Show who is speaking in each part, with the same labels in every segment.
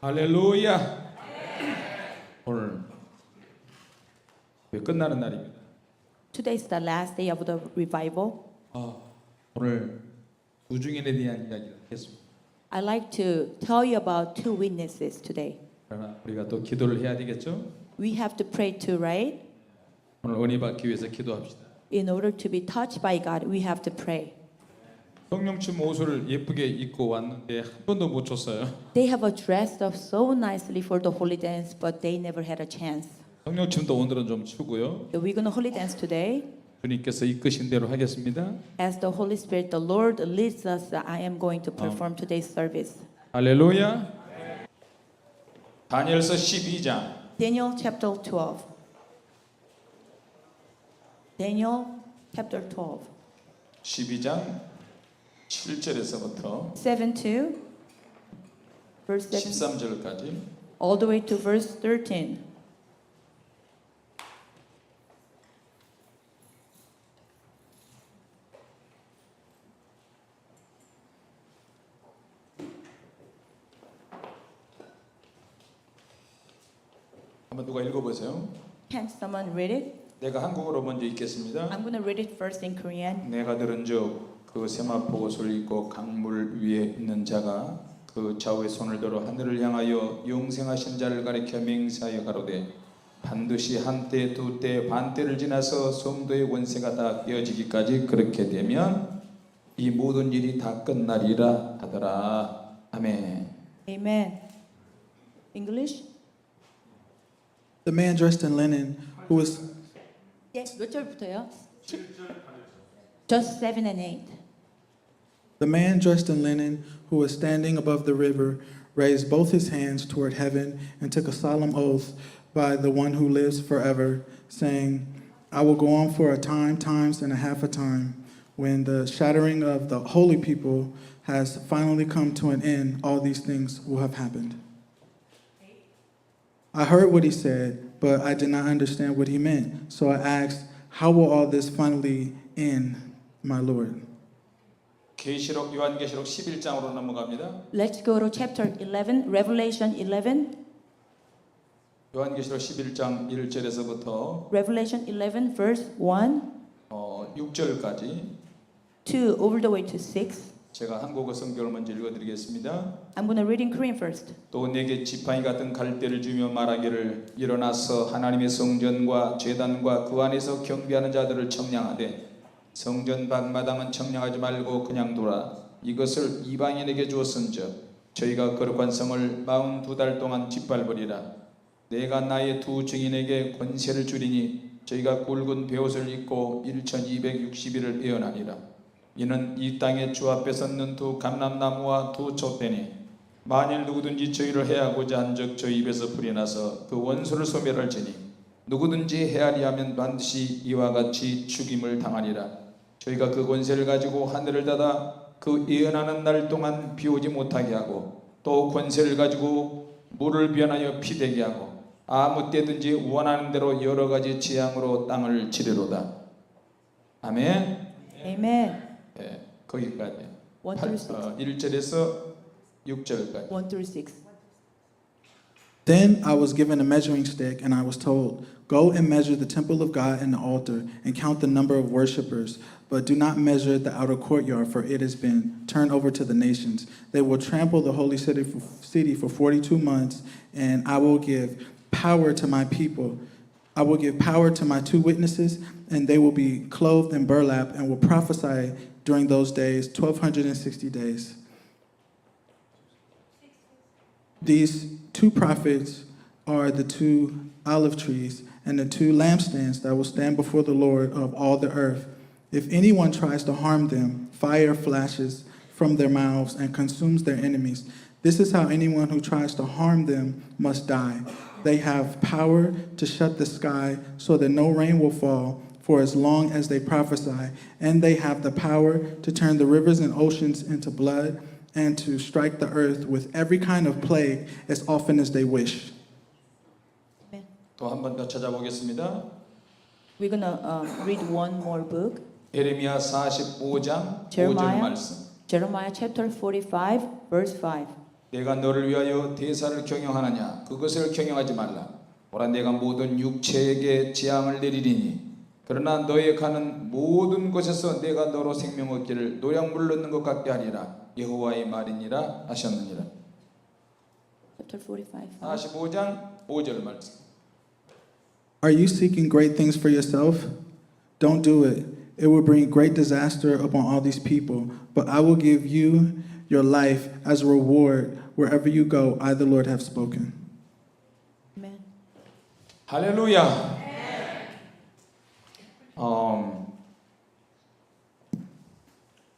Speaker 1: 할렐루야. 오늘 끝나는 날입니다.
Speaker 2: Today is the last day of the revival.
Speaker 1: 오늘 두 증인에 대한 이야기를 하겠습니다.
Speaker 2: I'd like to tell you about two witnesses today.
Speaker 1: 그러나 우리가 또 기도를 해야 되겠죠?
Speaker 2: We have to pray too, right?
Speaker 1: 오늘 은혜 받기 위해서 기도합시다.
Speaker 2: In order to be touched by God, we have to pray.
Speaker 1: 성령춤 옷을 예쁘게 입고 왔는데 한 번도 못 췄어요.
Speaker 2: They have dressed up so nicely for the holy dance, but they never had a chance.
Speaker 1: 성령춤도 오늘은 좀 추고요.
Speaker 2: So we're going to holy dance today.
Speaker 1: 주님께서 이끄신 대로 하겠습니다.
Speaker 2: As the Holy Spirit, the Lord leads us, I am going to perform today's service.
Speaker 1: 할렐루야. 다니엘서 12장
Speaker 2: Daniel chapter 12. Daniel chapter 12.
Speaker 1: 12장 7절에서부터
Speaker 2: 7 to verse 7,
Speaker 1: 13절까지
Speaker 2: all the way to verse 13.
Speaker 1: 한번 누가 읽어보세요.
Speaker 2: Can someone read it?
Speaker 1: 내가 한국어로 먼저 읽겠습니다.
Speaker 2: I'm going to read it first in Korean.
Speaker 1: 내가 들은즉 그 세마포 옷을 입고 강물 위에 있는 자가 그 좌우의 손을 들어 하늘을 향하여 영생하신 자를 가리켜 맹세하여 가로되 반드시 한때 두때 반때를 지나서 성도의 권세가 다 깨어지기까지 그렇게 되면 이 모든 일이 다 끝나리라 하더라. 아멘.
Speaker 2: Amen. English?
Speaker 3: The man dressed in linen, who was
Speaker 2: 예, 몇 절부터요? Just 7 and 8.
Speaker 3: the man dressed in linen, who was standing above the river, raised both his hands toward heaven and took a solemn oath by the one who lives forever, saying, I will go on for a time, times and a half a time. When the shattering of the holy people has finally come to an end, all these things will have happened. I heard what he said, but I did not understand what he meant. So I asked, how will all this finally end, my Lord?
Speaker 1: 계시록 요한계시록 11장으로 넘어갑니다.
Speaker 2: Let's go to chapter 11, Revelation 11.
Speaker 1: 요한계시록 11장 1절에서부터
Speaker 2: Revelation 11 verse 1,
Speaker 1: 6절까지
Speaker 2: 2 over the way to 6.
Speaker 1: 제가 한국어 성경을 먼저 읽어드리겠습니다.
Speaker 2: I'm going to read in Korean first.
Speaker 1: 또 내게 지팡이 같은 갈대를 주며 말하기를 일어나서 하나님의 성전과 제단과 그 안에서 경배하는 자들을 청량하되 성전 밖마당은 청량하지 말고 그냥 두라. 이것을 이방인에게 주었은즉 저희가 거룩한 성을 42달 동안 짓밟으리라. 내가 나의 두 증인에게 권세를 주리니 저희가 굵은 베옷을 입고 1260일을 예언하리라. 이는 이 땅의 주 앞에 섰는 두 감람나무와 두 촛대니 만일 누구든지 저희를 해하고자 한즉 저희 입에서 불이 나서 그 원수를 소멸할지니 누구든지 해하리하면 반드시 이와 같이 죽임을 당하리라. 저희가 그 권세를 가지고 하늘을 닫아 그 예언하는 날 동안 비오지 못하게 하고 또 권세를 가지고 물을 변하여 피되게 하고 아무 때든지 원하는 대로 여러 가지 재앙으로 땅을 치리로다. 아멘.
Speaker 2: Amen.
Speaker 1: 네, 거기까지
Speaker 2: 1 through 6.
Speaker 1: 1절에서 6절까지
Speaker 2: 1 through 6.
Speaker 3: Then I was given a measuring stick, and I was told, go and measure the temple of God and the altar, and count the number of worshippers, but do not measure the outer courtyard, for it has been turned over to the nations. They will trample the holy city for 42 months, and I will give power to my people. I will give power to my two witnesses, and they will be clothed in burlap and will prophesy during those days, 1260 days. These two prophets are the two olive trees and the two lampstands that will stand before the Lord of all the earth. If anyone tries to harm them, fire flashes from their mouths and consumes their enemies. This is how anyone who tries to harm them must die. They have power to shut the sky so that no rain will fall for as long as they prophesy, and they have the power to turn the rivers and oceans into blood and to strike the earth with every kind of plague as often as they wish.
Speaker 1: 또 한 번 더 찾아보겠습니다.
Speaker 2: We're going to read one more book.
Speaker 1: 예레미야 45장 5절
Speaker 2: Jeremiah.
Speaker 1: 말씀.
Speaker 2: Jeremiah chapter 45 verse 5.
Speaker 1: 내가 너를 위하여 대사를 경영하느냐 그것을 경영하지 말라. 보라 내가 모든 육체에게 재앙을 내리리니 그러나 너의 가는 모든 곳에서 내가 너로 생명 얻기를 노량물 넣는 것 같게 하리라. 여호와의 말이니라 하셨느니라.
Speaker 2: Chapter 45.
Speaker 1: 45장 5절 말씀.
Speaker 3: Are you seeking great things for yourself? Don't do it. It will bring great disaster upon all these people. But I will give you your life as a reward wherever you go. I, the Lord, have spoken.
Speaker 2: Amen.
Speaker 1: 할렐루야.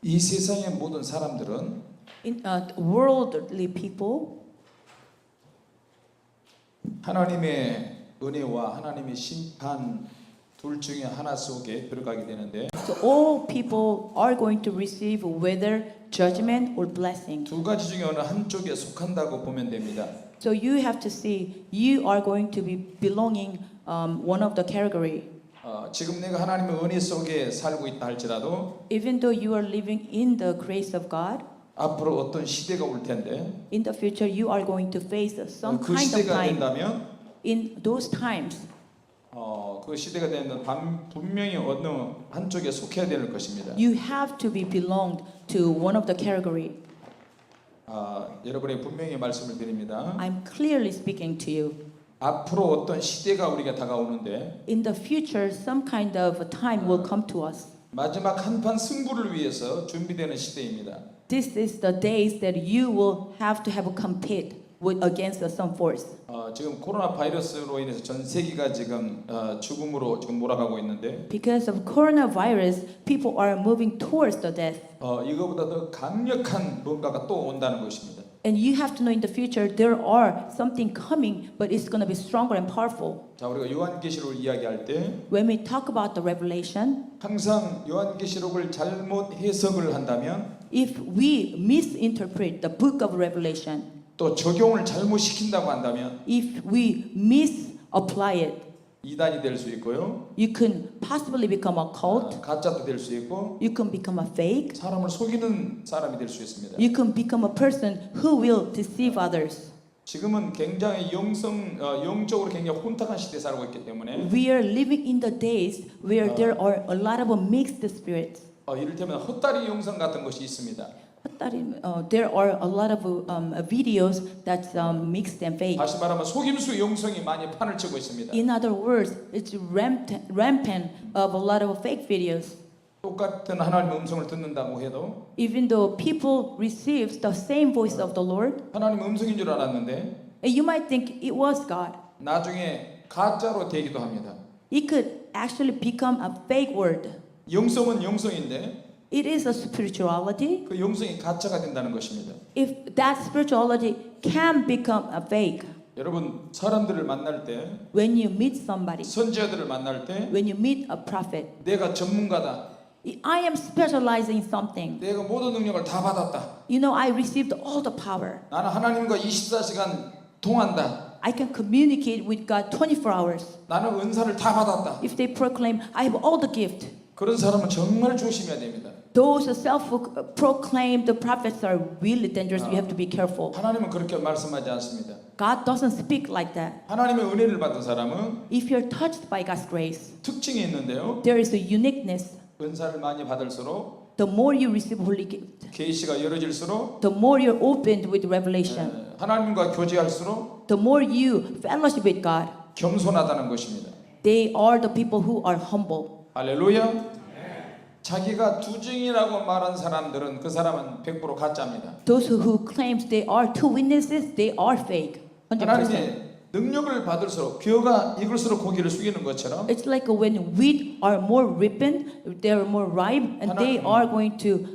Speaker 1: 이 세상의 모든 사람들은
Speaker 2: In worldly people,
Speaker 1: 하나님의 은혜와 하나님의 심판 둘 중에 하나 속에 들어가게 되는데
Speaker 2: so all people are going to receive whether judgment or blessing.
Speaker 1: 두 가지 중에 어느 한쪽에 속한다고 보면 됩니다.
Speaker 2: So you have to see you are going to be belonging one of the category.
Speaker 1: 지금 내가 하나님의 은혜 속에 살고 있다 할지라도
Speaker 2: Even though you are living in the grace of God,
Speaker 1: 앞으로 어떤 시대가 올 텐데
Speaker 2: in the future you are going to face some
Speaker 1: 그
Speaker 2: kind of
Speaker 1: 시대가
Speaker 2: time.
Speaker 1: 된다면
Speaker 2: In those times,
Speaker 1: 그 시대가 되면 분명히 어느 한쪽에 속해야 되는 것입니다.
Speaker 2: you have to be belonged to one of the category.
Speaker 1: 여러분에게 분명히 말씀을 드립니다.
Speaker 2: I'm clearly speaking to you.
Speaker 1: 앞으로 어떤 시대가 우리가 다가오는데
Speaker 2: In the future, some kind of a time will come to us.
Speaker 1: 마지막 한판 승부를 위해서 준비되는 시대입니다.
Speaker 2: This is the days that you will have to have a compete with against some force.
Speaker 1: 지금 코로나 바이러스로 인해서 전 세계가 지금 죽음으로 지금 몰아가고 있는데
Speaker 2: Because of coronavirus, people are moving towards the death.
Speaker 1: 이거보다 더 강력한 뭔가가 또 온다는 것입니다.
Speaker 2: And you have to know in the future there are something coming, but it's going to be stronger and powerful.
Speaker 1: 자, 우리가 요한계시록을 이야기할 때
Speaker 2: When we talk about the revelation,
Speaker 1: 항상 요한계시록을 잘못 해석을 한다면
Speaker 2: if we misinterpret the book of Revelation,
Speaker 1: 또 적용을 잘못 시킨다고 한다면
Speaker 2: if we misapply it,
Speaker 1: 이단이 될 수 있고요.
Speaker 2: you can possibly become a cult,
Speaker 1: 가짜도 될 수 있고
Speaker 2: you can become a fake,
Speaker 1: 사람을 속이는 사람이 될 수 있습니다.
Speaker 2: you can become a person who will deceive others.
Speaker 1: 지금은 굉장히 영적으로 굉장히 혼탁한 시대에 살고 있기 때문에
Speaker 2: We are living in the days where there are a lot of mixed spirits.
Speaker 1: 이를테면 헛다리 영상 같은 것이 있습니다.
Speaker 2: There are a lot of videos that's mixed and fake.
Speaker 1: 다시 말하면 속임수 영성이 많이 판을 치고 있습니다.
Speaker 2: In other words, it's rampant of a lot of fake videos.
Speaker 1: 똑같은 하나님의 음성을 듣는다고 해도
Speaker 2: Even though people receive the same voice of the Lord,
Speaker 1: 하나님의 음성인 줄 알았는데
Speaker 2: and you might think it was God.
Speaker 1: 나중에 가짜로 되기도 합니다.
Speaker 2: It could actually become a fake word.
Speaker 1: 영성은 영성인데
Speaker 2: It is a spirituality.
Speaker 1: 그 영성이 가짜가 된다는 것입니다.
Speaker 2: If that spirituality can become a fake,
Speaker 1: 여러분 사람들을 만날 때
Speaker 2: when you meet somebody,
Speaker 1: 선지자들을 만날 때
Speaker 2: when you meet a prophet,
Speaker 1: 내가 전문가다.
Speaker 2: I am specializing in something.
Speaker 1: 내가 모든 능력을 다 받았다.
Speaker 2: You know, I received all the power.
Speaker 1: 나는 하나님과 24시간 통한다.
Speaker 2: I can communicate with God 24 hours.
Speaker 1: 나는 은사를 다 받았다.
Speaker 2: If they proclaim, I have all the gift.
Speaker 1: 그런 사람은 정말 조심해야 됩니다.
Speaker 2: Those self-proclaimed prophets are really dangerous. You have to be careful.
Speaker 1: 하나님은 그렇게 말씀하지 않습니다.
Speaker 2: God doesn't speak like that.
Speaker 1: 하나님의 은혜를 받은 사람은
Speaker 2: If you're touched by God's grace,
Speaker 1: 특징이 있는데요.
Speaker 2: there is a uniqueness.
Speaker 1: 은사를 많이 받을수록
Speaker 2: The more you receive Holy Gift,
Speaker 1: 계시가 열어질수록
Speaker 2: the more you're opened with revelation,
Speaker 1: 하나님과 교제할수록
Speaker 2: the more you fellowship with God.
Speaker 1: 겸손하다는 것입니다.
Speaker 2: They are the people who are humble.
Speaker 1: 할렐루야. 자기가 두증이라고 말한 사람들은 그 사람은 100% 가짜입니다.
Speaker 2: Those who claims they are two witnesses, they are fake. 100%.
Speaker 1: 하나님의 능력을 받을수록 벼가 익을수록 고기를 숙이는 것처럼
Speaker 2: It's like when wheat are more ripened, they are more ripe, and they are going to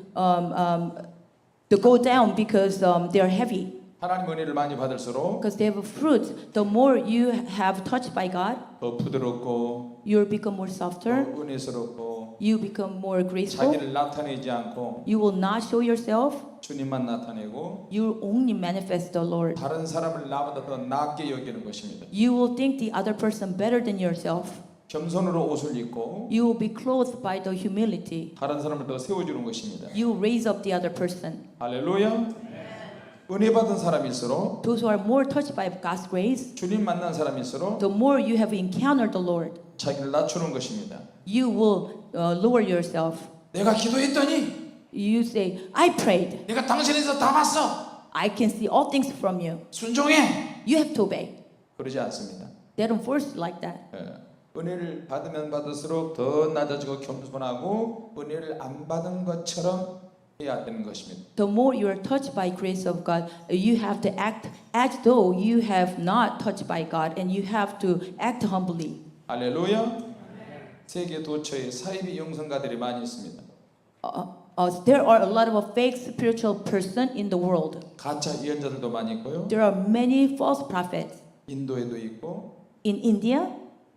Speaker 2: go down because they are heavy.
Speaker 1: 하나님 은혜를 많이 받을수록
Speaker 2: Because they have fruit. The more you have touched by God,
Speaker 1: 더 부드럽고
Speaker 2: you become more
Speaker 1: 더
Speaker 2: softer.
Speaker 1: 은혜스럽고
Speaker 2: You become more graceful.
Speaker 1: 자기를 나타내지 않고
Speaker 2: You will not show yourself.
Speaker 1: 주님만 나타내고
Speaker 2: You will only manifest the Lord.
Speaker 1: 다른 사람을 나보다 더 낫게 여기는 것입니다.
Speaker 2: You will think the other person better than yourself.
Speaker 1: 겸손으로 옷을 입고
Speaker 2: You will be clothed by the humility.
Speaker 1: 다른 사람을 더 세워주는 것입니다.
Speaker 2: You raise up the other person.
Speaker 1: 할렐루야. 은혜 받은 사람일수록
Speaker 2: those who are more touched by God's grace,
Speaker 1: 주님 만난 사람일수록
Speaker 2: the more you have encountered the Lord,
Speaker 1: 자기를 낮추는 것입니다.
Speaker 2: you will lower yourself.
Speaker 1: 내가 기도했더니
Speaker 2: You say, I prayed.
Speaker 1: 내가 당신에서 다 봤어.
Speaker 2: I can see all things from you.
Speaker 1: 순종해.
Speaker 2: You have to obey.
Speaker 1: 그러지 않습니다.
Speaker 2: They don't force it like that.
Speaker 1: 은혜를 받으면 받을수록 더 낮아지고 겸손하고 은혜를 안 받은 것처럼 해야 되는 것입니다.
Speaker 2: The more you are touched by grace of God, you have to act as though you have not touched by God, and you have to act humbly.
Speaker 1: 할렐루야. 세계 도처에 사이비 영성가들이 많이 있습니다.
Speaker 2: There are a lot of fake spiritual person in the world.
Speaker 1: 가짜 예언자들도 많이 있고요.
Speaker 2: There are many false prophets.
Speaker 1: 인도에도 있고
Speaker 2: In India,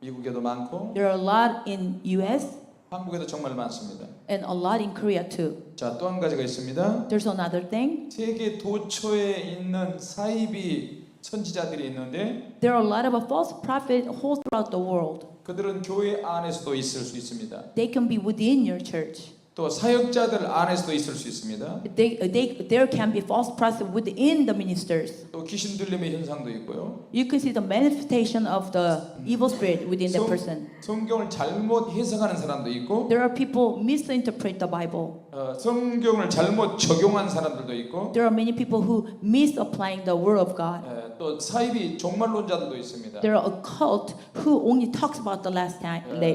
Speaker 1: 미국에도 많고
Speaker 2: there are a lot in US,
Speaker 1: 한국에도 정말 많습니다.
Speaker 2: and a lot in Korea too.
Speaker 1: 자, 또 한 가지가 있습니다.
Speaker 2: There's another thing.
Speaker 1: 세계 도처에 있는 사이비 선지자들이 있는데
Speaker 2: There are a lot of false prophets all throughout the world.
Speaker 1: 그들은 교회 안에서도 있을 수 있습니다.
Speaker 2: They can be within your church.
Speaker 1: 또 사역자들 안에서도 있을 수 있습니다.
Speaker 2: There can be false prophets within the ministers.
Speaker 1: 또 귀신 들림의 현상도 있고요.
Speaker 2: You can see the manifestation of the evil spirit within that person.
Speaker 1: 성경을 잘못 해석하는 사람도 있고
Speaker 2: There are people misinterpret the Bible.
Speaker 1: 성경을 잘못 적용한 사람들도 있고
Speaker 2: There are many people who misapplying the word of God.
Speaker 1: 또 사이비 종말론자들도 있습니다.
Speaker 2: There are a cult who only talks about the last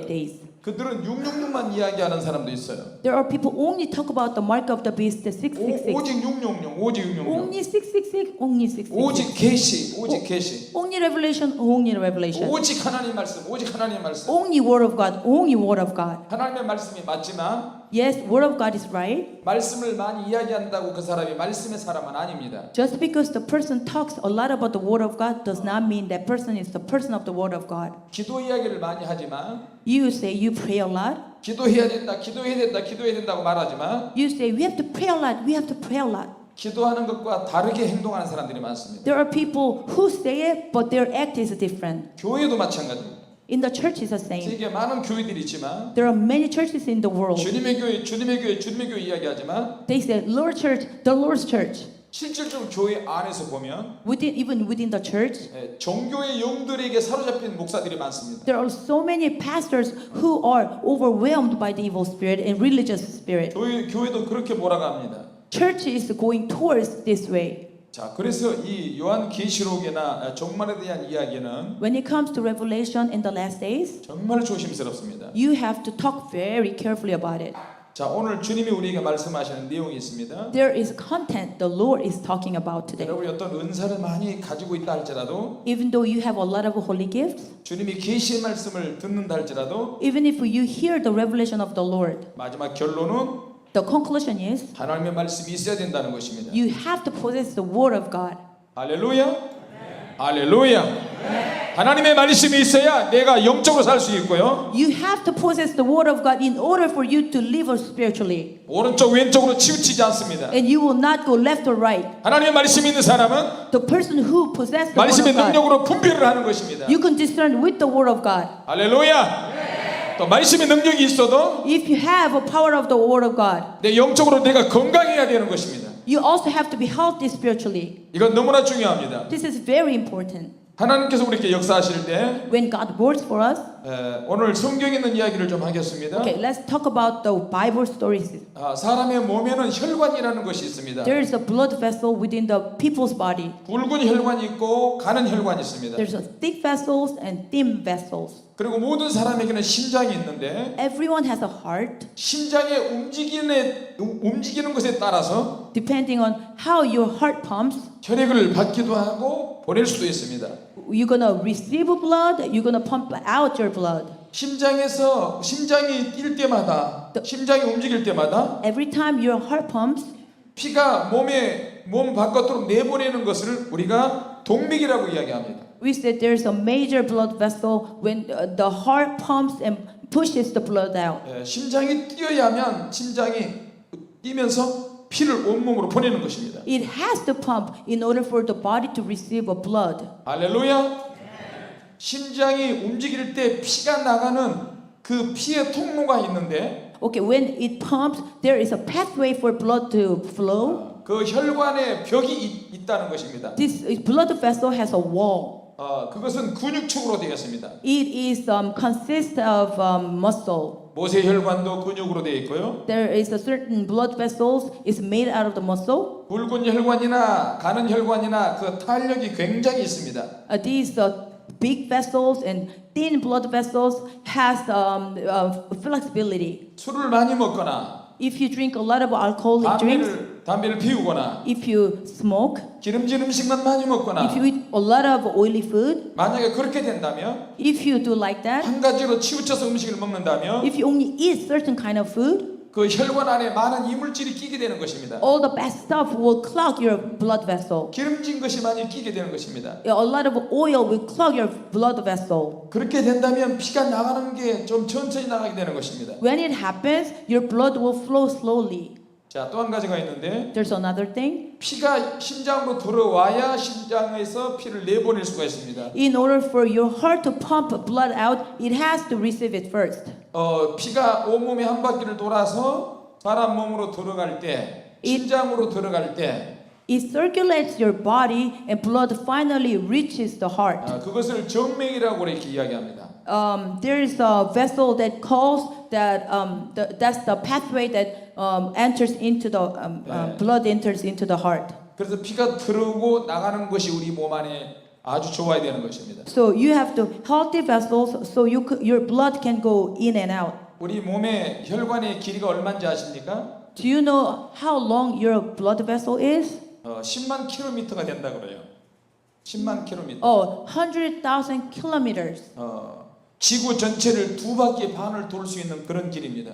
Speaker 2: days.
Speaker 1: 그들은 666만 이야기하는 사람도 있어요.
Speaker 2: There are people who only talk about the mark of the beast, the 666.
Speaker 1: 오직 666, 오직 666.
Speaker 2: Only 666, only 666.
Speaker 1: 오직 계시, 오직 계시.
Speaker 2: Only revelation, only revelation.
Speaker 1: 오직 하나님 말씀, 오직 하나님 말씀.
Speaker 2: Only word of God, only word of God.
Speaker 1: 하나님의 말씀이 맞지만
Speaker 2: Yes, word of God is right.
Speaker 1: 말씀을 많이 이야기한다고 그 사람이 말씀의 사람은 아닙니다.
Speaker 2: Just because the person talks a lot about the word of God does not mean that person is the person of the word of God.
Speaker 1: 기도 이야기를 많이 하지만
Speaker 2: You say you pray a lot.
Speaker 1: 기도해야 된다, 기도해야 된다, 기도해야 된다고 말하지만
Speaker 2: You say we have to pray a lot. We have to pray a lot.
Speaker 1: 기도하는 것과 다르게 행동하는 사람들이 많습니다.
Speaker 2: There are people who say it, but their act is different.
Speaker 1: 교회도 마찬가지입니다.
Speaker 2: In the church is the same.
Speaker 1: 세계에 많은 교회들이 있지만
Speaker 2: There are many churches in the world.
Speaker 1: 주님의 교회, 주님의 교회, 주님의 교회 이야기하지만
Speaker 2: They say Lord Church, the Lord's Church.
Speaker 1: 실질적으로 교회 안에서 보면
Speaker 2: Even within the church,
Speaker 1: 종교의 영들에게 사로잡힌 목사들이 많습니다.
Speaker 2: there are so many pastors who are overwhelmed by the evil spirit and religious spirit.
Speaker 1: 교회도 그렇게 몰아갑니다.
Speaker 2: Church is going towards this way.
Speaker 1: 자, 그래서 이 요한 계시록이나 종말에 대한 이야기는
Speaker 2: When it comes to Revelation in the last days,
Speaker 1: 정말 조심스럽습니다.
Speaker 2: you have to talk very carefully about it.
Speaker 1: 자, 오늘 주님이 우리에게 말씀하시는 내용이 있습니다.
Speaker 2: There is content the Lord is talking about today.
Speaker 1: 여러분이 어떤 은사를 많이 가지고 있다 할지라도
Speaker 2: Even though you have a lot of holy gifts,
Speaker 1: 주님이 계시의 말씀을 듣는다 할지라도
Speaker 2: even if you hear the revelation of the Lord,
Speaker 1: 마지막 결론은
Speaker 2: the conclusion is
Speaker 1: 하나님의 말씀이 있어야 된다는 것입니다.
Speaker 2: you have to possess the word of God.
Speaker 1: 할렐루야. 할렐루야. 하나님의 말씀이 있어야 내가 영적으로 살 수 있고요.
Speaker 2: You have to possess the word of God in order for you to live spiritually.
Speaker 1: 오른쪽 왼쪽으로 치우치지 않습니다.
Speaker 2: And you will not go left or right.
Speaker 1: 하나님의 말씀이 있는 사람은
Speaker 2: The person who possesses the word
Speaker 1: 말씀의
Speaker 2: of God,
Speaker 1: 능력으로 분별을 하는 것입니다.
Speaker 2: you can discern with the word of God.
Speaker 1: 할렐루야. 또 말씀의 능력이 있어도
Speaker 2: If you have a power of the word of God,
Speaker 1: 내 영적으로 내가 건강해야 되는 것입니다.
Speaker 2: you also have to be healthy spiritually.
Speaker 1: 이건 너무나 중요합니다.
Speaker 2: This is very important.
Speaker 1: 하나님께서 우리에게 역사하실 때
Speaker 2: When God works for us,
Speaker 1: 오늘 성경에 있는 이야기를 좀 하겠습니다.
Speaker 2: okay, let's talk about the Bible stories.
Speaker 1: 사람의 몸에는 혈관이라는 것이 있습니다.
Speaker 2: There is a blood vessel within the people's body.
Speaker 1: 굵은 혈관이 있고 가는 혈관이 있습니다.
Speaker 2: There's a thick vessels and thin vessels.
Speaker 1: 그리고 모든 사람에게는 심장이 있는데
Speaker 2: Everyone has a heart.
Speaker 1: 심장의 움직이는 것에 따라서
Speaker 2: Depending on how your heart pumps,
Speaker 1: 혈액을 받기도 하고 보낼 수도 있습니다.
Speaker 2: you're gonna receive blood, you're gonna pump out your blood.
Speaker 1: 심장이 뛸 때마다 심장이 움직일 때마다
Speaker 2: Every time your heart pumps,
Speaker 1: 피가 몸 바깥으로 내보내는 것을 우리가 동맥이라고 이야기합니다.
Speaker 2: we said there's a major blood vessel when the heart pumps and pushes the blood out.
Speaker 1: 심장이 뛰어야만 심장이 뛰면서 피를 온몸으로 보내는 것입니다.
Speaker 2: It has to pump in order for the body to receive a blood.
Speaker 1: 할렐루야. 심장이 움직일 때 피가 나가는 그 피의 통로가 있는데
Speaker 2: Okay, when it pumps, there is a pathway for blood to flow.
Speaker 1: 그 혈관에 벽이 있다는 것입니다.
Speaker 2: This blood vessel has a wall.
Speaker 1: 그것은 근육축으로 되어 있습니다.
Speaker 2: It is consists of muscle.
Speaker 1: 모세 혈관도 근육으로 되어 있고요.
Speaker 2: There is a certain blood vessels is made out of the muscle.
Speaker 1: 굵은 혈관이나 가는 혈관이나 그 탄력이 굉장히 있습니다.
Speaker 2: These big vessels and thin blood vessels has flexibility.
Speaker 1: 술을 많이 먹거나
Speaker 2: If you drink a lot of alcoholic drinks,
Speaker 1: 담배를 피우거나
Speaker 2: if you smoke,
Speaker 1: 기름진 음식만 많이 먹거나
Speaker 2: if you eat a lot of oily food,
Speaker 1: 만약에 그렇게 된다면
Speaker 2: if you do like that,
Speaker 1: 한 가지로 치우쳐서 음식을 먹는다면
Speaker 2: if you only eat certain kind of food,
Speaker 1: 그 혈관 안에 많은 이물질이 끼게 되는 것입니다.
Speaker 2: all the bad stuff will clog your blood vessel.
Speaker 1: 기름진 것이 많이 끼게 되는 것입니다.
Speaker 2: A lot of oil will clog your blood vessel.
Speaker 1: 그렇게 된다면 피가 나가는 게 좀 천천히 나가게 되는 것입니다.
Speaker 2: When it happens, your blood will flow slowly.
Speaker 1: 자, 또 한 가지가 있는데
Speaker 2: There's another thing.
Speaker 1: 피가 심장으로 들어와야 심장에서 피를 내보낼 수가 있습니다.
Speaker 2: In order for your heart to pump blood out, it has to receive it first.
Speaker 1: 피가 온몸에 한 바퀴를 돌아서 사람 몸으로 들어갈 때, 심장으로 들어갈 때
Speaker 2: It circulates your body and blood finally reaches the heart.
Speaker 1: 그것을 정맥이라고 이렇게 이야기합니다.
Speaker 2: There is a vessel that calls that that's the pathway that enters into the blood enters into the heart.
Speaker 1: 그래서 피가 들어오고 나가는 것이 우리 몸 안에 아주 좋아야 되는 것입니다.
Speaker 2: So you have to healthy vessels so your blood can go in and out.
Speaker 1: 우리 몸의 혈관의 길이가 얼마인지 아십니까?
Speaker 2: Do you know how long your blood vessel is?
Speaker 1: 10만 킬로미터가 된다 그래요. 10만 킬로미터.
Speaker 2: 100,000 kilometers.
Speaker 1: 지구 전체를 두 바퀴 반을 돌 수 있는 그런 길입니다.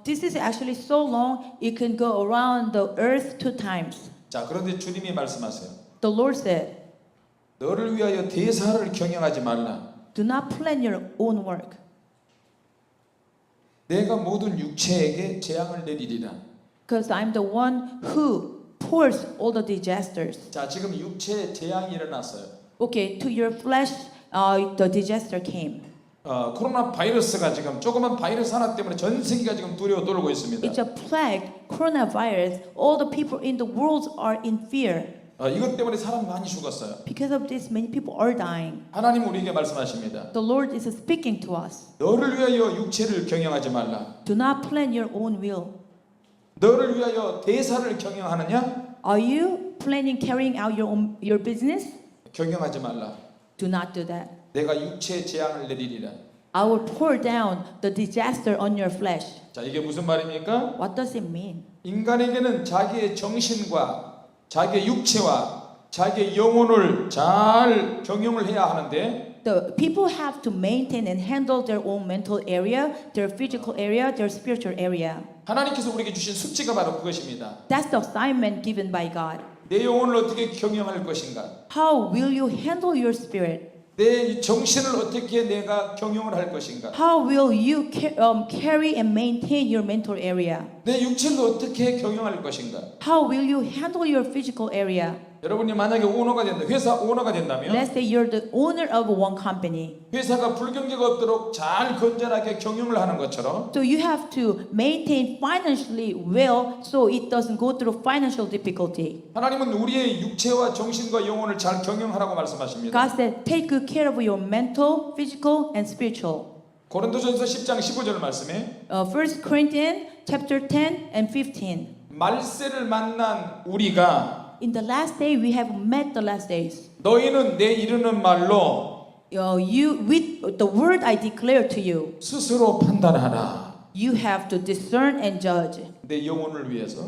Speaker 2: This is actually so long it can go around the earth 2 times.
Speaker 1: 자, 그런데 주님이 말씀하세요.
Speaker 2: The Lord said,
Speaker 1: 너를 위하여 대사를 경영하지 말라.
Speaker 2: "Do not plan your own work,
Speaker 1: 내가 모든 육체에게 재앙을 내리리라.
Speaker 2: because I'm the one who pours all the disasters."
Speaker 1: 자, 지금 육체에 재앙이 일어났어요.
Speaker 2: Okay, to your flesh, the disaster came.
Speaker 1: 코로나 바이러스가 지금 조그만 바이러스 하나 때문에 전 세계가 지금 두려워 떨고 있습니다.
Speaker 2: It's a plague, coronavirus. All the people in the world are in fear.
Speaker 1: 이것 때문에 사람 많이 죽었어요.
Speaker 2: Because of this, many people are dying.
Speaker 1: 하나님 우리에게 말씀하십니다.
Speaker 2: The Lord is speaking to us.
Speaker 1: 너를 위하여 육체를 경영하지 말라.
Speaker 2: Do not plan your own will.
Speaker 1: 너를 위하여 대사를 경영하느냐?
Speaker 2: Are you planning carrying out your business?
Speaker 1: 경영하지 말라.
Speaker 2: Do not do that.
Speaker 1: 내가 육체에 재앙을 내리리라.
Speaker 2: I will pour down the disaster on your flesh.
Speaker 1: 자, 이게 무슨 말입니까?
Speaker 2: What does it mean?
Speaker 1: 인간에게는 자기의 정신과 자기의 육체와 자기의 영혼을 잘 경영을 해야 하는데
Speaker 2: The people have to maintain and handle their own mental area, their physical area, their spiritual area.
Speaker 1: 하나님께서 우리에게 주신 숙제가 바로 그것입니다.
Speaker 2: That's the assignment given by God.
Speaker 1: 내 영혼을 어떻게 경영할 것인가?
Speaker 2: How will you handle your spirit?
Speaker 1: 내 정신을 어떻게 내가 경영을 할 것인가?
Speaker 2: How will you carry and maintain your mental area?
Speaker 1: 내 육체를 어떻게 경영할 것인가?
Speaker 2: How will you handle your physical area?
Speaker 1: 여러분이 만약에 오너가 된다, 회사 오너가 된다면
Speaker 2: Let's say you're the owner of one company.
Speaker 1: 회사가 불경기가 없도록 잘 건전하게 경영을 하는 것처럼
Speaker 2: So you have to maintain financially well so it doesn't go through financial difficulty.
Speaker 1: 하나님은 우리의 육체와 정신과 영혼을 잘 경영하라고 말씀하십니다.
Speaker 2: God said, take good care of your mental, physical, and spiritual.
Speaker 1: 고린도전서 10장 15절 말씀에
Speaker 2: 1 Corinthians chapter 10 and 15.
Speaker 1: 말세를 만난 우리가
Speaker 2: In the last day, we have met the last days.
Speaker 1: 너희는 내 이르는 말로
Speaker 2: With the word I declare to you,
Speaker 1: 스스로 판단하라.
Speaker 2: you have to discern and judge
Speaker 1: 내 영혼을 위해서,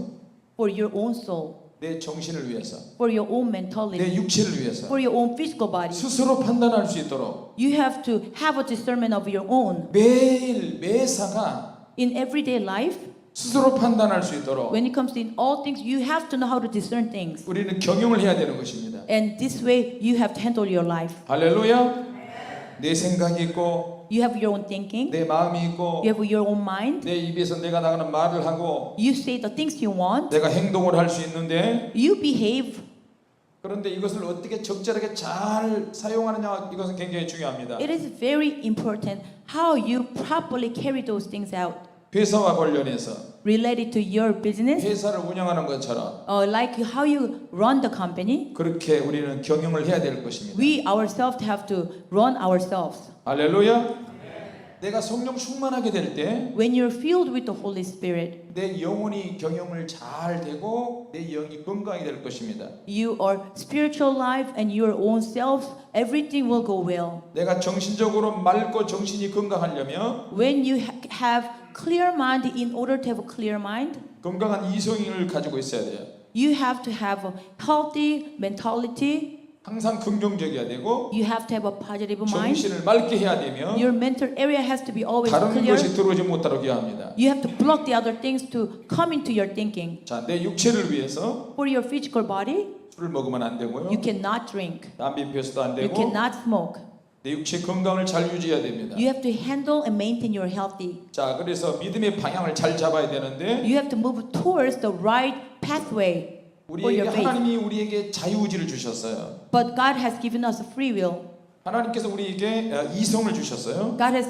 Speaker 2: for your own soul,
Speaker 1: 내 정신을 위해서,
Speaker 2: for your own
Speaker 1: 내
Speaker 2: mentality,
Speaker 1: 육체를 위해서
Speaker 2: for your own physical body.
Speaker 1: 스스로 판단할 수 있도록
Speaker 2: You have to have a discernment of your own.
Speaker 1: 매일 매사가
Speaker 2: In everyday life,
Speaker 1: 스스로 판단할 수 있도록
Speaker 2: when it comes to in all things, you have to know how to discern things.
Speaker 1: 우리는 경영을 해야 되는 것입니다.
Speaker 2: And this way, you have to handle your life.
Speaker 1: 할렐루야. 내 생각이 있고
Speaker 2: You have your own thinking.
Speaker 1: 내 마음이 있고
Speaker 2: You have your own mind.
Speaker 1: 내 입에서 내가 나가는 말을 하고
Speaker 2: You say the things you want.
Speaker 1: 내가 행동을 할 수 있는데
Speaker 2: You behave.
Speaker 1: 그런데 이것을 어떻게 적절하게 잘 사용하느냐 이것은 굉장히 중요합니다.
Speaker 2: It is very important how you properly carry those things out.
Speaker 1: 회사와 관련해서
Speaker 2: related to your business,
Speaker 1: 회사를 운영하는 것처럼
Speaker 2: like how you run the company,
Speaker 1: 그렇게 우리는 경영을 해야 될 것입니다.
Speaker 2: we ourselves have to run ourselves.
Speaker 1: 할렐루야. 내가 성령 충만하게 될 때
Speaker 2: When you're filled with the Holy Spirit,
Speaker 1: 내 영혼이 경영을 잘 되고 내 영이 건강하게 될 것입니다.
Speaker 2: your spiritual life and your own self, everything will go well.
Speaker 1: 내가 정신적으로 맑고 정신이 건강하려면
Speaker 2: When you have clear mind, in order to have a clear mind,
Speaker 1: 건강한 이성을 가지고 있어야 돼요.
Speaker 2: you have to have a healthy mentality.
Speaker 1: 항상 긍정적이어야 되고
Speaker 2: You have to have a positive mind.
Speaker 1: 정신을 맑게 해야 되면
Speaker 2: Your mental area has to be always
Speaker 1: 다른
Speaker 2: clear.
Speaker 1: 것이 들어오지 못하게 합니다.
Speaker 2: You have to block the other things to come into your thinking.
Speaker 1: 자, 내 육체를 위해서
Speaker 2: For your physical body,
Speaker 1: 술을 먹으면 안 되고요.
Speaker 2: you cannot drink.
Speaker 1: 담배 피워서도 안
Speaker 2: You
Speaker 1: 되고
Speaker 2: cannot smoke.
Speaker 1: 내 육체 건강을 잘 유지해야 됩니다.
Speaker 2: You have to handle and maintain your healthy.
Speaker 1: 자, 그래서 믿음의 방향을 잘 잡아야 되는데
Speaker 2: You have to move towards the right pathway for
Speaker 1: 우리에게
Speaker 2: your faith.
Speaker 1: 하나님이 우리에게 자유의지를 주셨어요.
Speaker 2: But God has given us a free will.
Speaker 1: 하나님께서 우리에게 이성을 주셨어요.
Speaker 2: God has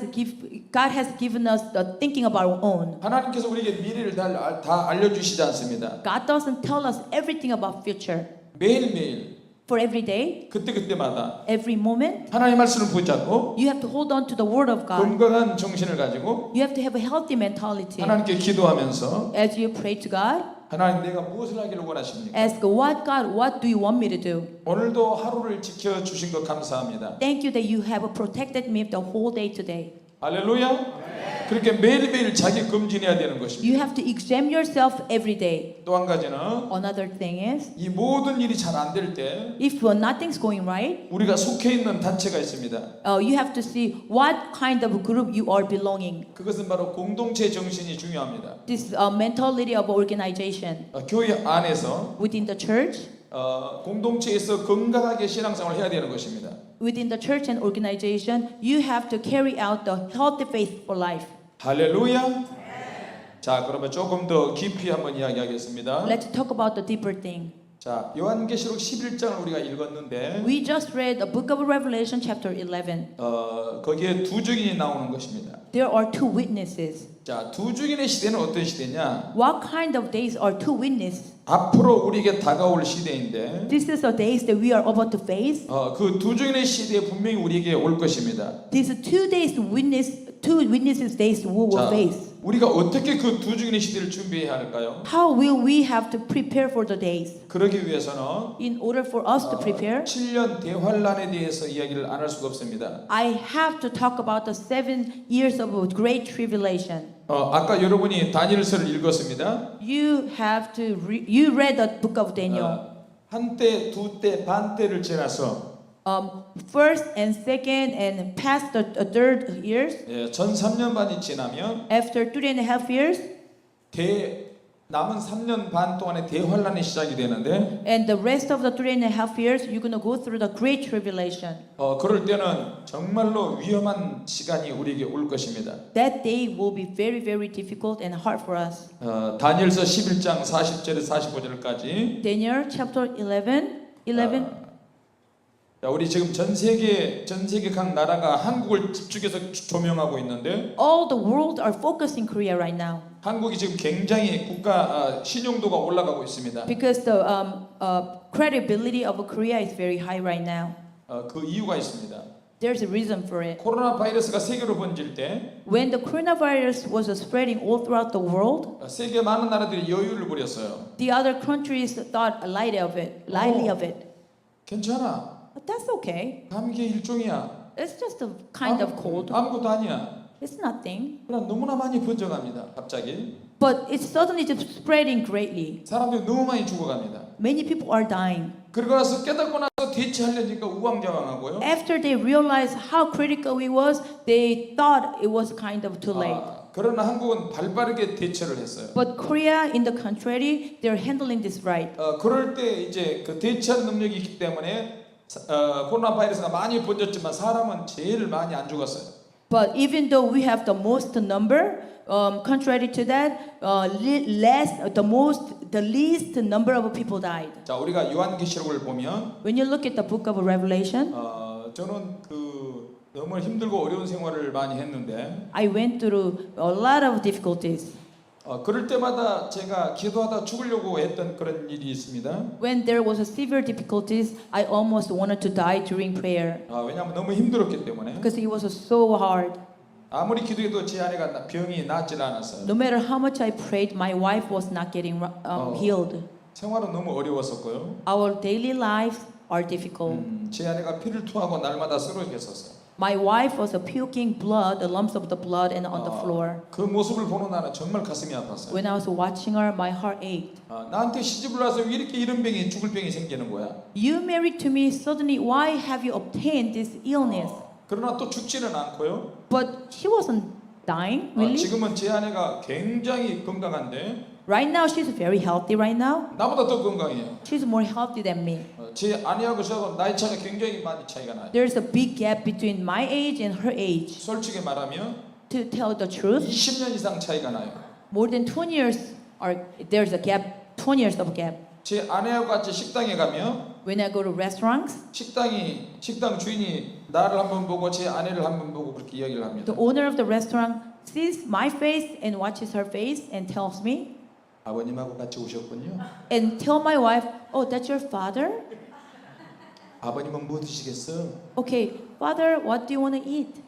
Speaker 2: given us the thinking of our own.
Speaker 1: 하나님께서 우리에게 미래를 다 알려주시지 않습니다.
Speaker 2: God doesn't tell us everything about future.
Speaker 1: 매일매일
Speaker 2: For every day,
Speaker 1: 그때마다
Speaker 2: every moment,
Speaker 1: 하나님의 말씀을 붙잡고
Speaker 2: you have to hold on to the word of God.
Speaker 1: 건강한 정신을 가지고
Speaker 2: You have to have a healthy mentality.
Speaker 1: 하나님께 기도하면서
Speaker 2: As you pray to God,
Speaker 1: 하나님 내가 무엇을 하기를 원하십니까?
Speaker 2: ask God, what do you want me to do?
Speaker 1: 오늘도 하루를 지켜주신 것 감사합니다.
Speaker 2: Thank you that you have protected me the whole day today.
Speaker 1: 할렐루야. 그렇게 매일매일 자기 검진해야 되는 것입니다.
Speaker 2: You have to examine yourself every day.
Speaker 1: 또 한 가지는
Speaker 2: Another thing is,
Speaker 1: 이 모든 일이 잘 안 될 때
Speaker 2: if nothing's going right,
Speaker 1: 우리가 속해 있는 단체가 있습니다.
Speaker 2: you have to see what kind of group you are belonging.
Speaker 1: 그것은 바로 공동체 정신이 중요합니다.
Speaker 2: This mentality of organization
Speaker 1: 교회 안에서
Speaker 2: within the church.
Speaker 1: 공동체에서 건강하게 신앙생활을 해야 되는 것입니다.
Speaker 2: Within the church and organization, you have to carry out the healthy faith for life.
Speaker 1: 할렐루야. 자, 그러면 조금 더 깊이 한번 이야기하겠습니다.
Speaker 2: Let's talk about the deeper thing.
Speaker 1: 자, 요한계시록 11장을 우리가 읽었는데
Speaker 2: We just read the book of Revelation chapter 11.
Speaker 1: 거기에 두 증인이 나오는 것입니다.
Speaker 2: There are two witnesses.
Speaker 1: 자, 두 증인의 시대는 어떤 시대냐?
Speaker 2: What kind of days are two witnesses?
Speaker 1: 앞으로 우리에게 다가올 시대인데
Speaker 2: This is the days that we are about to face.
Speaker 1: 그 두 증인의 시대에 분명히 우리에게 올 것입니다.
Speaker 2: These 2 days two witnesses days we will
Speaker 1: 자,
Speaker 2: face.
Speaker 1: 우리가 어떻게 그 두 증인의 시대를 준비해야 할까요?
Speaker 2: How will we have to prepare for the days?
Speaker 1: 그러기 위해서는
Speaker 2: In order for us to prepare,
Speaker 1: 7년 대환란에 대해서 이야기를 안 할 수가 없습니다.
Speaker 2: I have to talk about the 7 years of great tribulation.
Speaker 1: 아까 여러분이 다니엘서를 읽었습니다.
Speaker 2: You have to you read the book of Daniel.
Speaker 1: 한때, 두때, 반때를 지나서
Speaker 2: First and second and past the third years.
Speaker 1: 전 3년 반이 지나면
Speaker 2: After 3.5 years,
Speaker 1: 남은 3년 반 동안의 대환란이 시작이 되는데
Speaker 2: and the rest of the 3.5 years, you're gonna go through the great tribulation.
Speaker 1: 그럴 때는 정말로 위험한 시간이 우리에게 올 것입니다.
Speaker 2: That day will be very, very difficult and hard for us.
Speaker 1: 다니엘서 11장 40절에서 45절까지
Speaker 2: Daniel chapter 11.
Speaker 1: 자, 우리 지금 전 세계 각 나라가 한국을 집중해서 조명하고 있는데
Speaker 2: All the world are focusing Korea right now
Speaker 1: 한국이 지금 굉장히 국가 신용도가 올라가고 있습니다.
Speaker 2: because the credibility of Korea is very high right now.
Speaker 1: 그 이유가 있습니다.
Speaker 2: There's a reason for it.
Speaker 1: 코로나 바이러스가 세계로 번질 때
Speaker 2: When the coronavirus was spreading all throughout the world,
Speaker 1: 세계 많은 나라들이 여유를 부렸어요.
Speaker 2: the other countries thought lightly of it.
Speaker 1: 괜찮아.
Speaker 2: But that's okay.
Speaker 1: 감기의 일종이야.
Speaker 2: It's just a kind of cold.
Speaker 1: 아무것도 아니야.
Speaker 2: It's nothing.
Speaker 1: 그러나 너무나 많이 번져갑니다. 갑자기
Speaker 2: But it's suddenly just spreading greatly.
Speaker 1: 사람들이 너무 많이 죽어갑니다.
Speaker 2: Many people are dying.
Speaker 1: 그러고 나서 깨닫고 나서 대처하려니까 우왕좌왕하고요.
Speaker 2: After they realized how critical it was, they thought it was kind of too late.
Speaker 1: 그러나 한국은 발빠르게 대처를 했어요.
Speaker 2: But Korea, in the contrary, they're handling this right.
Speaker 1: 그럴 때 이제 그 대처한 능력이 있기 때문에 코로나 바이러스가 많이 번졌지만 사람은 제일 많이 안 죽었어요.
Speaker 2: But even though we have the most number, contrary to that, the least number of people died.
Speaker 1: 자, 우리가 요한계시록을 보면
Speaker 2: When you look at the book of Revelation,
Speaker 1: 저는 그 너무 힘들고 어려운 생활을 많이 했는데
Speaker 2: I went through a lot of difficulties.
Speaker 1: 그럴 때마다 제가 기도하다 죽으려고 했던 그런 일이 있습니다.
Speaker 2: When there was a severe difficulties, I almost wanted to die during prayer
Speaker 1: 왜냐하면 너무 힘들었기 때문에
Speaker 2: because it was so hard.
Speaker 1: 아무리 기도해도 제 아내가 병이 낫질 않았어요.
Speaker 2: No matter how much I prayed, my wife was not getting healed.
Speaker 1: 생활은 너무 어려웠었고요.
Speaker 2: Our daily lives are difficult.
Speaker 1: 제 아내가 피를 토하고 날마다 쓰러졌었어요.
Speaker 2: My wife was puking blood, the lumps of the blood, and on the floor.
Speaker 1: 그 모습을 보는 나는 정말 가슴이 아팠어요.
Speaker 2: When I was watching her, my heart ached.
Speaker 1: 나한테 시집을 와서 왜 이렇게 이런 병이 죽을 병이 생기는 거야?
Speaker 2: You married to me, suddenly why have you obtained this illness?
Speaker 1: 그러나 또 죽지는 않고요.
Speaker 2: But she wasn't dying, really.
Speaker 1: 지금은 제 아내가 굉장히 건강한데
Speaker 2: Right now, she's very healthy right now.
Speaker 1: 나보다 더 건강해요.
Speaker 2: She's more healthy than me.
Speaker 1: 제 아내하고 저하고 나이 차가 굉장히 많이 차이가 나요.
Speaker 2: There's a big gap between my age and her age.
Speaker 1: 솔직히 말하면
Speaker 2: To tell the truth,
Speaker 1: 20년 이상 차이가 나요.
Speaker 2: more than 20 years there's a gap, 20 years of gap.
Speaker 1: 제 아내하고 같이 식당에 가면
Speaker 2: When I go to restaurants,
Speaker 1: 식당 주인이 나를 한번 보고 제 아내를 한번 보고 그렇게 이야기를 합니다.
Speaker 2: the owner of the restaurant sees my face and watches her face and tells me
Speaker 1: 아버님하고 같이 오셨군요.
Speaker 2: and tell my wife, "Oh, that's your father?
Speaker 1: 아버님은 뭐 드시겠어?
Speaker 2: Okay, father, what do you want to eat?"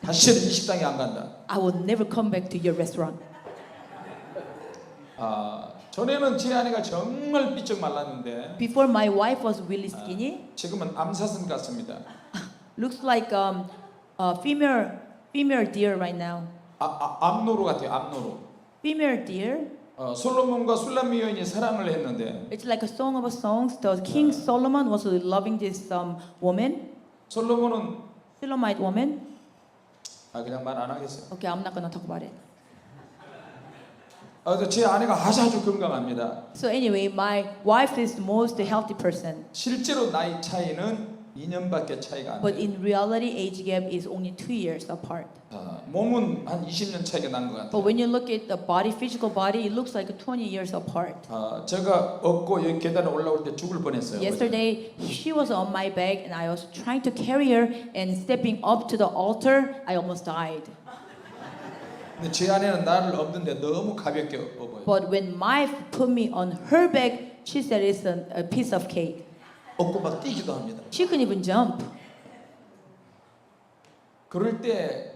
Speaker 1: 다시는 이 식당에 안 간다.
Speaker 2: I will never come back to your restaurant.
Speaker 1: 전에는 제 아내가 정말 삐쩍 말랐는데
Speaker 2: Before my wife was really skinny,
Speaker 1: 지금은 암사슴 같습니다.
Speaker 2: looks like female deer right now.
Speaker 1: 암노루 같아요. 암노루.
Speaker 2: Female deer.
Speaker 1: 솔로몬과 술람미 여인이 사랑을 했는데
Speaker 2: It's like a song of songs. The King Solomon was loving this woman,
Speaker 1: 솔로몬은
Speaker 2: Shulamite woman.
Speaker 1: 그냥 말 안 하겠어요.
Speaker 2: Okay, I'm not gonna talk about it.
Speaker 1: 제 아내가 아주 건강합니다.
Speaker 2: So anyway, my wife is the most healthy person,
Speaker 1: 실제로 나이 차이는 2년밖에 차이가 안
Speaker 2: but
Speaker 1: 돼요.
Speaker 2: in reality, age gap is only 2 years apart.
Speaker 1: 몸은 한 20년 차이가 난 것
Speaker 2: But
Speaker 1: 같아요.
Speaker 2: when you look at the body, physical body, it looks like 20 years apart.
Speaker 1: 제가 업고 여기 계단에 올라올 때 죽을 뻔했어요.
Speaker 2: Yesterday, she was on my back, and I was trying to carry her, and stepping up to the altar, I almost died.
Speaker 1: 근데 제 아내는 나를 업는데 너무 가볍게 업어요.
Speaker 2: But when my wife put me on her back, she said it's a piece of cake.
Speaker 1: 업고 막 뛰기도 합니다.
Speaker 2: She couldn't even jump.
Speaker 1: 그럴 때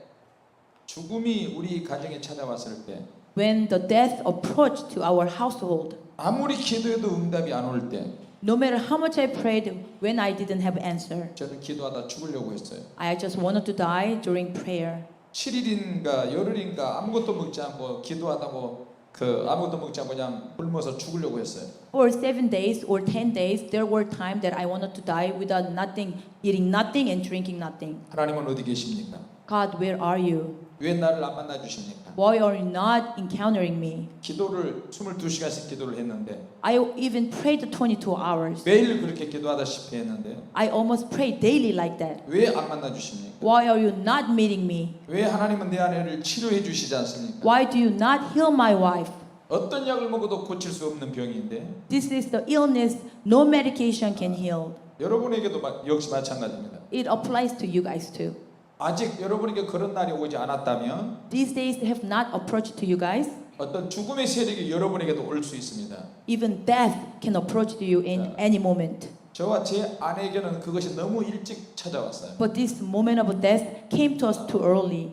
Speaker 1: 죽음이 우리 가정에 찾아왔을 때
Speaker 2: When the death approached to our household,
Speaker 1: 아무리 기도해도 응답이 안 올 때
Speaker 2: no matter how much I prayed, when I didn't have answer,
Speaker 1: 저는 기도하다 죽으려고 했어요.
Speaker 2: I just wanted to die during prayer.
Speaker 1: 7일인가 열흘인가 아무것도 먹지 않고 기도하다고 아무것도 먹지 않고 그냥 굶어서 죽으려고 했어요.
Speaker 2: For 7 days or 10 days, there were times that I wanted to die without nothing, eating nothing and drinking nothing.
Speaker 1: 하나님은 어디 계십니까?
Speaker 2: God, where are you?
Speaker 1: 왜 나를 안 만나 주십니까?
Speaker 2: Why are you not encountering me?
Speaker 1: 기도를 22시간씩 기도를 했는데
Speaker 2: I even prayed 22 hours.
Speaker 1: 매일 그렇게 기도하다시피 했는데
Speaker 2: I almost pray daily like that.
Speaker 1: 왜 안 만나 주십니까?
Speaker 2: Why are you not meeting me?
Speaker 1: 왜 하나님은 내 아내를 치료해 주시지 않습니까?
Speaker 2: Why do you not heal my wife?
Speaker 1: 어떤 약을 먹어도 고칠 수 없는 병인데
Speaker 2: This is the illness no medication can heal.
Speaker 1: 여러분에게도 역시 마찬가지입니다.
Speaker 2: It applies to you guys too.
Speaker 1: 아직 여러분에게 그런 날이 오지 않았다면
Speaker 2: These days have not approached to you guys.
Speaker 1: 어떤 죽음의 세력이 여러분에게도 올 수 있습니다.
Speaker 2: Even death can approach to you in any moment.
Speaker 1: 저와 제 아내에게는 그것이 너무 일찍 찾아왔어요.
Speaker 2: But this moment of death came to us too early.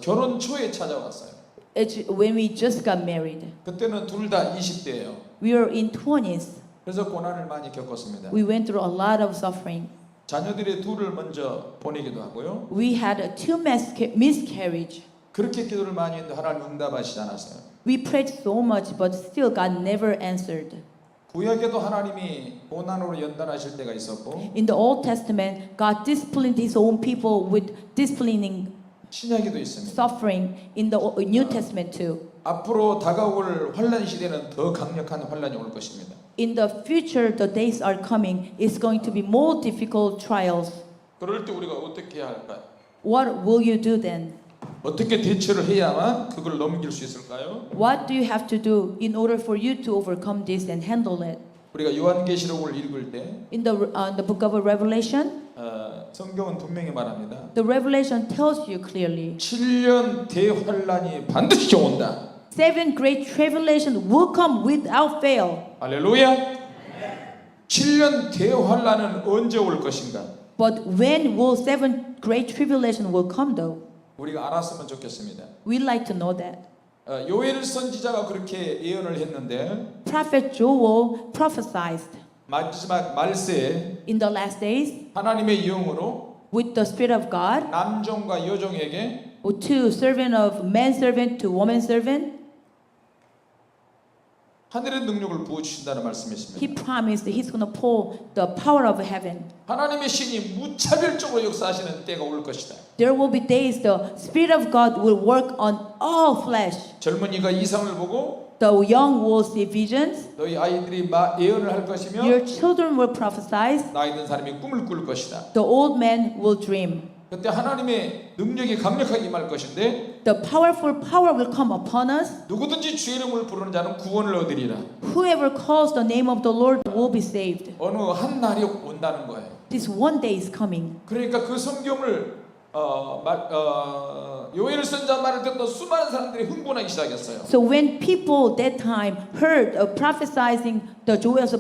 Speaker 1: 결혼 초에 찾아왔어요.
Speaker 2: It's when we just got married.
Speaker 1: 그때는 둘 다 20대예요.
Speaker 2: We were in 20s.
Speaker 1: 그래서 고난을 많이 겪었습니다.
Speaker 2: We went through a lot of suffering.
Speaker 1: 자녀들의 둘을 먼저 보내기도 하고요.
Speaker 2: We had a 2 miscarriage.
Speaker 1: 그렇게 기도를 많이 했는데 하나님 응답하시지 않았어요.
Speaker 2: We prayed so much, but still God never answered.
Speaker 1: 구약에도 하나님이 고난으로 연단하실 때가 있었고
Speaker 2: In the Old Testament, God disciplined His own people with disciplining
Speaker 1: 신약에도 있습니다.
Speaker 2: suffering. In the New Testament too.
Speaker 1: 앞으로 다가올 환란 시대는 더 강력한 환란이 올 것입니다.
Speaker 2: In the future, the days are coming. It's going to be more difficult trials.
Speaker 1: 그럴 때 우리가 어떻게 해야 할까요?
Speaker 2: What will you do then?
Speaker 1: 어떻게 대처를 해야만 그걸 넘길 수 있을까요?
Speaker 2: What do you have to do in order for you to overcome this and handle it?
Speaker 1: 우리가 요한계시록을 읽을 때
Speaker 2: In the book of Revelation,
Speaker 1: 성경은 분명히 말합니다.
Speaker 2: the Revelation tells you clearly
Speaker 1: 7년 대환란이 반드시 온다.
Speaker 2: 7 great tribulation will come without fail.
Speaker 1: 할렐루야. 7년 대환란은 언제 올 것인가?
Speaker 2: But when will 7 great tribulation will come though?
Speaker 1: 우리가 알았으면 좋겠습니다.
Speaker 2: We'd like to know that.
Speaker 1: 요엘 선지자가 그렇게 예언을 했는데
Speaker 2: Prophet Joel prophesied
Speaker 1: 마지막 말세에
Speaker 2: in the last days
Speaker 1: 하나님의 영으로
Speaker 2: with the Spirit of God
Speaker 1: 남종과 여종에게
Speaker 2: to servant of man servant to woman servant.
Speaker 1: 하늘의 능력을 부어 주신다는
Speaker 2: He
Speaker 1: 말씀이십니다.
Speaker 2: promised that He's going to pour the power of heaven.
Speaker 1: 하나님의 신이 무차별적으로 역사하시는 때가 올 것이다.
Speaker 2: There will be days the Spirit of God will work on all flesh.
Speaker 1: 젊은이가 이상을 보고
Speaker 2: The young will see visions.
Speaker 1: 너희 아이들이 예언을 할 것이며
Speaker 2: Your children will prophesy.
Speaker 1: 나이 든 사람이 꿈을 꿀 것이다.
Speaker 2: The old man will dream.
Speaker 1: 그때 하나님의 능력이 강력하게 임할 것인데
Speaker 2: The powerful power will come upon us.
Speaker 1: 누구든지 주의 이름을 부르는 자는 구원을 얻으리라.
Speaker 2: Whoever calls the name of the Lord will be saved.
Speaker 1: 어느 한 날이 온다는 거예요.
Speaker 2: This one day is coming.
Speaker 1: 그러니까 그 성경을 요엘 선지자 말을 듣던 수많은 사람들이 흥분하기 시작했어요.
Speaker 2: So when people that time heard of prophesying the Joel's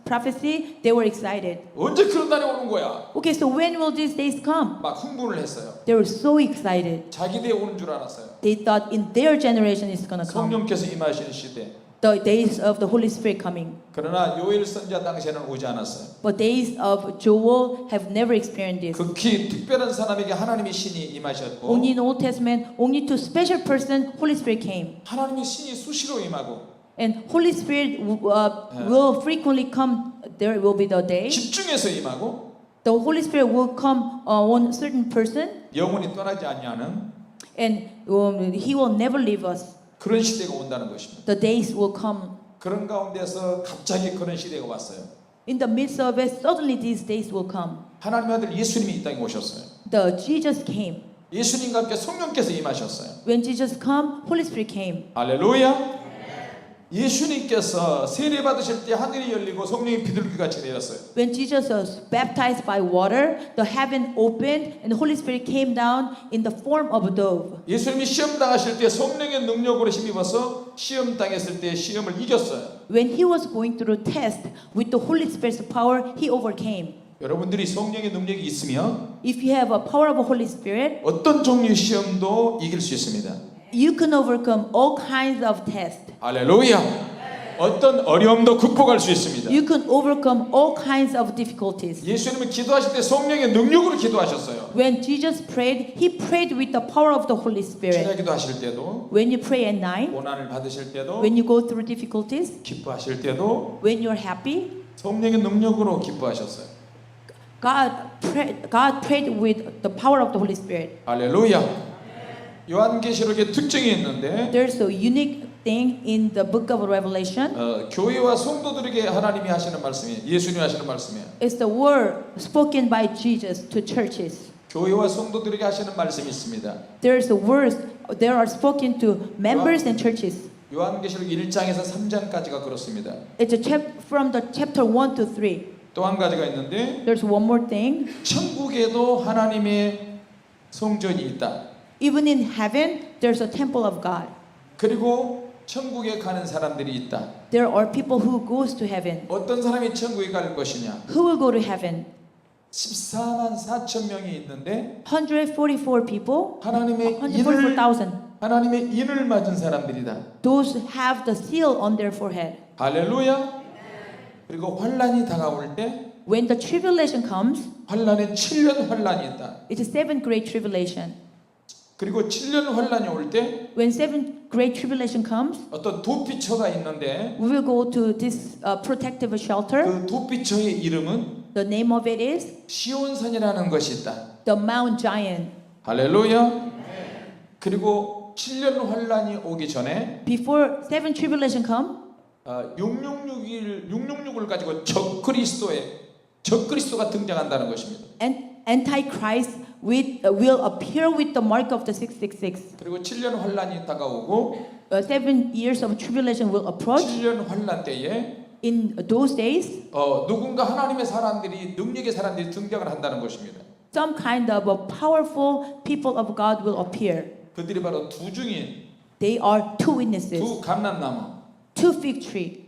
Speaker 2: prophecy, they were excited.
Speaker 1: 언제 그런 날이 오는 거야?
Speaker 2: Okay, so when will these days come?
Speaker 1: 막 흥분을 했어요.
Speaker 2: They were so excited.
Speaker 1: 자기 대에 오는 줄 알았어요.
Speaker 2: They thought in their generation it's going to come.
Speaker 1: 성령께서 임하시는 시대.
Speaker 2: The days of the Holy Spirit coming.
Speaker 1: 그러나 요엘 선지자 당시에는 오지 않았어요.
Speaker 2: But days of Joel have never experienced this.
Speaker 1: 극히 특별한 사람에게 하나님의 신이 임하셨고
Speaker 2: Only in Old Testament, only to special person, Holy Spirit came.
Speaker 1: 하나님의 신이 수시로 임하고
Speaker 2: And Holy Spirit will frequently come. There will be the day.
Speaker 1: 집중해서 임하고
Speaker 2: The Holy Spirit will come on certain person,
Speaker 1: 영원히 떠나지 않냐는
Speaker 2: and He will never leave us.
Speaker 1: 그런 시대가 온다는 것입니다.
Speaker 2: The days will come.
Speaker 1: 그런 가운데서 갑자기 그런 시대가 왔어요.
Speaker 2: In the midst of it, suddenly these days will come.
Speaker 1: 하나님의 아들 예수님이 이 땅에 오셨어요.
Speaker 2: The Jesus came.
Speaker 1: 예수님과 함께 성령께서 임하셨어요.
Speaker 2: When Jesus came, Holy Spirit came.
Speaker 1: 할렐루야. 예수님께서 세례 받으실 때 하늘이 열리고 성령이 비둘기같이 내렸어요.
Speaker 2: When Jesus was baptized by water, the heaven opened and the Holy Spirit came down in the form of a dove.
Speaker 1: 예수님이 시험 당하실 때 성령의 능력으로 힘입어서 시험 당했을 때 시험을 이겼어요.
Speaker 2: When He was going through test with the Holy Spirit's power, He overcame.
Speaker 1: 여러분들이 성령의 능력이 있으면
Speaker 2: If you have a power of the Holy Spirit,
Speaker 1: 어떤 종류의 시험도 이길 수 있습니다.
Speaker 2: you can overcome all kinds of tests.
Speaker 1: 할렐루야. 어떤 어려움도 극복할 수 있습니다.
Speaker 2: You can overcome all kinds of difficulties.
Speaker 1: 예수님은 기도하실 때 성령의 능력으로 기도하셨어요.
Speaker 2: When Jesus prayed, He prayed with the power of the Holy Spirit.
Speaker 1: 저녁 기도하실 때도
Speaker 2: When you pray at night,
Speaker 1: 고난을 받으실 때도
Speaker 2: when you go through difficulties,
Speaker 1: 기뻐하실 때도
Speaker 2: when you're happy,
Speaker 1: 성령의 능력으로 기뻐하셨어요.
Speaker 2: God prayed with the power of the Holy Spirit.
Speaker 1: 할렐루야. 요한계시록의 특징이 있는데
Speaker 2: There's a unique thing in the book of Revelation.
Speaker 1: 교회와 성도들에게 하나님이 하시는 말씀이에요. 예수님이 하시는 말씀이에요.
Speaker 2: It's the word spoken by Jesus to churches.
Speaker 1: 교회와 성도들에게 하시는 말씀이 있습니다.
Speaker 2: There's a words there are spoken to members and churches.
Speaker 1: 요한계시록 1장에서 3장까지가 그렇습니다.
Speaker 2: It's a from the chapter 1 to 3.
Speaker 1: 또 한 가지가 있는데
Speaker 2: There's one more thing.
Speaker 1: 천국에도 하나님의 성전이 있다.
Speaker 2: Even in heaven, there's a temple of God.
Speaker 1: 그리고 천국에 가는 사람들이 있다.
Speaker 2: There are people who goes to heaven.
Speaker 1: 어떤 사람이 천국에 갈 것이냐?
Speaker 2: Who will go to heaven?
Speaker 1: 14만 4천 명이 있는데
Speaker 2: 144 people.
Speaker 1: 하나님의
Speaker 2: 144,000.
Speaker 1: 하나님의 인을 맞은 사람들이다.
Speaker 2: Those have the seal on their forehead.
Speaker 1: 할렐루야. 그리고 환란이 다가올 때
Speaker 2: When the tribulation comes,
Speaker 1: 환란에 7년 환란이 있다.
Speaker 2: it's a 7 great tribulation.
Speaker 1: 그리고 7년 환란이 올 때
Speaker 2: When 7 great tribulation comes,
Speaker 1: 어떤 도피처가 있는데
Speaker 2: we will go to this protective shelter.
Speaker 1: 그 도피처의 이름은
Speaker 2: The name of it is
Speaker 1: 시온산이라는 것이 있다.
Speaker 2: the Mount Zion.
Speaker 1: 할렐루야. 그리고 7년 환란이 오기 전에
Speaker 2: Before 7 tribulation come,
Speaker 1: 666을 가지고 적그리스도가 등장한다는 것입니다.
Speaker 2: and Antichrist will appear with the mark of the 666.
Speaker 1: 그리고 7년 환란이 다가오고
Speaker 2: 7 years of tribulation will approach.
Speaker 1: 7년 환란 때에
Speaker 2: in those days,
Speaker 1: 누군가 하나님의 사람들이 능력의 사람들이 등장을 한다는 것입니다.
Speaker 2: some kind of a powerful people of God will appear.
Speaker 1: 그들이 바로 두 증인,
Speaker 2: They are two witnesses,
Speaker 1: 두 감람나무,
Speaker 2: two fig tree,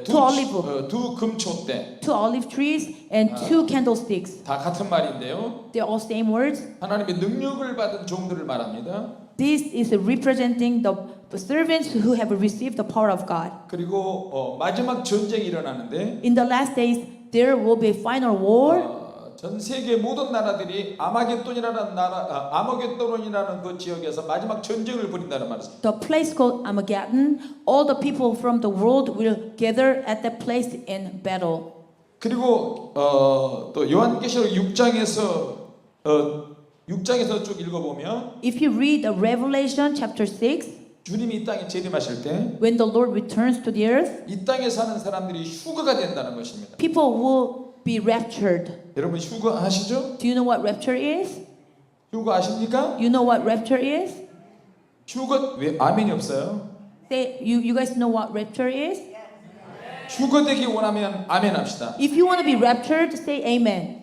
Speaker 1: 두
Speaker 2: olive.
Speaker 1: 두 금초대
Speaker 2: two olive trees, and two candlesticks.
Speaker 1: 다 같은 말인데요.
Speaker 2: They're all same words.
Speaker 1: 하나님의 능력을 받은 종들을 말합니다.
Speaker 2: This is representing the servants who have received the power of God.
Speaker 1: 그리고 마지막 전쟁이 일어나는데
Speaker 2: In the last days, there will be a final war.
Speaker 1: 전 세계 모든 나라들이 아마겟돈이라는 그 지역에서 마지막 전쟁을 벌인다는 말이죠.
Speaker 2: The place called Armageddon. All the people from the world will gather at that place in battle.
Speaker 1: 그리고 또 요한계시록 6장에서 쭉 읽어보면
Speaker 2: If you read the Revelation chapter 6,
Speaker 1: 주님이 이 땅에 재림하실 때 이
Speaker 2: when the Lord returns to the earth,
Speaker 1: 땅에 사는 사람들이 휴거가 된다는 것입니다.
Speaker 2: people will be raptured.
Speaker 1: 여러분 휴거 아시죠?
Speaker 2: Do you know what rapture is?
Speaker 1: 휴거 아십니까?
Speaker 2: You know what rapture is?
Speaker 1: 휴거 왜 아멘이 없어요?
Speaker 2: Say, you guys know what rapture is?
Speaker 1: 휴거되기 원하면 아멘 합시다.
Speaker 2: If you want to be raptured, say amen.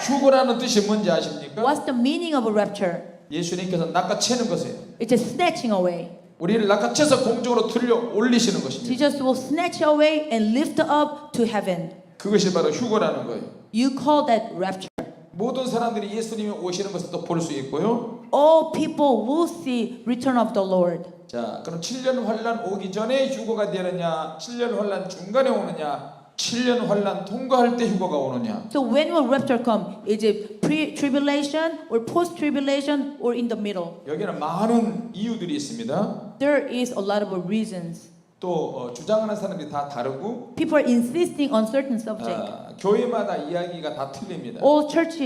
Speaker 1: 휴거라는 뜻이 뭔지 아십니까?
Speaker 2: What's the meaning of a rapture?
Speaker 1: 예수님께서 낚아채는 것이에요.
Speaker 2: It's a snatching away.
Speaker 1: 우리를 낚아채서 공중으로 들려 올리시는 것입니다.
Speaker 2: Jesus will snatch away and lift up to heaven.
Speaker 1: 그것이 바로 휴거라는 거예요.
Speaker 2: You call that rapture.
Speaker 1: 모든 사람들이 예수님이 오시는 것을 또 볼 수 있고요.
Speaker 2: All people will see return of the Lord.
Speaker 1: 자, 그럼 7년 환란 오기 전에 휴거가 되느냐, 7년 환란 중간에 오느냐, 7년 환란 통과할 때 휴거가 오느냐.
Speaker 2: So when will rapture come? Is it pre-tribulation or post-tribulation or in the middle?
Speaker 1: 여기는 많은 이유들이 있습니다.
Speaker 2: There is a lot of reasons.
Speaker 1: 또 주장하는 사람들이 다 다르고
Speaker 2: People are insisting on certain subject.
Speaker 1: 교회마다 이야기가 다 틀립니다.
Speaker 2: All church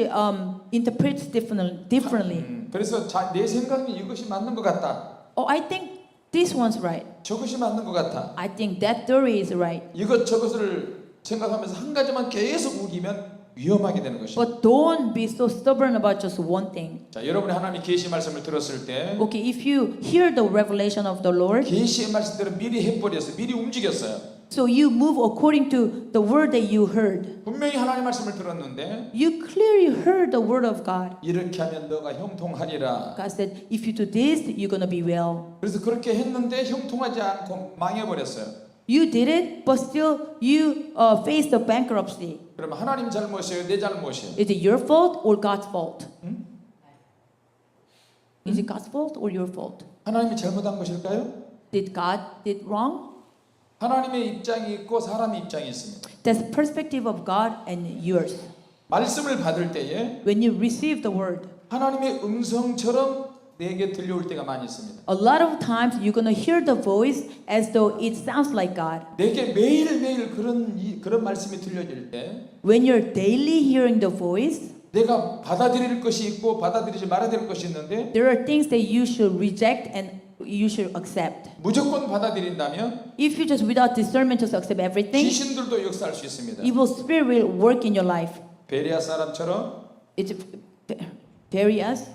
Speaker 2: interprets differently.
Speaker 1: 그래서 내 생각은 이것이 맞는 것 같다.
Speaker 2: Oh, I think this one's right.
Speaker 1: 저것이 맞는 것 같아.
Speaker 2: I think that theory is right.
Speaker 1: 이것저것을 생각하면서 한 가지만 계속 우기면 위험하게 되는 것입니다.
Speaker 2: But don't be so stubborn about just one thing.
Speaker 1: 자, 여러분이 하나님의 계시 말씀을 들었을 때
Speaker 2: Okay, if you hear the revelation of the Lord,
Speaker 1: 계시의 말씀대로 미리 해버렸어요. 미리 움직였어요.
Speaker 2: so you move according to the word that you heard.
Speaker 1: 분명히 하나님 말씀을 들었는데
Speaker 2: You clearly heard the word of God.
Speaker 1: 이렇게 하면 너가 형통하리라.
Speaker 2: God said, if you do this, you're gonna be well.
Speaker 1: 그래서 그렇게 했는데 형통하지 않고 망해버렸어요.
Speaker 2: You did it, but still you faced the bankruptcy.
Speaker 1: 그러면 하나님 잘못이에요? 내 잘못이에요?
Speaker 2: Is it your fault or God's fault? Is it God's fault or your fault?
Speaker 1: 하나님이 잘못한 것일까요?
Speaker 2: Did God did wrong?
Speaker 1: 하나님의 입장이 있고 사람의 입장이 있습니다.
Speaker 2: That's the perspective of God and yours.
Speaker 1: 말씀을 받을 때에
Speaker 2: When you receive the word,
Speaker 1: 하나님의 음성처럼 내게 들려올 때가 많이 있습니다.
Speaker 2: a lot of times you're gonna hear the voice as though it sounds like God.
Speaker 1: 내게 매일매일 그런 말씀이 들려질 때
Speaker 2: When you're daily hearing the voice,
Speaker 1: 내가 받아들일 것이 있고 받아들이지 말아야 될 것이 있는데
Speaker 2: there are things that you should reject and you should accept.
Speaker 1: 무조건 받아들인다면
Speaker 2: If you just without discernment just accept everything,
Speaker 1: 귀신들도 역사할 수 있습니다.
Speaker 2: evil spirit will work in your life.
Speaker 1: 베레아 사람처럼
Speaker 2: It's various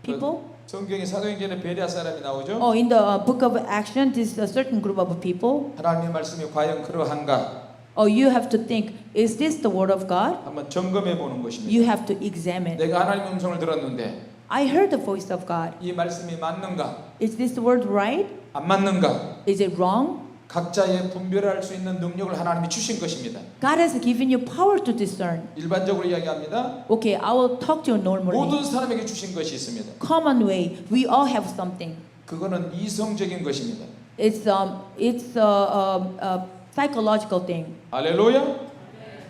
Speaker 2: people.
Speaker 1: 성경의 사도행전에 베레아 사람이 나오죠.
Speaker 2: Oh, in the book of Action, this is a certain group of people.
Speaker 1: 하나님의 말씀이 과연 그러한가
Speaker 2: Oh, you have to think, is this the word of God?
Speaker 1: 한번 점검해 보는 것입니다.
Speaker 2: You have to examine.
Speaker 1: 내가 하나님의 음성을 들었는데
Speaker 2: I heard the voice of God.
Speaker 1: 이 말씀이 맞는가
Speaker 2: Is this word right?
Speaker 1: 안 맞는가
Speaker 2: Is it wrong?
Speaker 1: 각자의 분별할 수 있는 능력을 하나님이 주신 것입니다.
Speaker 2: God has given you power to discern.
Speaker 1: 일반적으로 이야기합니다.
Speaker 2: Okay, I will talk to you normally.
Speaker 1: 모든 사람에게 주신 것이 있습니다.
Speaker 2: Common way, we all have something.
Speaker 1: 그거는 이성적인 것입니다.
Speaker 2: It's a psychological thing.
Speaker 1: 할렐루야.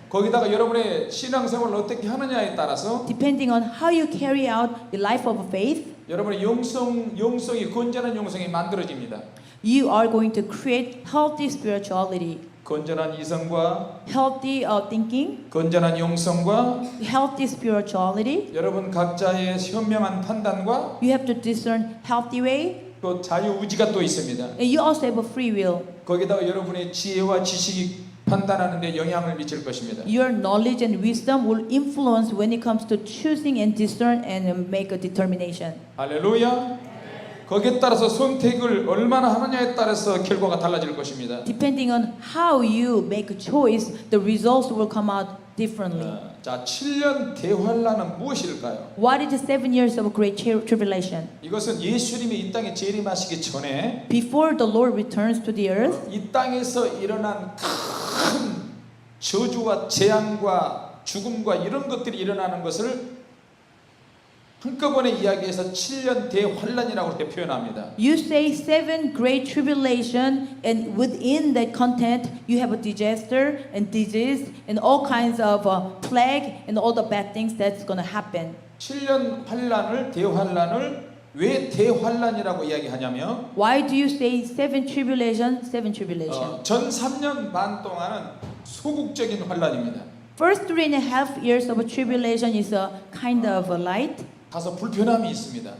Speaker 1: 거기다가 여러분의 신앙생활을 어떻게 하느냐에 따라서
Speaker 2: Depending on how you carry out the life of faith,
Speaker 1: 여러분의 영성이 건전한 영성이 만들어집니다.
Speaker 2: you are going to create healthy spirituality,
Speaker 1: 건전한 이성과
Speaker 2: healthy thinking,
Speaker 1: 건전한 영성과
Speaker 2: healthy spirituality.
Speaker 1: 여러분 각자의 현명한 판단과
Speaker 2: You have to discern healthy way,
Speaker 1: 또 자유의지가 또 있습니다.
Speaker 2: and you also have a free will.
Speaker 1: 거기다가 여러분의 지혜와 지식이 판단하는 데 영향을 미칠 것입니다.
Speaker 2: Your knowledge and wisdom will influence when it comes to choosing and discern and make a determination.
Speaker 1: 할렐루야. 거기에 따라서 선택을 얼마나 하느냐에 따라서 결과가 달라질 것입니다.
Speaker 2: Depending on how you make a choice, the results will come out differently.
Speaker 1: 자, 7년 대환란은 무엇일까요?
Speaker 2: What is the 7 years of great tribulation?
Speaker 1: 이것은 예수님이 이 땅에 재림하시기 전에
Speaker 2: Before the Lord returns to the earth,
Speaker 1: 이 땅에서 일어난 큰 저주와 재앙과 죽음과 이런 것들이 일어나는 것을 한꺼번에 이야기해서 7년 대환란이라고 이렇게 표현합니다.
Speaker 2: you say 7 great tribulation, and within that content, you have a disaster and disease and all kinds of plague and all the bad things that's going to happen.
Speaker 1: 7년 환란을 대환란을 왜 대환란이라고 이야기하냐면
Speaker 2: Why do you say 7 tribulation, 7 tribulation?
Speaker 1: 전 3년 반 동안은 소극적인 환란입니다.
Speaker 2: First 3.5 years of tribulation is a kind of a light,
Speaker 1: 다소 불편함이 있습니다.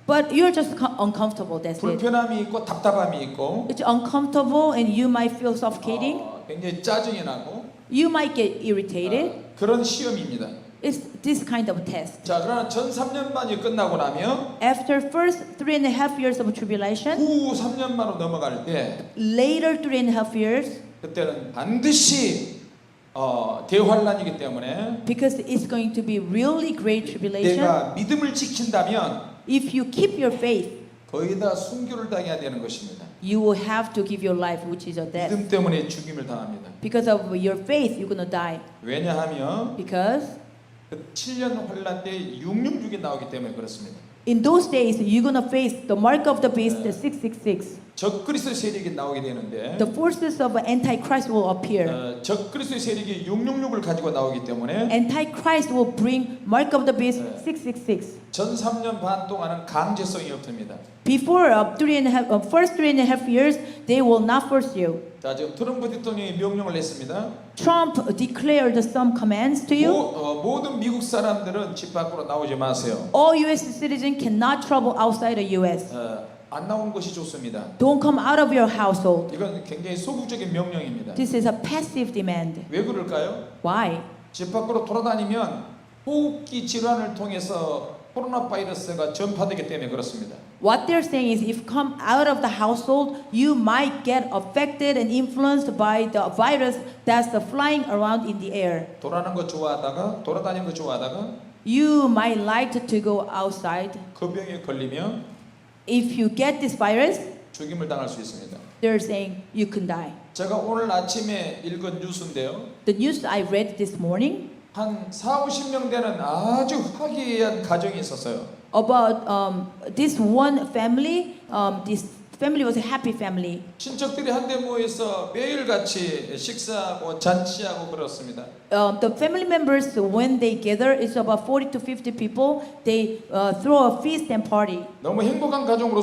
Speaker 2: but you're just uncomfortable. That's it.
Speaker 1: 불편함이 있고 답답함이 있고
Speaker 2: It's uncomfortable, and you might feel suffocating.
Speaker 1: 굉장히 짜증이 나고
Speaker 2: You might get irritated.
Speaker 1: 그런 시험입니다.
Speaker 2: It's this kind of test.
Speaker 1: 자, 그러나 전 3년 반이 끝나고 나면
Speaker 2: After first 3.5 years of tribulation,
Speaker 1: 후 3년 반으로 넘어갈 때
Speaker 2: later 3.5 years,
Speaker 1: 그때는 반드시 대환란이기 때문에
Speaker 2: because it's going to be really great tribulation.
Speaker 1: 내가 믿음을 지킨다면
Speaker 2: If you keep your faith,
Speaker 1: 거의 다 순교를 당해야 되는 것입니다.
Speaker 2: you will have to give your life, which is a death.
Speaker 1: 믿음 때문에 죽임을 당합니다.
Speaker 2: Because of your faith, you're gonna die.
Speaker 1: 왜냐하면
Speaker 2: Because
Speaker 1: 그 7년 환란 때 666이 나오기 때문에 그렇습니다.
Speaker 2: in those days, you're gonna face the mark of the beast, the 666.
Speaker 1: 적그리스도 세력이 나오게 되는데
Speaker 2: The forces of Antichrist will appear.
Speaker 1: 적그리스도 세력이 666을 가지고 나오기 때문에
Speaker 2: Antichrist will bring mark of the beast 666.
Speaker 1: 전 3년 반 동안은 강제성이 없습니다.
Speaker 2: Before first 3.5 years, they will not force you.
Speaker 1: 자, 지금 트럼프 대통령이 명령을 냈습니다.
Speaker 2: Trump declared some commands to you.
Speaker 1: 모든 미국 사람들은 집 밖으로 나오지 마세요.
Speaker 2: All U.S. citizens cannot travel outside the U.S.
Speaker 1: 안 나오는 것이 좋습니다.
Speaker 2: Don't come out of your household.
Speaker 1: 이건 굉장히 소극적인 명령입니다.
Speaker 2: This is a passive demand.
Speaker 1: 왜 그럴까요?
Speaker 2: Why?
Speaker 1: 집 밖으로 돌아다니면 호흡기 질환을 통해서 코로나 바이러스가 전파되기 때문에 그렇습니다.
Speaker 2: What they're saying is if you come out of the household, you might get affected and influenced by the virus that's flying around in the air.
Speaker 1: 돌아다니는 거 좋아하다가
Speaker 2: You might like to go outside.
Speaker 1: 그 병에 걸리면
Speaker 2: If you get this virus,
Speaker 1: 죽임을 당할 수 있습니다.
Speaker 2: they're saying you can die.
Speaker 1: 제가 오늘 아침에 읽은 뉴스인데요.
Speaker 2: The news I read this morning
Speaker 1: 한 40-50명 되는 아주 화기애애한 가정이 있었어요.
Speaker 2: about this one family. This family was a happy family.
Speaker 1: 친척들이 한데 모여서 매일같이 식사하고 잔치하고 그렇습니다.
Speaker 2: The family members, when they gather, it's about 40 to 50 people. They throw a feast and party.
Speaker 1: 너무 행복한 가정으로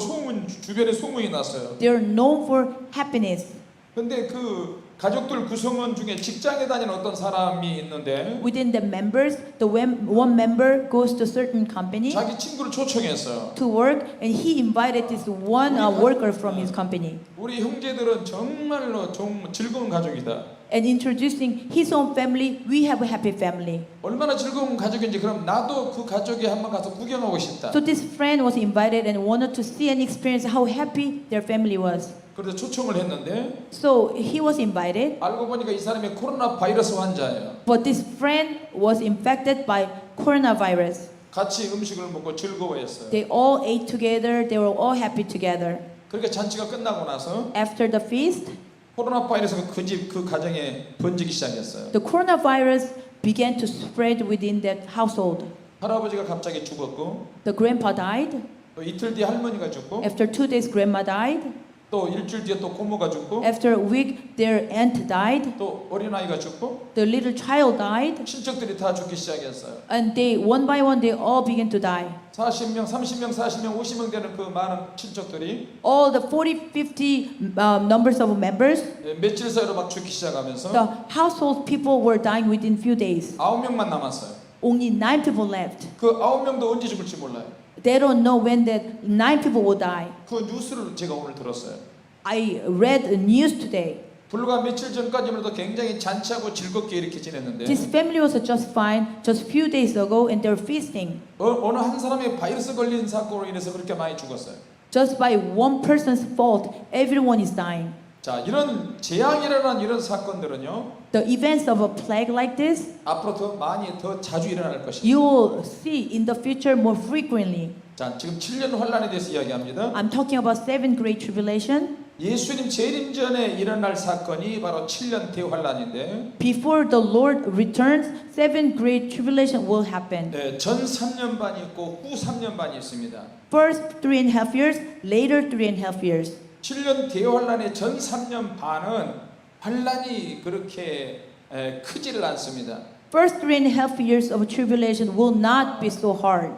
Speaker 1: 주변에 소문이 났어요.
Speaker 2: They're known for happiness.
Speaker 1: 근데 그 가족들 구성원 중에 직장에 다니는 어떤 사람이 있는데
Speaker 2: Within the members, one member goes to a certain company
Speaker 1: 자기 친구를 초청했어요.
Speaker 2: to work, and he invited this one worker from his company.
Speaker 1: 우리 형제들은 정말로 즐거운 가족이다.
Speaker 2: And introducing his own family, we have a happy family.
Speaker 1: 얼마나 즐거운 가족인지 그럼 나도 그 가족에 한번 가서 구경하고 싶다.
Speaker 2: So this friend was invited and wanted to see and experience how happy their family was.
Speaker 1: 그래서 초청을 했는데
Speaker 2: So he was invited,
Speaker 1: 알고 보니까 이 사람이 코로나 바이러스 환자예요.
Speaker 2: but this friend was infected by coronavirus.
Speaker 1: 같이 음식을 먹고 즐거워했어요.
Speaker 2: They all ate together, they were all happy together.
Speaker 1: 그렇게 잔치가 끝나고 나서
Speaker 2: After the feast,
Speaker 1: 코로나 바이러스가 그 가정에 번지기 시작했어요.
Speaker 2: the coronavirus began to spread within that household.
Speaker 1: 할아버지가 갑자기 죽었고
Speaker 2: The grandpa died.
Speaker 1: 또 이틀 뒤에 할머니가 죽고
Speaker 2: After 2 days, grandma died.
Speaker 1: 또 일주일 뒤에 또 고모가 죽고
Speaker 2: After a week, their aunt died.
Speaker 1: 또 어린아이가 죽고
Speaker 2: The little child died.
Speaker 1: 친척들이 다 죽기 시작했어요.
Speaker 2: And they, one by one, they all began to die.
Speaker 1: 40명, 30명, 40명, 50명 되는 그 많은 친척들이
Speaker 2: All the 40, 50 numbers of members,
Speaker 1: 며칠 사이로 막 죽기 시작하면서
Speaker 2: the household people were dying within few days.
Speaker 1: 9명만 남았어요.
Speaker 2: Only 9 people left.
Speaker 1: 그 9명도 언제 죽을지 몰라요.
Speaker 2: They don't know when that 9 people will die.
Speaker 1: 그 뉴스를 제가 오늘 들었어요.
Speaker 2: I read the news today.
Speaker 1: 불과 며칠 전까지만 해도 굉장히 잔치하고 즐겁게 이렇게 지냈는데
Speaker 2: This family was just fine just few days ago and they're feasting.
Speaker 1: 어느 한 사람의 바이러스 걸린 사건으로 인해서 그렇게 많이 죽었어요.
Speaker 2: Just by one person's fault, everyone is dying.
Speaker 1: 자, 이런 재앙이 일어난 이런 사건들은요.
Speaker 2: The events of a plague like this,
Speaker 1: 앞으로 더 자주 일어날 것입니다.
Speaker 2: you will see in the future more frequently.
Speaker 1: 자, 지금 7년 환란에 대해서 이야기합니다.
Speaker 2: I'm talking about 7 great tribulation.
Speaker 1: 예수님 재림 전에 일어날 사건이 바로 7년 대환란인데
Speaker 2: Before the Lord returns, 7 great tribulation will happen.
Speaker 1: 전 3년 반이 있고 후 3년 반이 있습니다.
Speaker 2: First 3.5 years, later 3.5 years.
Speaker 1: 7년 대환란의 전 3년 반은 환란이 그렇게 크지를 않습니다.
Speaker 2: First 3.5 years of tribulation will not be so hard.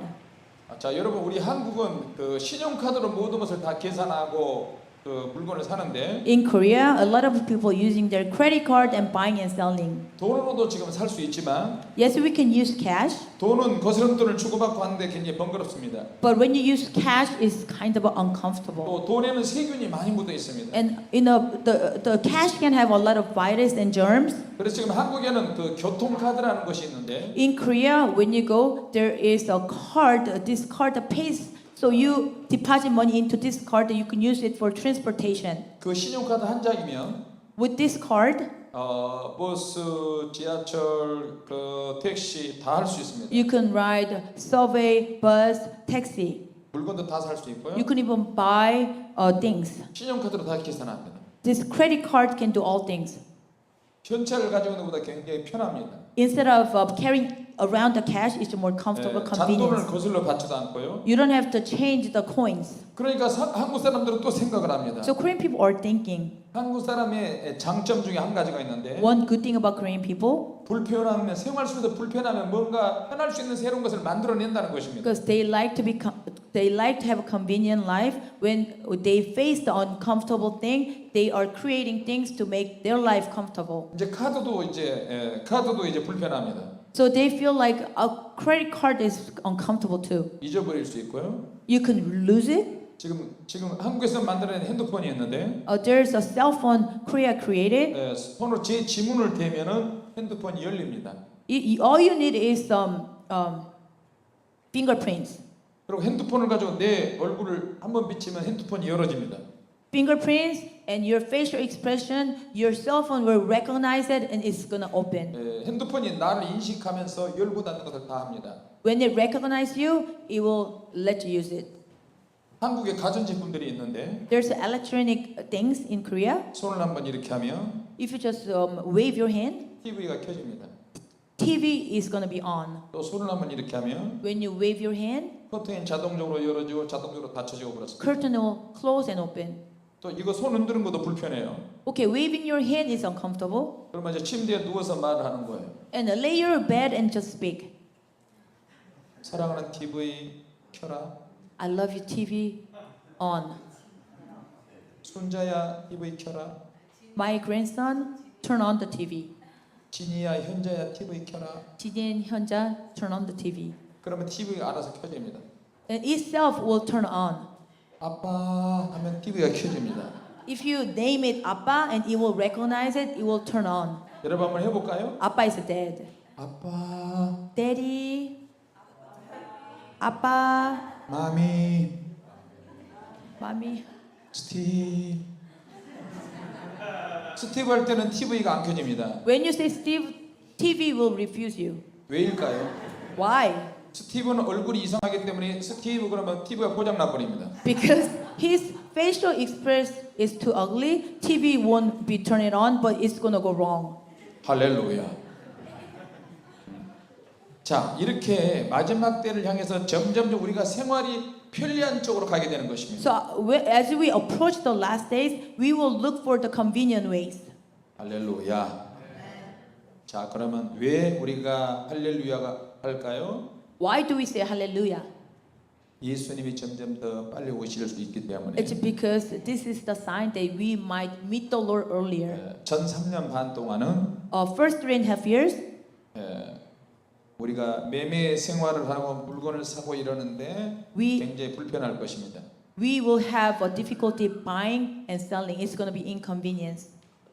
Speaker 1: 자, 여러분 우리 한국은 그 신용카드로 모든 것을 다 계산하고 그 물건을 사는데
Speaker 2: In Korea, a lot of people using their credit card and buying and selling.
Speaker 1: 돈으로도 지금 살 수 있지만
Speaker 2: Yes, we can use cash,
Speaker 1: 돈은 거스름돈을 주고받고 하는데 굉장히 번거롭습니다.
Speaker 2: but when you use cash, it's kind of uncomfortable.
Speaker 1: 또 돈에는 세균이 많이 묻어 있습니다.
Speaker 2: And the cash can have a lot of virus and germs.
Speaker 1: 그래서 지금 한국에는 그 교통카드라는 것이 있는데
Speaker 2: In Korea, when you go, there is a card. This card pays, so you deposit money into this card, and you can use it for transportation.
Speaker 1: 그 신용카드 한 장이면
Speaker 2: With this card,
Speaker 1: 버스, 지하철, 그 택시 다 할 수 있습니다.
Speaker 2: you can ride subway, bus, taxi.
Speaker 1: 물건도 다 살 수 있고요.
Speaker 2: You can even buy things.
Speaker 1: 신용카드로 다 계산합니다.
Speaker 2: This credit card can do all things.
Speaker 1: 현찰을 가지고 있는 것보다 굉장히 편합니다.
Speaker 2: Instead of carrying around the cash, it's more comfortable,
Speaker 1: 잔돈을
Speaker 2: convenient.
Speaker 1: 거슬러 받지도 않고요.
Speaker 2: You don't have to change the coins.
Speaker 1: 그러니까 한국 사람들은 또 생각을 합니다.
Speaker 2: So Korean people are thinking,
Speaker 1: 한국 사람의 장점 중에 한 가지가 있는데
Speaker 2: one good thing about Korean people,
Speaker 1: 불편하면 생활 속에서 불편하면 뭔가 편할 수 있는 새로운 것을 만들어낸다는 것입니다.
Speaker 2: because they like to have a convenient life. When they face the uncomfortable thing, they are creating things to make their life comfortable.
Speaker 1: 이제 카드도 이제 불편합니다.
Speaker 2: So they feel like a credit card is uncomfortable too.
Speaker 1: 잊어버릴 수 있고요.
Speaker 2: You can lose it.
Speaker 1: 지금 한국에서 만들어낸 핸드폰이 있는데
Speaker 2: There's a cell phone Korea created.
Speaker 1: 손으로 제 지문을 대면은 핸드폰이 열립니다.
Speaker 2: All you need is some fingerprints.
Speaker 1: 그리고 핸드폰을 가지고 내 얼굴을 한번 비치면 핸드폰이 열어집니다.
Speaker 2: Fingerprints and your facial expression, your cell phone will recognize it and it's gonna open.
Speaker 1: 핸드폰이 나를 인식하면서 열고 닫는 것을 다 합니다.
Speaker 2: When it recognizes you, it will let you use it.
Speaker 1: 한국에 가전제품들이 있는데
Speaker 2: There's electronic things in Korea.
Speaker 1: 손을 한번 이렇게 하면
Speaker 2: If you just wave your hand,
Speaker 1: TV가 켜집니다.
Speaker 2: TV is gonna be on.
Speaker 1: 또 손을 한번 이렇게 하면
Speaker 2: When you wave your hand,
Speaker 1: 커튼이 자동적으로 열어지고 자동적으로 닫혀지고 그렇습니다.
Speaker 2: curtain will close and open.
Speaker 1: 또 이거 손 흔드는 것도 불편해요.
Speaker 2: Okay, waving your hand is uncomfortable.
Speaker 1: 그러면 이제 침대에 누워서 말을 하는 거예요.
Speaker 2: And lay your bed and just speak.
Speaker 1: 사랑하는 TV 켜라.
Speaker 2: I love you, TV on.
Speaker 1: 순자야 TV 켜라.
Speaker 2: My grandson, turn on the TV.
Speaker 1: 진이야 현자야 TV 켜라.
Speaker 2: 지진, 현자, turn on the TV.
Speaker 1: 그러면 TV가 알아서 켜집니다.
Speaker 2: And itself will turn on.
Speaker 1: 아빠 하면 TV가 켜집니다.
Speaker 2: If you name it 아빠 and it will recognize it, it will turn on.
Speaker 1: 여러분 한번 해볼까요?
Speaker 2: 아빠 is dead.
Speaker 1: 아빠,
Speaker 2: Daddy. 아빠.
Speaker 1: 마미,
Speaker 2: Mommy.
Speaker 1: 스티브. 스티브 할 때는 TV가 안 켜집니다.
Speaker 2: When you say Steve, TV will refuse you.
Speaker 1: 왜일까요?
Speaker 2: Why?
Speaker 1: 스티브는 얼굴이 이상하기 때문에 스티브 그러면 TV가 고장 나버립니다.
Speaker 2: Because his facial expression is too ugly, TV won't be turning on, but it's gonna go wrong.
Speaker 1: 할렐루야. 자, 이렇게 마지막 때를 향해서 점점 우리가 생활이 편리한 쪽으로 가게 되는 것입니다.
Speaker 2: So as we approach the last days, we will look for the convenient ways.
Speaker 1: 할렐루야. 자, 그러면 왜 우리가 할렐루야가 할까요?
Speaker 2: Why do we say hallelujah?
Speaker 1: 예수님이 점점 더 빨리 오실 수 있기 때문에.
Speaker 2: It's because this is the sign that we might meet the Lord earlier.
Speaker 1: 전 3년 반 동안은
Speaker 2: First 3.5 years,
Speaker 1: 우리가 매매 생활을 하고 물건을 사고 이러는데 굉장히 불편할 것입니다.
Speaker 2: we will have a difficulty buying and selling. It's going to be inconvenience.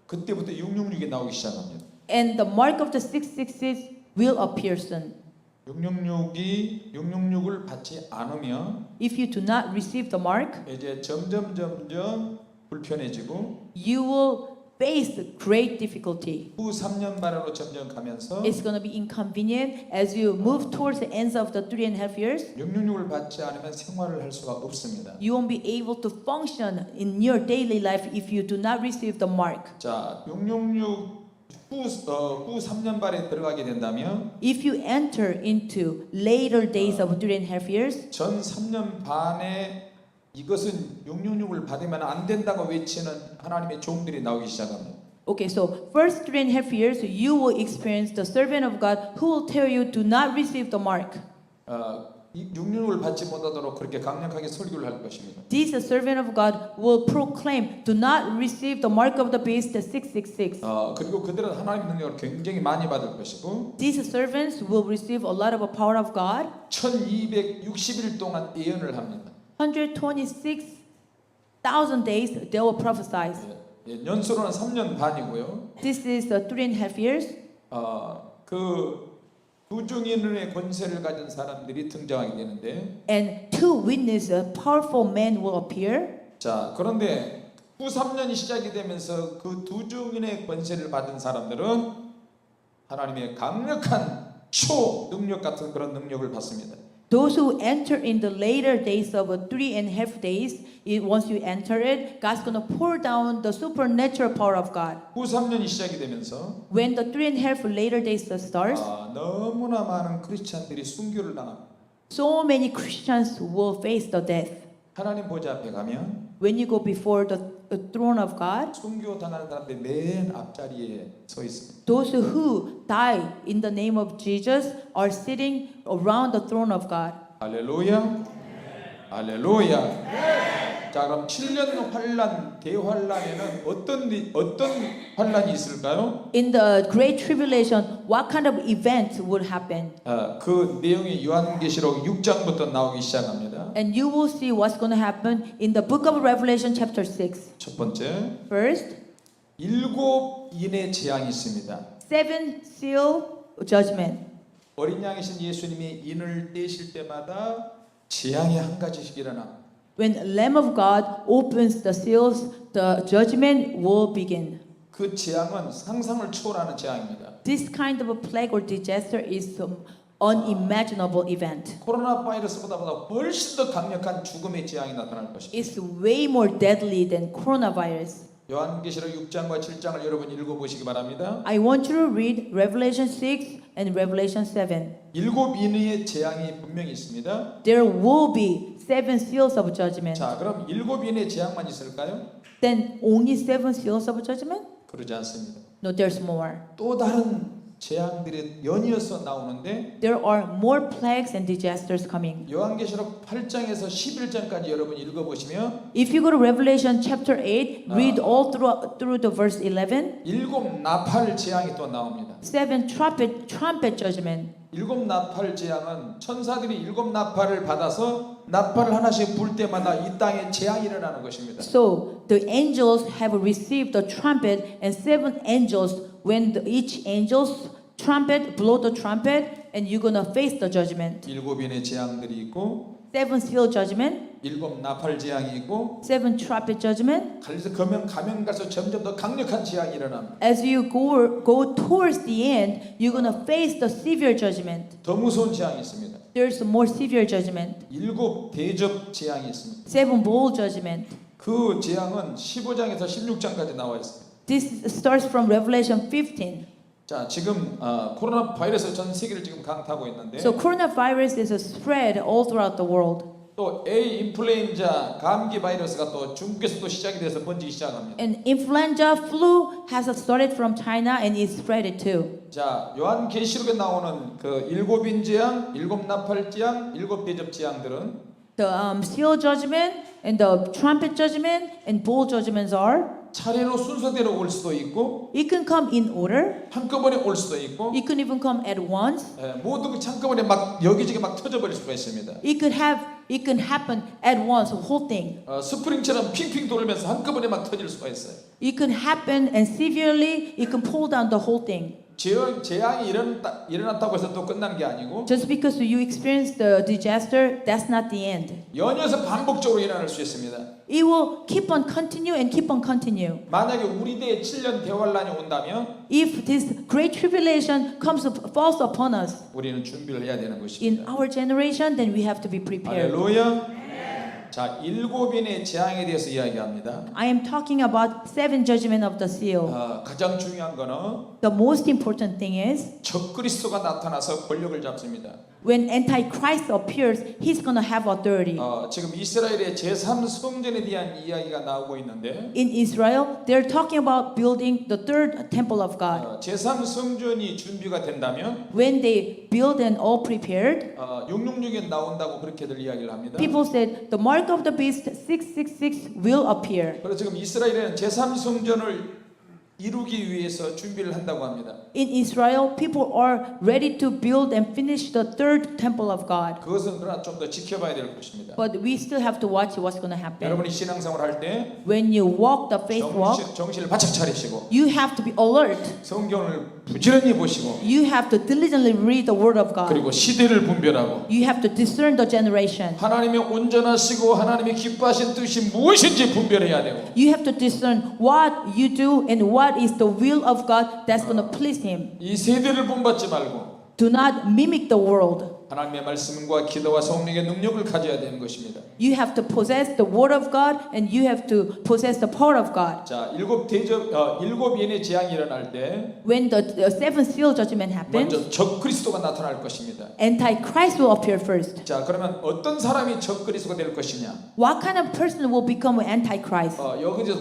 Speaker 1: 그때부터 666이 나오기 시작합니다.
Speaker 2: And the mark of the 666 will appear soon.
Speaker 1: 666을 받지 않으면
Speaker 2: If you do not receive the mark,
Speaker 1: 이제 점점 불편해지고
Speaker 2: you will face great difficulty.
Speaker 1: 후 3년 반으로 점점 가면서
Speaker 2: It's going to be inconvenient as you move towards the ends of the 3.5 years.
Speaker 1: 666을 받지 않으면 생활을 할 수가 없습니다.
Speaker 2: You won't be able to function in your daily life if you do not receive the mark.
Speaker 1: 자, 666 후 3년 반에 들어가게 된다면
Speaker 2: If you enter into later days of 3.5 years,
Speaker 1: 전 3년 반에 이것은 666을 받으면 안 된다고 외치는 하나님의 종들이 나오기 시작합니다.
Speaker 2: okay, so first 3.5 years, you will experience the servant of God who will tell you do not receive the mark.
Speaker 1: 666을 받지 못하도록 그렇게 강력하게 설교를 할 것입니다.
Speaker 2: This servant of God will proclaim, do not receive the mark of the beast 666.
Speaker 1: 그리고 그들은 하나님 능력을 굉장히 많이 받을 것이고
Speaker 2: These servants will receive a lot of power of God.
Speaker 1: 1260일 동안 예언을 합니다.
Speaker 2: 126,000 days they will prophesy.
Speaker 1: 연수로는 3년 반이고요.
Speaker 2: This is 3.5 years.
Speaker 1: 그 두 증인의 권세를 가진 사람들이 등장하게 되는데
Speaker 2: And two witnesses, powerful men will appear.
Speaker 1: 자, 그런데 후 3년이 시작이 되면서 그 두 증인의 권세를 받은 사람들은 하나님의 강력한 초능력 같은 그런 능력을 받습니다.
Speaker 2: Those who enter in the later days of 3.5 days, once you enter it, God's going to pour down the supernatural power of God.
Speaker 1: 후 3년이 시작이 되면서
Speaker 2: When the 3.5 later days starts,
Speaker 1: 너무나 많은 크리스찬들이 순교를 당합니다.
Speaker 2: so many Christians will face the death.
Speaker 1: 하나님 보좌 앞에 가면
Speaker 2: When you go before the throne of God,
Speaker 1: 순교 당하는 사람들 맨 앞자리에 서 있습니다.
Speaker 2: those who die in the name of Jesus are sitting around the throne of God.
Speaker 1: 할렐루야. 할렐루야. 자, 그럼 7년 환란 대환란에는 어떤 환란이 있을까요?
Speaker 2: In the great tribulation, what kind of event would happen?
Speaker 1: 그 내용이 요한계시록 6장부터 나오기 시작합니다.
Speaker 2: And you will see what's going to happen in the book of Revelation chapter 6.
Speaker 1: 첫 번째,
Speaker 2: First,
Speaker 1: 7인의 재앙이 있습니다.
Speaker 2: 7 seal judgment.
Speaker 1: 어린 양이신 예수님이 인을 떼실 때마다 재앙이 한 가지씩 일어나.
Speaker 2: When Lamb of God opens the seals, the judgment will begin.
Speaker 1: 그 재앙은 상상을 초월하는 재앙입니다.
Speaker 2: This kind of a plague or disaster is some unimaginable event.
Speaker 1: 코로나 바이러스보다 훨씬 더 강력한 죽음의 재앙이 나타날 것입니다.
Speaker 2: It's way more deadly than coronavirus.
Speaker 1: 요한계시록 6장과 7장을 여러분 읽어보시기 바랍니다.
Speaker 2: I want you to read Revelation 6 and Revelation 7.
Speaker 1: 7인의 재앙이 분명히 있습니다.
Speaker 2: There will be 7 seals of judgment.
Speaker 1: 자, 그럼 7인의 재앙만 있을까요?
Speaker 2: Then only 7 seals of judgment?
Speaker 1: 그러지 않습니다.
Speaker 2: No, there's more.
Speaker 1: 또 다른 재앙들이 연이어서 나오는데
Speaker 2: There are more plagues and disasters coming.
Speaker 1: 요한계시록 8장에서 11장까지 여러분 읽어보시면
Speaker 2: If you go to Revelation chapter 8, read all through the verse 11.
Speaker 1: 7 나팔 재앙이 또 나옵니다.
Speaker 2: 7 trumpet judgment.
Speaker 1: 7 나팔 재앙은 천사들이 7 나팔을 받아서 나팔을 하나씩 불 때마다 이 땅에 재앙이 일어나는 것입니다.
Speaker 2: So the angels have received the trumpet, and 7 angels, when each angel's trumpet blow the trumpet, and you're gonna face the judgment.
Speaker 1: 7인의 재앙들이 있고
Speaker 2: 7 seal judgment,
Speaker 1: 7 나팔 재앙이 있고
Speaker 2: 7 trumpet judgment.
Speaker 1: 그래서 가면 갈수록 점점 더 강력한 재앙이 일어납니다.
Speaker 2: As you go towards the end, you're gonna face the severe judgment.
Speaker 1: 더 무서운 재앙이 있습니다.
Speaker 2: There's more severe judgment.
Speaker 1: 7 대접 재앙이 있습니다.
Speaker 2: 7 bowl judgment.
Speaker 1: 그 재앙은 15장에서 16장까지 나와 있습니다.
Speaker 2: This starts from Revelation 15.
Speaker 1: 자, 지금 코로나 바이러스 전 세계를 지금 강타하고 있는데
Speaker 2: So coronavirus is spread all throughout the world.
Speaker 1: 또 A 인플루엔자 감기 바이러스가 또 중국에서 또 시작이 돼서 번지기 시작합니다.
Speaker 2: And influenza flu has started from China and is spread too.
Speaker 1: 자, 요한계시록에 나오는 그 7인 재앙, 7 나팔 재앙, 7 대접 재앙들은
Speaker 2: The seal judgment and the trumpet judgment and bowl judgments are.
Speaker 1: 차례로 순서대로 올 수도 있고
Speaker 2: It can come in order.
Speaker 1: 한꺼번에 올 수도 있고
Speaker 2: It can even come at once.
Speaker 1: 모두 그 한꺼번에 막 여기저기 막 터져버릴 수가 있습니다.
Speaker 2: It could have it can happen at once, the whole thing.
Speaker 1: 스프링처럼 핑핑 돌면서 한꺼번에 막 터질 수가 있어요.
Speaker 2: It can happen and severely, it can pull down the whole thing.
Speaker 1: 재앙이 일어났다고 해서 또 끝난 게 아니고
Speaker 2: Just because you experience the disaster, that's not the end.
Speaker 1: 연이어서 반복적으로 일어날 수 있습니다.
Speaker 2: It will keep on continue and keep on continue.
Speaker 1: 만약에 우리 대에 7년 대환란이 온다면
Speaker 2: If this great tribulation falls upon us
Speaker 1: 우리는 준비를 해야 되는
Speaker 2: in
Speaker 1: 것입니다.
Speaker 2: our generation, then we have to be prepared.
Speaker 1: 할렐루야. 자, 7인의 재앙에 대해서 이야기합니다.
Speaker 2: I am talking about 7 judgment of the seal.
Speaker 1: 가장 중요한 거는
Speaker 2: The most important thing is
Speaker 1: 적그리스도가 나타나서 권력을 잡습니다.
Speaker 2: when Antichrist appears, he's going to have authority.
Speaker 1: 지금 이스라엘의 제3성전에 대한 이야기가 나오고 있는데
Speaker 2: In Israel, they're talking about building the third temple of God.
Speaker 1: 제3성전이 준비가 된다면
Speaker 2: When they build and all prepared,
Speaker 1: 666에 나온다고 그렇게들 이야기를 합니다.
Speaker 2: people said the mark of the beast 666 will appear.
Speaker 1: 그래서 지금 이스라엘은 제3성전을 이루기 위해서 준비를 한다고 합니다.
Speaker 2: In Israel, people are ready to build and finish the third temple of God.
Speaker 1: 그것은 그러나 좀 더 지켜봐야 될 것입니다.
Speaker 2: But we still have to watch what's going to happen.
Speaker 1: 여러분이 신앙생활 할 때
Speaker 2: When you walk the faith walk,
Speaker 1: 정신을 바짝 차리시고
Speaker 2: you have to be alert.
Speaker 1: 성경을 부지런히 보시고
Speaker 2: You have to diligently read the word of God.
Speaker 1: 그리고 시대를 분별하고
Speaker 2: You have to discern the generation.
Speaker 1: 하나님의 온전하시고 하나님의 기뻐하신 뜻이 무엇인지 분별해야 되고
Speaker 2: You have to discern what you do and what is the will of God that's going to please Him.
Speaker 1: 이 세대를 본받지 말고
Speaker 2: Do not mimic the world.
Speaker 1: 하나님의 말씀과 기도와 성령의 능력을 가져야 되는 것입니다.
Speaker 2: You have to possess the word of God and you have to possess the power of God.
Speaker 1: 자, 일곱 연의 재앙이 일어날 때
Speaker 2: When the seventh seal judgment happens,
Speaker 1: 먼저 적그리스도가 나타날 것입니다.
Speaker 2: Antichrist will appear first.
Speaker 1: 자, 그러면 어떤 사람이 적그리스도가 될 것이냐?
Speaker 2: What kind of person will become an Antichrist?
Speaker 1: 여기서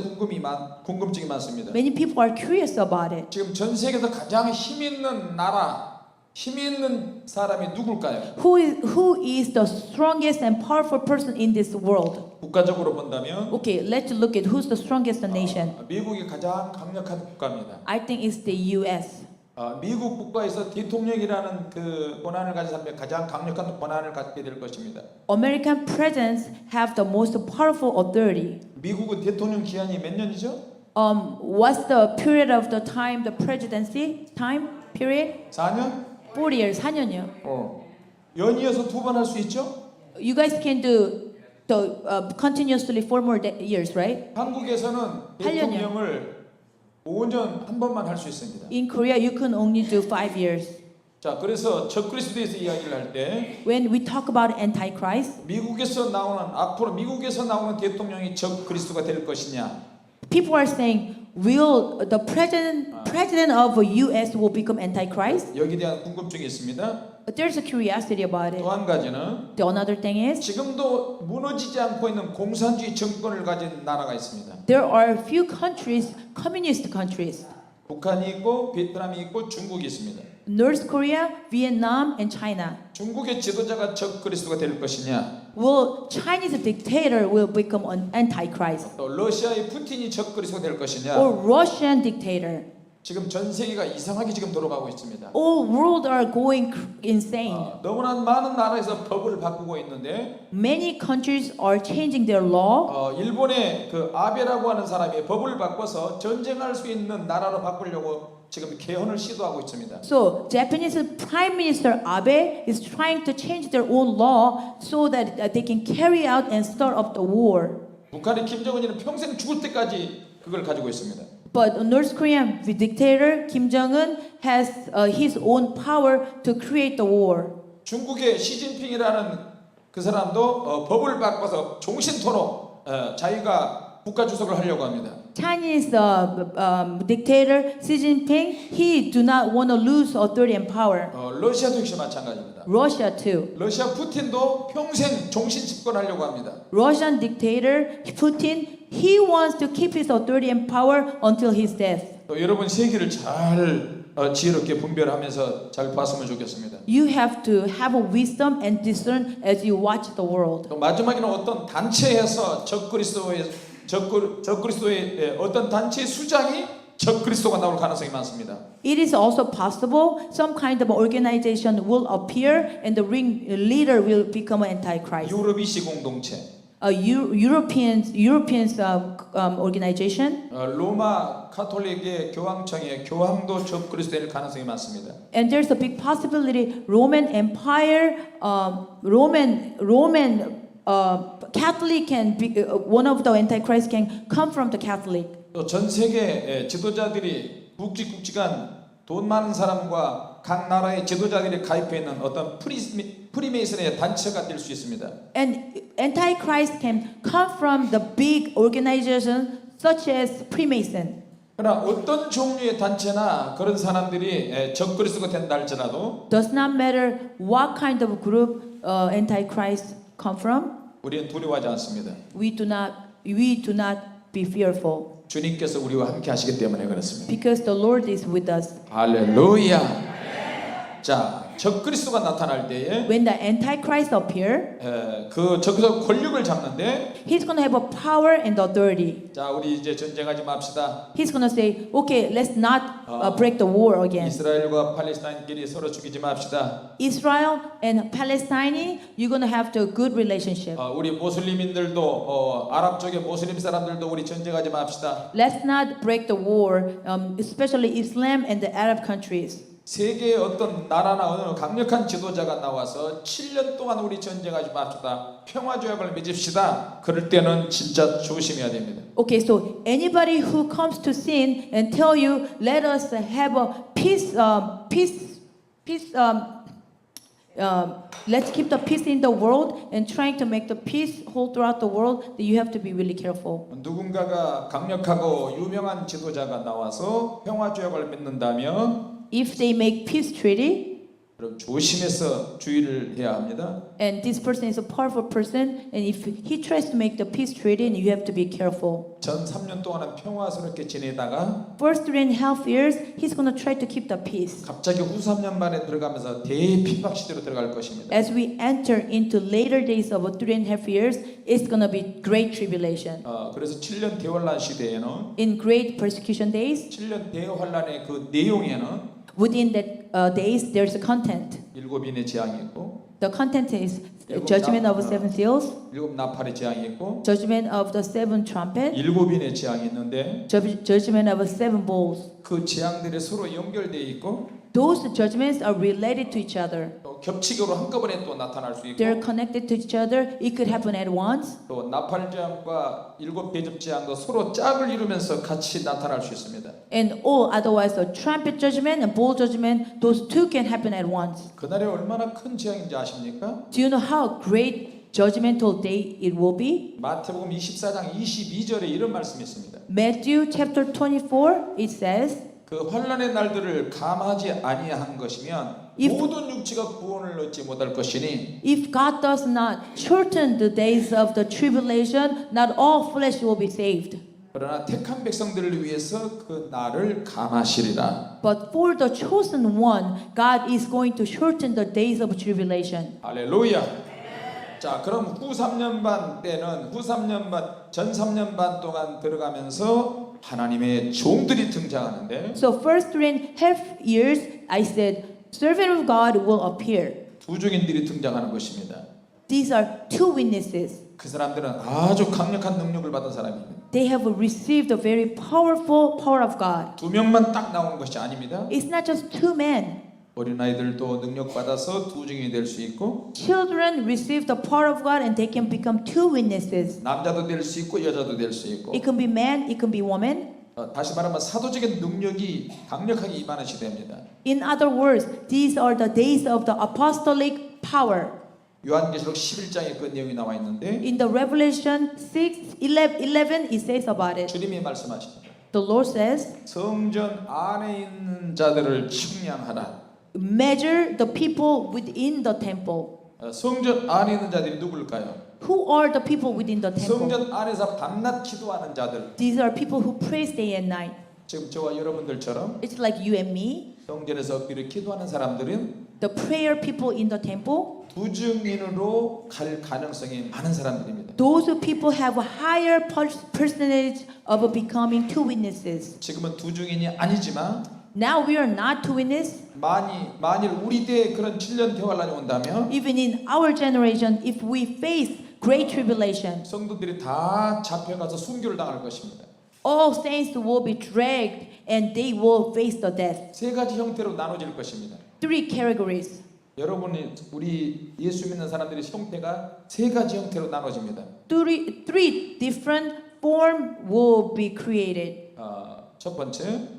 Speaker 1: 궁금증이 많습니다.
Speaker 2: Many people are curious about it.
Speaker 1: 지금 전 세계에서 가장 힘 있는 나라, 힘 있는 사람이 누굴까요?
Speaker 2: Who is the strongest and powerful person in this world?
Speaker 1: 국가적으로 본다면
Speaker 2: Okay, let's look at who's the strongest nation.
Speaker 1: 미국이 가장 강력한 국가입니다.
Speaker 2: I think it's the U.S.
Speaker 1: 미국 국가에서 대통령이라는 그 권한을 가진 사람이 가장 강력한 권한을 갖게 될 것입니다.
Speaker 2: American presidents have the most powerful authority.
Speaker 1: 미국은 대통령 기한이 몇 년이죠?
Speaker 2: What's the period of the time, the presidency time period?
Speaker 1: 4년?
Speaker 2: 4 years, 4년이요.
Speaker 1: 연이어서 2번 할 수 있죠?
Speaker 2: You guys can do the continuously 4 more years, right?
Speaker 1: 한국에서는
Speaker 2: 8년이요.
Speaker 1: 대통령을 5년 한 번만 할 수 있습니다.
Speaker 2: In Korea, you can only do 5 years.
Speaker 1: 자, 그래서 적그리스도에서 이야기를 할 때
Speaker 2: When we talk about Antichrist,
Speaker 1: 앞으로 미국에서 나오는 대통령이 적그리스도가 될 것이냐?
Speaker 2: people are saying, will the president of U.S. will become Antichrist?
Speaker 1: 여기에 대한 궁금증이 있습니다.
Speaker 2: But there's a curiosity about it.
Speaker 1: 또 한 가지는
Speaker 2: The another thing is,
Speaker 1: 지금도 무너지지 않고 있는 공산주의 정권을 가진 나라가 있습니다.
Speaker 2: there are a few countries, communist countries.
Speaker 1: 북한이 있고 베트남이 있고 중국이 있습니다.
Speaker 2: North Korea, Vietnam, and China.
Speaker 1: 중국의 지도자가 적그리스도가 될 것이냐?
Speaker 2: Will Chinese dictator will become an Antichrist?
Speaker 1: 또 러시아의 푸틴이 적그리스도가 될 것이냐?
Speaker 2: Or Russian dictator?
Speaker 1: 지금 전 세계가 이상하게 지금 돌아가고 있습니다.
Speaker 2: All world are going insane.
Speaker 1: 너무나 많은 나라에서 법을 바꾸고 있는데
Speaker 2: Many countries are changing their law.
Speaker 1: 일본의 그 아베라고 하는 사람이 법을 바꿔서 전쟁할 수 있는 나라로 바꾸려고 지금 개헌을 시도하고 있습니다.
Speaker 2: So Japanese Prime Minister Abe is trying to change their own law so that they can carry out and start up the war.
Speaker 1: 북한의 김정은이는 평생 죽을 때까지 그걸 가지고 있습니다.
Speaker 2: But North Korean dictator Kim Jong-un has his own power to create the war.
Speaker 1: 중국의 시진핑이라는 그 사람도 법을 바꿔서 종신토록 자기가 국가 주석을 하려고 합니다.
Speaker 2: Chinese dictator Xi Jinping, he do not want to lose authority and power.
Speaker 1: 러시아도 역시 마찬가지입니다.
Speaker 2: Russia too.
Speaker 1: 러시아 푸틴도 평생 종신 집권하려고 합니다.
Speaker 2: Russian dictator Putin, he wants to keep his authority and power until his death.
Speaker 1: 또 여러분 세계를 잘 지혜롭게 분별하면서 잘 봤으면 좋겠습니다.
Speaker 2: You have to have a wisdom and discern as you watch the world.
Speaker 1: 또 마지막에는 어떤 단체에서 적그리스도의 어떤 단체의 수장이 적그리스도가 나올 가능성이 많습니다.
Speaker 2: It is also possible some kind of organization will appear and the leader will become an antichrist.
Speaker 1: 유럽 이시 공동체,
Speaker 2: A Europeans organization,
Speaker 1: 로마 카톨릭의 교황청의 교황도 적그리스도일 가능성이 많습니다.
Speaker 2: and there's a big possibility Roman Empire, Catholic can be one of the antichrist can come from the Catholic.
Speaker 1: 또 전 세계 지도자들이 굵직굵직한 돈 많은 사람과 각 나라의 지도자들이 가입해 있는 어떤 프리메이슨의 단체가 될 수 있습니다.
Speaker 2: And antichrist can come from the big organization such as Freemason.
Speaker 1: 그러나 어떤 종류의 단체나 그런 사람들이 적그리스도가 된다 할지라도
Speaker 2: Does not matter what kind of group antichrist come from.
Speaker 1: 우리는 두려워하지 않습니다.
Speaker 2: We do not be fearful
Speaker 1: 주님께서 우리와 함께 하시기 때문에 그렇습니다.
Speaker 2: because the Lord is with us.
Speaker 1: 할렐루야. 자, 적그리스도가 나타날 때에
Speaker 2: When the antichrist appear,
Speaker 1: 그 적그리스도 권력을 잡는데
Speaker 2: he's going to have a power and authority.
Speaker 1: 자, 우리 이제 전쟁하지 맙시다.
Speaker 2: He's going to say, okay, let's not break the war again.
Speaker 1: 이스라엘과 팔레스타인끼리 서로 죽이지 맙시다.
Speaker 2: Israel and Palestine, you're going to have the good relationship.
Speaker 1: 우리 모슬림인들도 아랍 쪽의 모슬림 사람들도 우리 전쟁하지 맙시다.
Speaker 2: Let's not break the war, especially Islam and the Arab countries.
Speaker 1: 세계의 어떤 나라나 어느 강력한 지도자가 나와서 7년 동안 우리 전쟁하지 맙시다. 평화조약을 맺읍시다. 그럴 때는 진짜 조심해야 됩니다.
Speaker 2: Okay, so anybody who comes to sin and tell you, let us have a let's keep the peace in the world and trying to make the peace whole throughout the world, then you have to be really careful.
Speaker 1: 누군가가 강력하고 유명한 지도자가 나와서 평화조약을 맺는다면
Speaker 2: If they make peace treaty,
Speaker 1: 그럼 조심해서 주의를 해야 합니다.
Speaker 2: and this person is a powerful person, and if he tries to make the peace treaty, then you have to be careful.
Speaker 1: 전 3년 동안은 평화스럽게 지내다가
Speaker 2: First 3.5 years, he's going to try to keep the peace.
Speaker 1: 갑자기 후 3년 만에 들어가면서 대핍박 시대로 들어갈 것입니다.
Speaker 2: As we enter into later days of 3.5 years, it's going to be great tribulation.
Speaker 1: 그래서 7년 대환란 시대에는
Speaker 2: In great persecution days,
Speaker 1: 7년 대환란의 그 내용에는
Speaker 2: within that days, there's a content.
Speaker 1: 7인의 재앙이 있고
Speaker 2: The content is judgment of seven seals,
Speaker 1: 7 나팔의 재앙이 있고
Speaker 2: judgment of the seven trumpet,
Speaker 1: 7인의 재앙이 있는데
Speaker 2: judgment of seven bowls.
Speaker 1: 그 재앙들이 서로 연결되어 있고
Speaker 2: Those judgments are related to each other.
Speaker 1: 또 겹치기로 한꺼번에 또 나타날 수 있고
Speaker 2: They're connected to each other. It could happen at once.
Speaker 1: 또 나팔 재앙과 7 대접 재앙도 서로 짝을 이루면서 같이 나타날 수 있습니다.
Speaker 2: And otherwise, the trumpet judgment and bowl judgment, those two can happen at once.
Speaker 1: 그날에 얼마나 큰 재앙인지 아십니까?
Speaker 2: Do you know how great judgmental day it will be?
Speaker 1: 마태복음 24장 22절에 이런 말씀이 있습니다.
Speaker 2: Matthew chapter 24, it says,
Speaker 1: 그 환난의 날들을 감하지 아니한 것이면
Speaker 2: If-
Speaker 1: 모든 육체가 구원을 얻지 못할 것이니
Speaker 2: if God does not shorten the days of the tribulation, not all flesh will be saved.
Speaker 1: 그러나 택한 백성들을 위해서 그 날을 감하시리라.
Speaker 2: But for the chosen one, God is going to shorten the days of tribulation.
Speaker 1: 할렐루야. 자, 그럼 후 3년 반 때는 전 3년 반 동안 들어가면서 하나님의 종들이 등장하는데
Speaker 2: So first 3.5 years, I said, servant of God will appear.
Speaker 1: 두 증인들이 등장하는 것입니다.
Speaker 2: These are two witnesses.
Speaker 1: 그 사람들은 아주 강력한 능력을 받은 사람입니다.
Speaker 2: They have received a very powerful power of God.
Speaker 1: 두 명만 딱 나오는 것이 아닙니다.
Speaker 2: It's not just two men.
Speaker 1: 어린아이들도 능력 받아서 두 증인이 될 수 있고
Speaker 2: Children receive the power of God and they can become two witnesses.
Speaker 1: 남자도 될 수 있고 여자도 될 수 있고
Speaker 2: It can be man, it can be woman.
Speaker 1: 다시 말하면 사도적인 능력이 강력하게 임하는 시대입니다.
Speaker 2: In other words, these are the days of the apostolic power.
Speaker 1: 요한계시록 11장에 그 내용이 나와 있는데
Speaker 2: In the Revelation 6:11, it says about it.
Speaker 1: 주님이 말씀하십니다.
Speaker 2: The Lord says,
Speaker 1: 성전 안에 있는 자들을 측량하라.
Speaker 2: measure the people within the temple.
Speaker 1: 성전 안에 있는 자들이 누굴까요?
Speaker 2: Who are the people within the temple?
Speaker 1: 성전 안에서 밤낮 기도하는 자들.
Speaker 2: These are people who praise day and night.
Speaker 1: 지금 저와 여러분들처럼
Speaker 2: It's like you and me.
Speaker 1: 성전에서 엎드려 기도하는 사람들은
Speaker 2: The prayer people in the temple,
Speaker 1: 두 증인으로 갈 가능성이 많은 사람들입니다.
Speaker 2: those people have a higher percentage of becoming two witnesses.
Speaker 1: 지금은 두 증인이 아니지만
Speaker 2: Now we are not two witnesses.
Speaker 1: 만일 우리 때에 그런 7년 대환란이 온다면
Speaker 2: Even in our generation, if we face great tribulation,
Speaker 1: 성도들이 다 잡혀가서 순교를 당할 것입니다.
Speaker 2: all saints will be dragged and they will face the death.
Speaker 1: 세 가지 형태로 나눠질 것입니다.
Speaker 2: Three categories.
Speaker 1: 여러분이 우리 예수 믿는 사람들의 형태가 세 가지 형태로 나눠집니다.
Speaker 2: Three different form will be created.
Speaker 1: 첫 번째,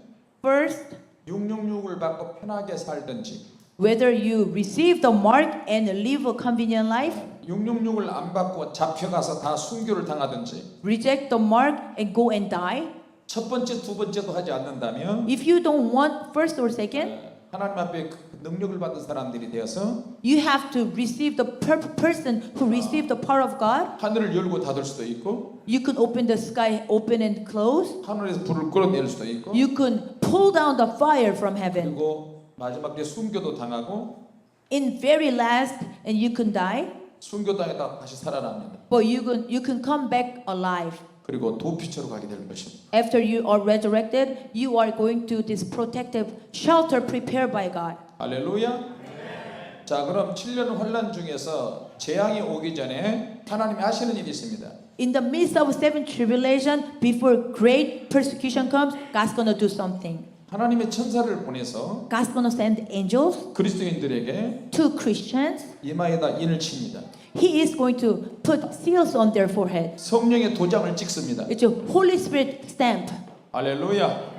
Speaker 2: First,
Speaker 1: 666을 받고 편하게 살든지
Speaker 2: whether you receive the mark and live a convenient life,
Speaker 1: 666을 안 받고 잡혀가서 다 순교를 당하든지
Speaker 2: reject the mark and go and die.
Speaker 1: 첫 번째, 두 번째도 하지 않는다면
Speaker 2: If you don't want first or second,
Speaker 1: 하나님 앞에 그 능력을 받은 사람들이 되어서
Speaker 2: you have to receive the person who received the power of God.
Speaker 1: 하늘을 열고 닫을 수도 있고
Speaker 2: You can open the sky open and close.
Speaker 1: 하늘에서 불을 끌어낼 수도 있고
Speaker 2: You can pull down the fire from heaven.
Speaker 1: 그리고 마지막 때 순교도 당하고
Speaker 2: In very last, and you can die,
Speaker 1: 순교당에다 다시 살아납니다.
Speaker 2: but you can come back alive.
Speaker 1: 그리고 도피처로 가게 될 것입니다.
Speaker 2: After you are resurrected, you are going to this protective shelter prepared by God.
Speaker 1: 할렐루야. 자, 그럼 7년 환란 중에서 재앙이 오기 전에 하나님이 하시는 일이 있습니다.
Speaker 2: In the midst of seven tribulation, before great persecution comes, God's gonna do something.
Speaker 1: 하나님의 천사를 보내서
Speaker 2: God's gonna send angels
Speaker 1: 그리스도인들에게
Speaker 2: to Christians.
Speaker 1: 이마에다 인을 칩니다.
Speaker 2: He is going to put seals on their forehead.
Speaker 1: 성령의 도장을 찍습니다.
Speaker 2: It's a Holy Spirit stamp.
Speaker 1: 할렐루야.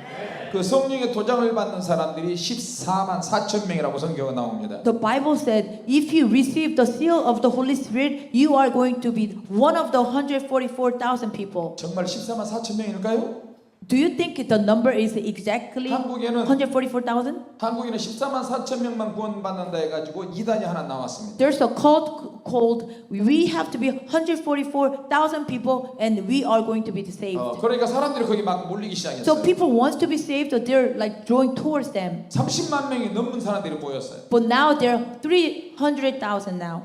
Speaker 1: 그 성령의 도장을 받는 사람들이 14만 4천 명이라고 성경에 나옵니다.
Speaker 2: The Bible said, if you receive the seal of the Holy Spirit, you are going to be one of the 144,000 people.
Speaker 1: 정말 14만 4천 명일까요?
Speaker 2: Do you think the number is exactly
Speaker 1: 한국에는
Speaker 2: 144,000?
Speaker 1: 한국에는 14만 4천 명만 구원받는다 해가지고 이단이 하나 나왔습니다.
Speaker 2: There's a cult called we have to be 144,000 people and we are going to be saved.
Speaker 1: 그러니까 사람들이 거기 막 몰리기
Speaker 2: So
Speaker 1: 시작했어요.
Speaker 2: people wants to be saved, they're like drawing towards them.
Speaker 1: 30만 명이 넘는 사람들이 모였어요.
Speaker 2: But now there are 300,000 now.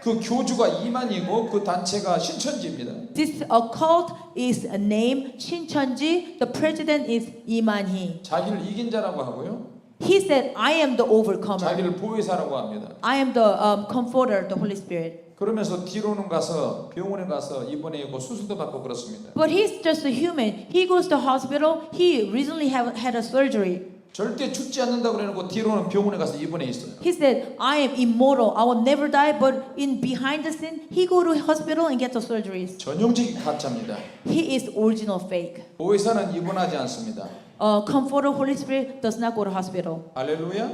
Speaker 1: 그 교주가 이만이고 그 단체가 신천지입니다.
Speaker 2: This cult is named Shincheonji. The president is Lee Man-hee.
Speaker 1: 자기를 이긴 자라고 하고요.
Speaker 2: He said, I am the overcomer.
Speaker 1: 자기를 보혜사라고 합니다.
Speaker 2: I am the comforter, the Holy Spirit.
Speaker 1: 그러면서 뒤로는 가서 병원에 가서 입원하고 수술도 받고 그렇습니다.
Speaker 2: But he's just a human. He goes to hospital. He recently had a surgery.
Speaker 1: 절대 죽지 않는다고 그래놓고 뒤로는 병원에 가서 입원해 있어요.
Speaker 2: He said, I am immortal. I will never die. But in behind the scene, he go to hospital and get the surgeries.
Speaker 1: 전형적인 가짜입니다.
Speaker 2: He is original fake.
Speaker 1: 보혜사는 입원하지 않습니다.
Speaker 2: Comforter, Holy Spirit does not go to hospital.
Speaker 1: 할렐루야.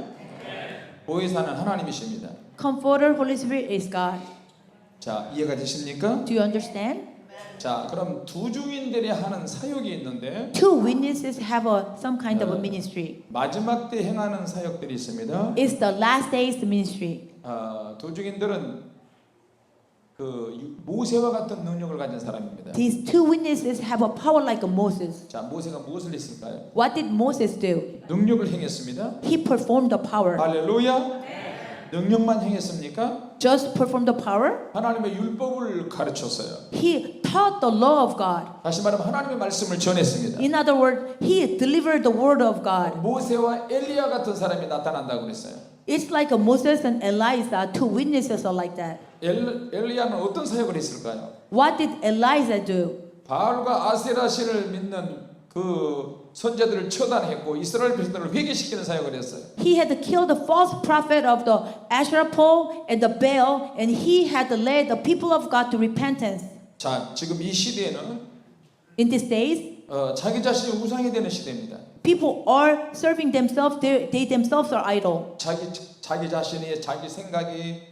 Speaker 1: 보혜사는 하나님이십니다.
Speaker 2: Comforter, Holy Spirit is God.
Speaker 1: 자, 이해가 되십니까?
Speaker 2: Do you understand?
Speaker 1: 자, 그럼 두 증인들이 하는 사역이 있는데
Speaker 2: Two witnesses have some kind of a ministry.
Speaker 1: 마지막 때 행하는 사역들이 있습니다.
Speaker 2: It's the last days ministry.
Speaker 1: 두 증인들은 그 모세와 같은 능력을 가진 사람입니다.
Speaker 2: These two witnesses have a power like a Moses.
Speaker 1: 자, 모세가 무엇을 했을까요?
Speaker 2: What did Moses do?
Speaker 1: 능력을 행했습니다.
Speaker 2: He performed the power.
Speaker 1: 할렐루야. 능력만 행했습니까?
Speaker 2: Just performed the power?
Speaker 1: 하나님의 율법을 가르쳤어요.
Speaker 2: He taught the law of God.
Speaker 1: 다시 말하면 하나님의 말씀을 전했습니다.
Speaker 2: In other words, he delivered the word of God.
Speaker 1: 모세와 엘리야 같은 사람이 나타난다고 그랬어요.
Speaker 2: It's like a Moses and Elijah, two witnesses are like that.
Speaker 1: 엘리야는 어떤 사역을 했을까요?
Speaker 2: What did Elijah do?
Speaker 1: 바알과 아세라신을 믿는 그 선자들을 처단했고 이스라엘 백성들을 회개시키는 사역을 했어요.
Speaker 2: He had killed the false prophet of the Asherah pole and the Baal, and he had led the people of God to repentance.
Speaker 1: 자, 지금 이 시대에는
Speaker 2: In these days,
Speaker 1: 자기 자신이 우상이 되는 시대입니다.
Speaker 2: people are serving themselves. They themselves are idol.
Speaker 1: 자기 자신이 자기 생각이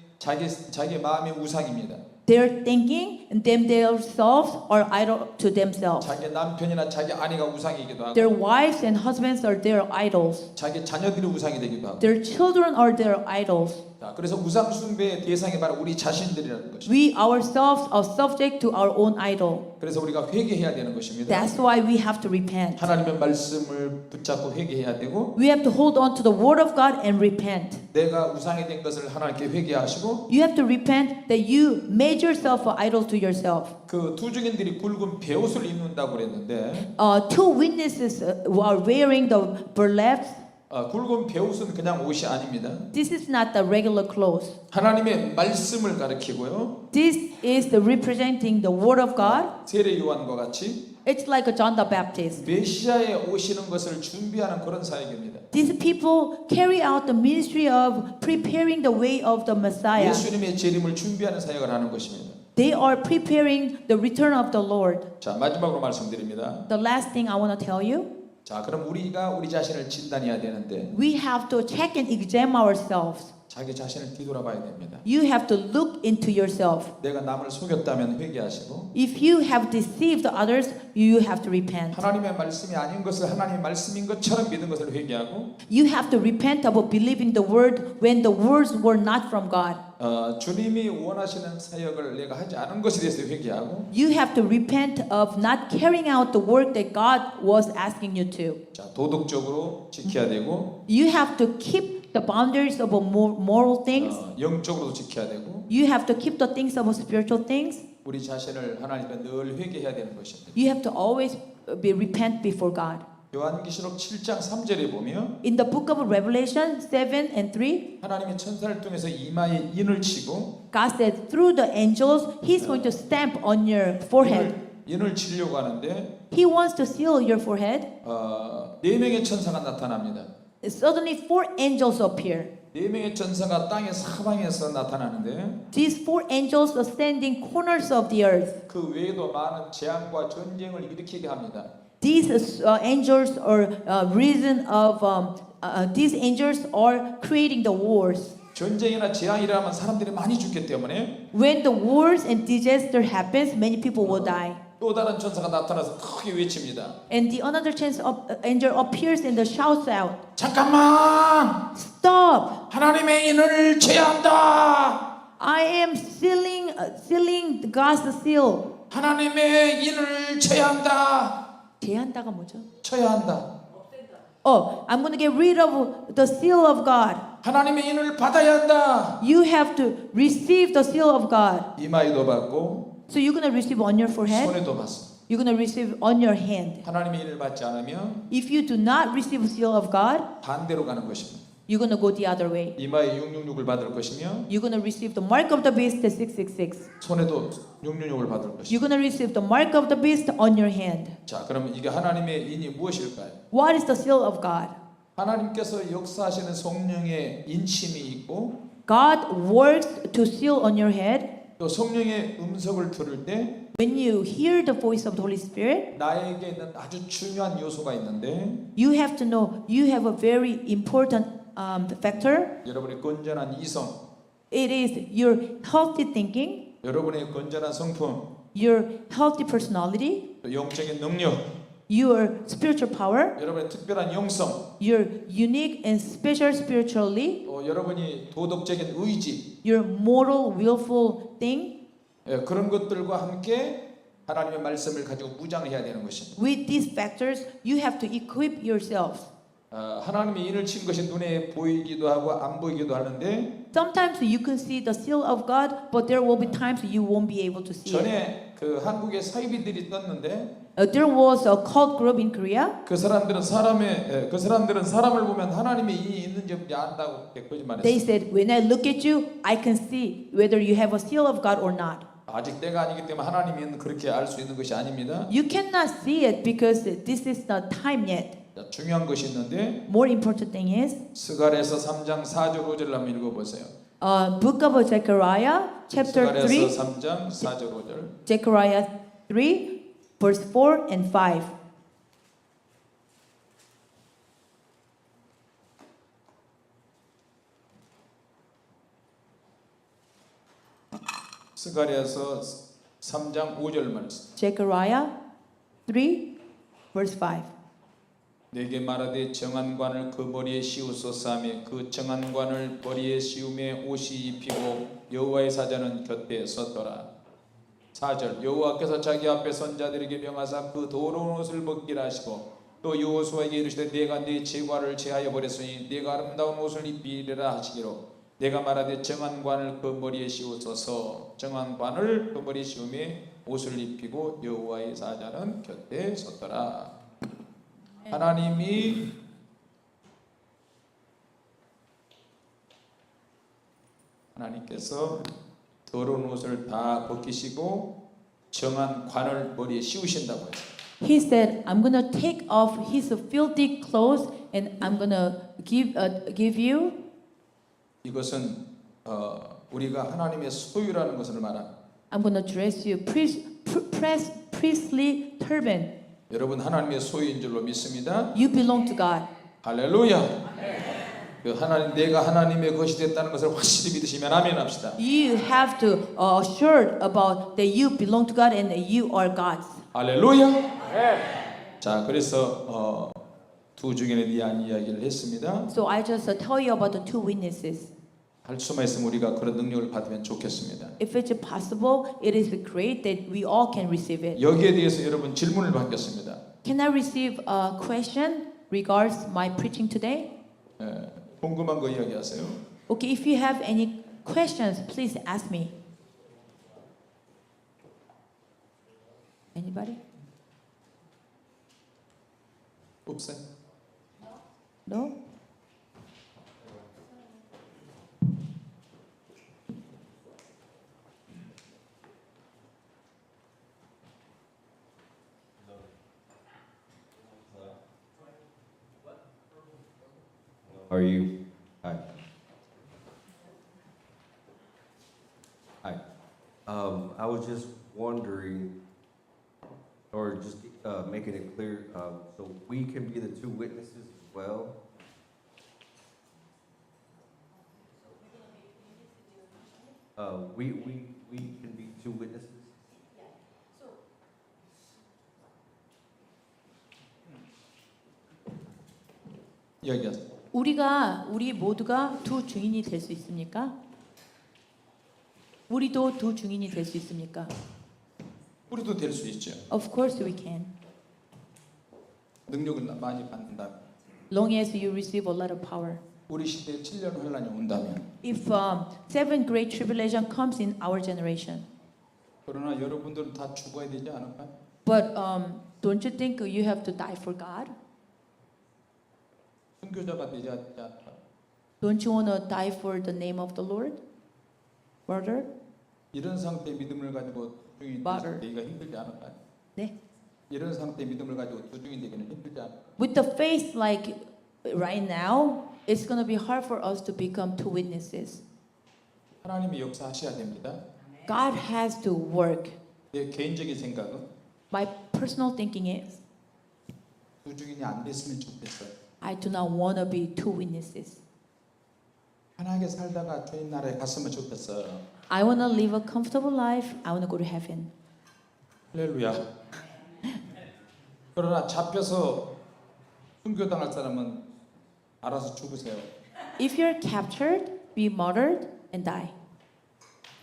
Speaker 1: 자기 마음이 우상입니다.
Speaker 2: Their thinking and themselves are idol to themselves.
Speaker 1: 자기 남편이나 자기 아내가 우상이기도 하고
Speaker 2: Their wives and husbands are their idols.
Speaker 1: 자기 자녀들이 우상이 되기도 하고.
Speaker 2: Their children are their idols.
Speaker 1: 자, 그래서 우상 숭배의 대상이 바로 우리 자신들이라는 것입니다.
Speaker 2: We ourselves are subject to our own idol.
Speaker 1: 그래서 우리가 회개해야 되는 것입니다.
Speaker 2: That's why we have to repent.
Speaker 1: 하나님의 말씀을 붙잡고 회개해야 되고
Speaker 2: We have to hold on to the word of God and repent.
Speaker 1: 내가 우상이 된 것을 하나님께 회개하시고
Speaker 2: You have to repent that you made yourself an idol to yourself.
Speaker 1: 그 두 증인들이 굵은 베옷을 입는다고 그랬는데
Speaker 2: Two witnesses were wearing the burlaps.
Speaker 1: 굵은 베옷은 그냥 옷이 아닙니다.
Speaker 2: This is not the regular clothes.
Speaker 1: 하나님의 말씀을 가리키고요.
Speaker 2: This is the representing the word of God.
Speaker 1: 세례 요한과 같이
Speaker 2: It's like a John the Baptist.
Speaker 1: 메시아에 오시는 것을 준비하는 그런 사역입니다.
Speaker 2: These people carry out the ministry of preparing the way of the Messiah.
Speaker 1: 예수님의 재림을 준비하는 사역을 하는 것입니다.
Speaker 2: They are preparing the return of the Lord.
Speaker 1: 자, 마지막으로 말씀드립니다.
Speaker 2: The last thing I want to tell you,
Speaker 1: 자, 그럼 우리가 우리 자신을 진단해야 되는데
Speaker 2: we have to check and examine ourselves.
Speaker 1: 자기 자신을 뒤돌아봐야 됩니다.
Speaker 2: You have to look into yourself.
Speaker 1: 내가 남을 속였다면 회개하시고
Speaker 2: If you have deceived others, you have to repent.
Speaker 1: 하나님의 말씀이 아닌 것을 하나님의 말씀인 것처럼 믿은 것을 회개하고
Speaker 2: You have to repent about believing the word when the words were not from God.
Speaker 1: 주님이 원하시는 사역을 내가 하지 않은 것에 대해서 회개하고
Speaker 2: You have to repent of not carrying out the work that God was asking you to.
Speaker 1: 자, 도덕적으로 지켜야 되고
Speaker 2: You have to keep the boundaries of moral things.
Speaker 1: 영적으로도 지켜야 되고
Speaker 2: You have to keep the things of spiritual things.
Speaker 1: 우리 자신을 하나님께 늘 회개해야 되는 것입니다.
Speaker 2: You have to always be repent before God.
Speaker 1: 요한계시록 7장 3절에 보면
Speaker 2: In the book of Revelation 7 and 3,
Speaker 1: 하나님이 천사를 통해서 이마에 인을 치고
Speaker 2: God said through the angels, He's going to stamp on your forehead.
Speaker 1: 인을 치려고 하는데
Speaker 2: He wants to seal your forehead.
Speaker 1: 네 명의 천사가 나타납니다.
Speaker 2: Suddenly 4 angels appear.
Speaker 1: 네 명의 천사가 땅의 사방에서 나타나는데
Speaker 2: These 4 angels are standing corners of the earth.
Speaker 1: 그 외에도 많은 재앙과 전쟁을 일으키게 합니다.
Speaker 2: These angels are reason of these angels are creating the wars.
Speaker 1: 전쟁이나 재앙이 일어나면 사람들이 많이 죽기 때문에
Speaker 2: When the wars and disaster happens, many people will die.
Speaker 1: 또 다른 천사가 나타나서 크게 외칩니다.
Speaker 2: And the another chance of angel appears and shouts out,
Speaker 1: 잠깐만!
Speaker 2: "Stop!
Speaker 1: 하나님의 인을 쳐야 한다!
Speaker 2: I am sealing God's seal."
Speaker 1: 하나님의 인을 쳐야 한다!
Speaker 2: 제한다가 뭐죠?
Speaker 1: 쳐야 한다.
Speaker 2: I'm going to get rid of the seal of God.
Speaker 1: 하나님의 인을 받아야 한다.
Speaker 2: You have to receive the seal of God.
Speaker 1: 이마에도 받고
Speaker 2: So you're going to receive on your forehead.
Speaker 1: 손에도 받습니다.
Speaker 2: You're going to receive on your hand.
Speaker 1: 하나님의 인을 받지 않으면
Speaker 2: If you do not receive the seal of God,
Speaker 1: 반대로 가는 것입니다.
Speaker 2: you're going to go the other way.
Speaker 1: 이마에 666을 받을 것이며
Speaker 2: You're going to receive the mark of the beast, the 666.
Speaker 1: 손에도 666을 받을 것이다.
Speaker 2: You're going to receive the mark of the beast on your hand.
Speaker 1: 자, 그러면 이게 하나님의 인이 무엇일까요?
Speaker 2: What is the seal of God?
Speaker 1: 하나님께서 역사하시는 성령의 인침이 있고
Speaker 2: God works to seal on your head.
Speaker 1: 또 성령의 음성을 들을 때
Speaker 2: When you hear the voice of the Holy Spirit,
Speaker 1: 나에게 있는 아주 중요한 요소가 있는데
Speaker 2: you have to know you have a very important factor.
Speaker 1: 여러분의 건전한 이성,
Speaker 2: It is your healthy thinking,
Speaker 1: 여러분의 건전한 성품,
Speaker 2: your healthy personality,
Speaker 1: 또 영적인 능력,
Speaker 2: your spiritual power,
Speaker 1: 여러분의 특별한 영성,
Speaker 2: your unique and special spiritually,
Speaker 1: 또 여러분이 도덕적인 의지,
Speaker 2: your moral, willful thing.
Speaker 1: 그런 것들과 함께 하나님의 말씀을 가지고 무장을 해야 되는 것입니다.
Speaker 2: With these factors, you have to equip yourself.
Speaker 1: 하나님의 인을 친 것이 눈에 보이기도 하고 안 보이기도 하는데
Speaker 2: Sometimes you can see the seal of God, but there will be times you won't be able to see it.
Speaker 1: 전에 그 한국에 사이비들이 떴는데
Speaker 2: There was a cult group in Korea.
Speaker 1: 그 사람들은 사람을 보면 하나님의 인이 있는지 없는지 안다고
Speaker 2: They
Speaker 1: 거짓말했어요.
Speaker 2: said, when I look at you, I can see whether you have a seal of God or not.
Speaker 1: 아직 때가 아니기 때문에 하나님이 그렇게 알 수 있는 것이 아닙니다.
Speaker 2: You cannot see it because this is not time yet.
Speaker 1: 자, 중요한 것이 있는데
Speaker 2: More important thing is
Speaker 1: 스가랴서 3장 4절 5절 한번 읽어보세요.
Speaker 2: Book of Zechariah, chapter
Speaker 1: 스가랴서
Speaker 2: 3,
Speaker 1: 3장 4절 5절.
Speaker 2: Zechariah 3, verse 4 and 5.
Speaker 1: 스가랴서 3장 5절 말씀.
Speaker 2: Zechariah 3, verse 5.
Speaker 1: 내게 말하되 정한관을 그 머리에 씌우소서 하며 그 정한관을 머리에 씌우매 옷이 입히고 여호와의 사자는 곁에 섰더라. 4절 여호와께서 자기 앞에 선 자들에게 명하사 그 더러운 옷을 벗기라 하시고 또 여호수아에게 이르시되 내가 네 제과를 제하여 버렸으니 네가 아름다운 옷을 입히리라 하시기로 내가 말하되 정한 관을 그 머리에 씌우소서. 정한 관을 그 머리에 씌우매 옷을 입히고 여호와의 사자는 곁에 섰더라. 하나님께서 더러운 옷을 다 벗기시고 정한 관을 머리에 씌우신다고 했어요.
Speaker 2: He said, I'm going to take off his filthy clothes and I'm going to give you.
Speaker 1: 이것은 우리가 하나님의 소유라는 것을 말합니다.
Speaker 2: I'm going to dress you priestly turban.
Speaker 1: 여러분 하나님의 소유인 줄로 믿습니다.
Speaker 2: You belong to God.
Speaker 1: 할렐루야. 그 하나님 내가 하나님의 것이 됐다는 것을 확실히 믿으시면 아멘 합시다.
Speaker 2: You have to assure about that you belong to God and that you are God's.
Speaker 1: 할렐루야. 자, 그래서 두 증인에 대한 이야기를 했습니다.
Speaker 2: So I just tell you about the two witnesses.
Speaker 1: 할 수만 있으면 우리가 그런 능력을 받으면 좋겠습니다.
Speaker 2: If it's possible, it is great that we all can receive it.
Speaker 1: 여기에 대해서 여러분 질문을 받겠습니다.
Speaker 2: Can I receive a question regards my preaching today?
Speaker 1: 궁금한 거 이야기하세요.
Speaker 2: Okay, if you have any questions, please ask me. Anybody?
Speaker 1: 없어요.
Speaker 2: No?
Speaker 4: Are you? Hi. Hi. I was just wondering, or just making it clear, so we can be the two witnesses as well. We can be two witnesses.
Speaker 1: 이야기하세요.
Speaker 2: 우리 모두가 두 증인이 될 수 있습니까? 우리도 두 증인이 될 수 있습니까?
Speaker 1: 우리도 될 수 있죠.
Speaker 2: Of course we can.
Speaker 1: 능력을 많이 받는다면.
Speaker 2: Long as you receive a lot of power.
Speaker 1: 우리 시대에 7년 혼란이 온다면.
Speaker 2: If seven great tribulation comes in our generation.
Speaker 1: 그러나 여러분들은 다 죽어야 되지 않을까요?
Speaker 2: But don't you think you have to die for God?
Speaker 1: 순교자가 되지 않을까?
Speaker 2: Don't you want to die for the name of the Lord? Brother?
Speaker 1: 이런 상태의 믿음을 가지고 주중이
Speaker 2: Brother.
Speaker 1: 되기가 힘들지 않을까요?
Speaker 2: 네.
Speaker 1: 이런 상태의 믿음을 가지고 주중이 되기는 힘들지 않을까요?
Speaker 2: With the faith like right now, it's going to be hard for us to become two witnesses.
Speaker 1: 하나님이 역사하셔야 됩니다.
Speaker 2: God has to work.
Speaker 1: 내 개인적인 생각은
Speaker 2: My personal thinking is
Speaker 1: 주중인이 안 됐으면 좋겠어요.
Speaker 2: I do not want to be two witnesses.
Speaker 1: 편하게 살다가 주님 나라에 갔으면 좋겠어요.
Speaker 2: I want to live a comfortable life. I want to go to heaven.
Speaker 1: 할렐루야. 그러나 잡혀서 순교당할 사람은 알아서 죽으세요.
Speaker 2: If you're captured, be martyred and die.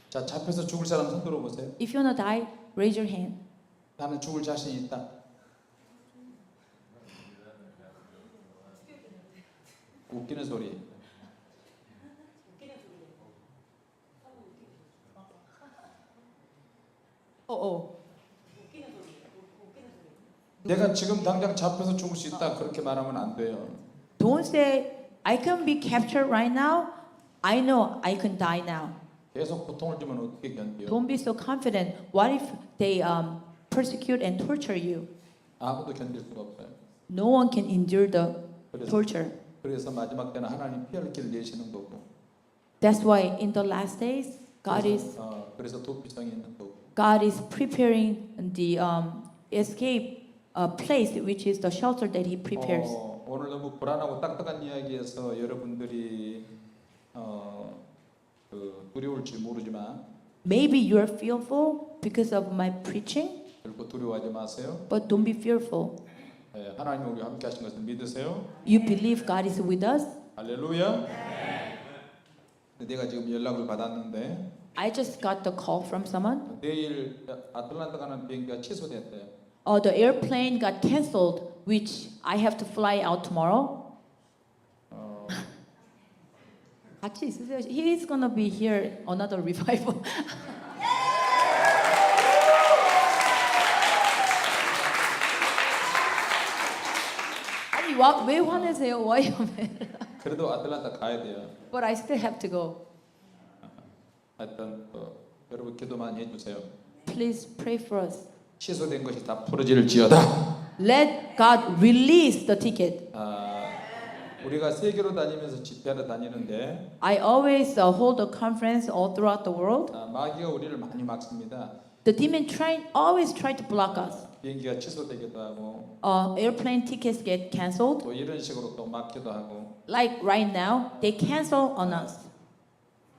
Speaker 1: 자, 잡혀서 죽을 사람 손 들어보세요.
Speaker 2: If you want to die, raise your hand.
Speaker 1: 나는 죽을 자신이 있다. 웃기는 소리. 내가 지금 당장 잡혀서 죽을 수 있다 그렇게 말하면 안 돼요.
Speaker 2: Don't say I can be captured right now. I know I can die now.
Speaker 1: 계속 고통을 주면 어떻게 견뎌요?
Speaker 2: Don't be so confident. What if they persecute and torture you?
Speaker 1: 아무도 견딜 수가 없어요.
Speaker 2: No one can endure the
Speaker 1: 그래서,
Speaker 2: torture.
Speaker 1: 그래서 마지막 때는 하나님 피할 길을 내시는 거고.
Speaker 2: That's why in the last days,
Speaker 1: 그래서 도피성이 있는 거고.
Speaker 2: God is preparing the escape place, which is the shelter that He prepares.
Speaker 1: 오늘 너무 불안하고 딱딱한 이야기에서 여러분들이 두려울지 모르지만
Speaker 2: Maybe you are fearful because of my preaching,
Speaker 1: 결코 두려워하지 마세요.
Speaker 2: but don't be fearful.
Speaker 1: 하나님이 우리와 함께 하신 것을 믿으세요.
Speaker 2: You believe God is with us.
Speaker 1: 할렐루야. 내가 지금 연락을 받았는데
Speaker 2: I just got the call from someone.
Speaker 1: 내일 아틀란타 가는 비행기가 취소됐대요.
Speaker 2: The airplane got canceled which I have to fly out tomorrow. 같이 있으세요. He is gonna be here another revival. 아니 왜 화내세요? Why you mad?
Speaker 1: 그래도 아틀란타 가야 돼요.
Speaker 2: But I still have to go.
Speaker 1: 하여튼 여러분 기도 많이 해주세요.
Speaker 2: Please pray for us.
Speaker 1: 취소된 것이 다 풀어질지어다.
Speaker 2: Let God release the ticket.
Speaker 1: 우리가 세계로 다니면서 집회하러 다니는데
Speaker 2: I always hold a conference all throughout the world.
Speaker 1: 마귀가 우리를 많이 막습니다.
Speaker 2: The demon always try to block us.
Speaker 1: 비행기가 취소되기도 하고
Speaker 2: Airplane tickets get canceled.
Speaker 1: 또 이런 식으로 또 막기도 하고
Speaker 2: Like right now, they cancel on us.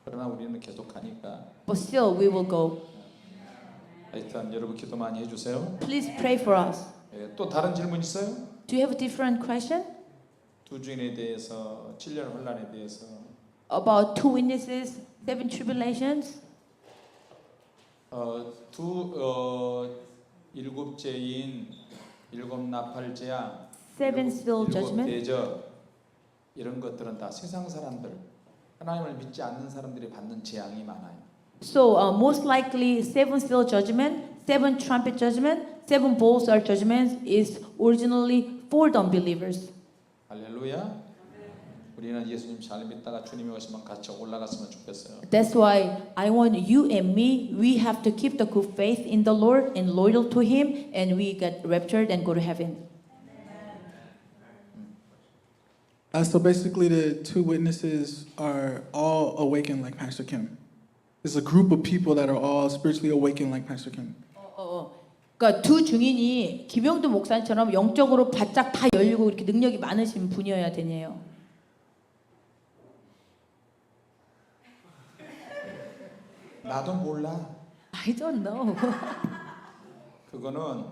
Speaker 1: 그러나 우리는 계속 가니까
Speaker 2: But still, we will go.
Speaker 1: 하여튼 여러분 기도 많이 해주세요.
Speaker 2: Please pray for us.
Speaker 1: 또 다른 질문 있어요?
Speaker 2: Do you have a different question?
Speaker 1: 두 주인에 대해서 7년 혼란에 대해서
Speaker 2: About two witnesses, seven tribulations?
Speaker 1: 일곱째인 일곱 나팔제야
Speaker 2: Seven seal
Speaker 1: 일곱
Speaker 2: judgment?
Speaker 1: 대접 이런 것들은 다 세상 사람들 하나님을 믿지 않는 사람들이 받는 재앙이 많아요.
Speaker 2: So, most likely, seven seal judgment, seven trumpet judgment, seven bowls are judgments is originally for the unbelievers.
Speaker 1: 할렐루야. 우리는 예수님 잘 믿다가 주님이 오시면 같이 올라갔으면 좋겠어요.
Speaker 2: That's why I want you and me, we have to keep the good faith in the Lord and loyal to Him, and we get raptured and go to heaven.
Speaker 3: So basically, the two witnesses are all awakened like Pastor Kim. It's a group of people that are all spiritually awakened like Pastor Kim.
Speaker 2: 그러니까 두 증인이 김영두 목사님처럼 영적으로 바짝 다 열리고 이렇게 능력이 많으신 분이어야 되네요.
Speaker 1: 나도 몰라.
Speaker 2: I don't know.
Speaker 1: 그거는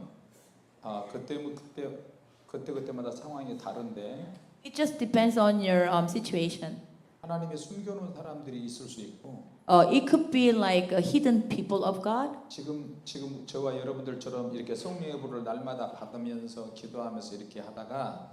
Speaker 1: 그때마다 상황이 다른데
Speaker 2: It just depends on your situation.
Speaker 1: 하나님의 숨겨놓은 사람들이 있을 수 있고
Speaker 2: It could be like hidden people of God.
Speaker 1: 지금 저와 여러분들처럼 이렇게 성령의 불을 날마다 받으면서 기도하면서 이렇게 하다가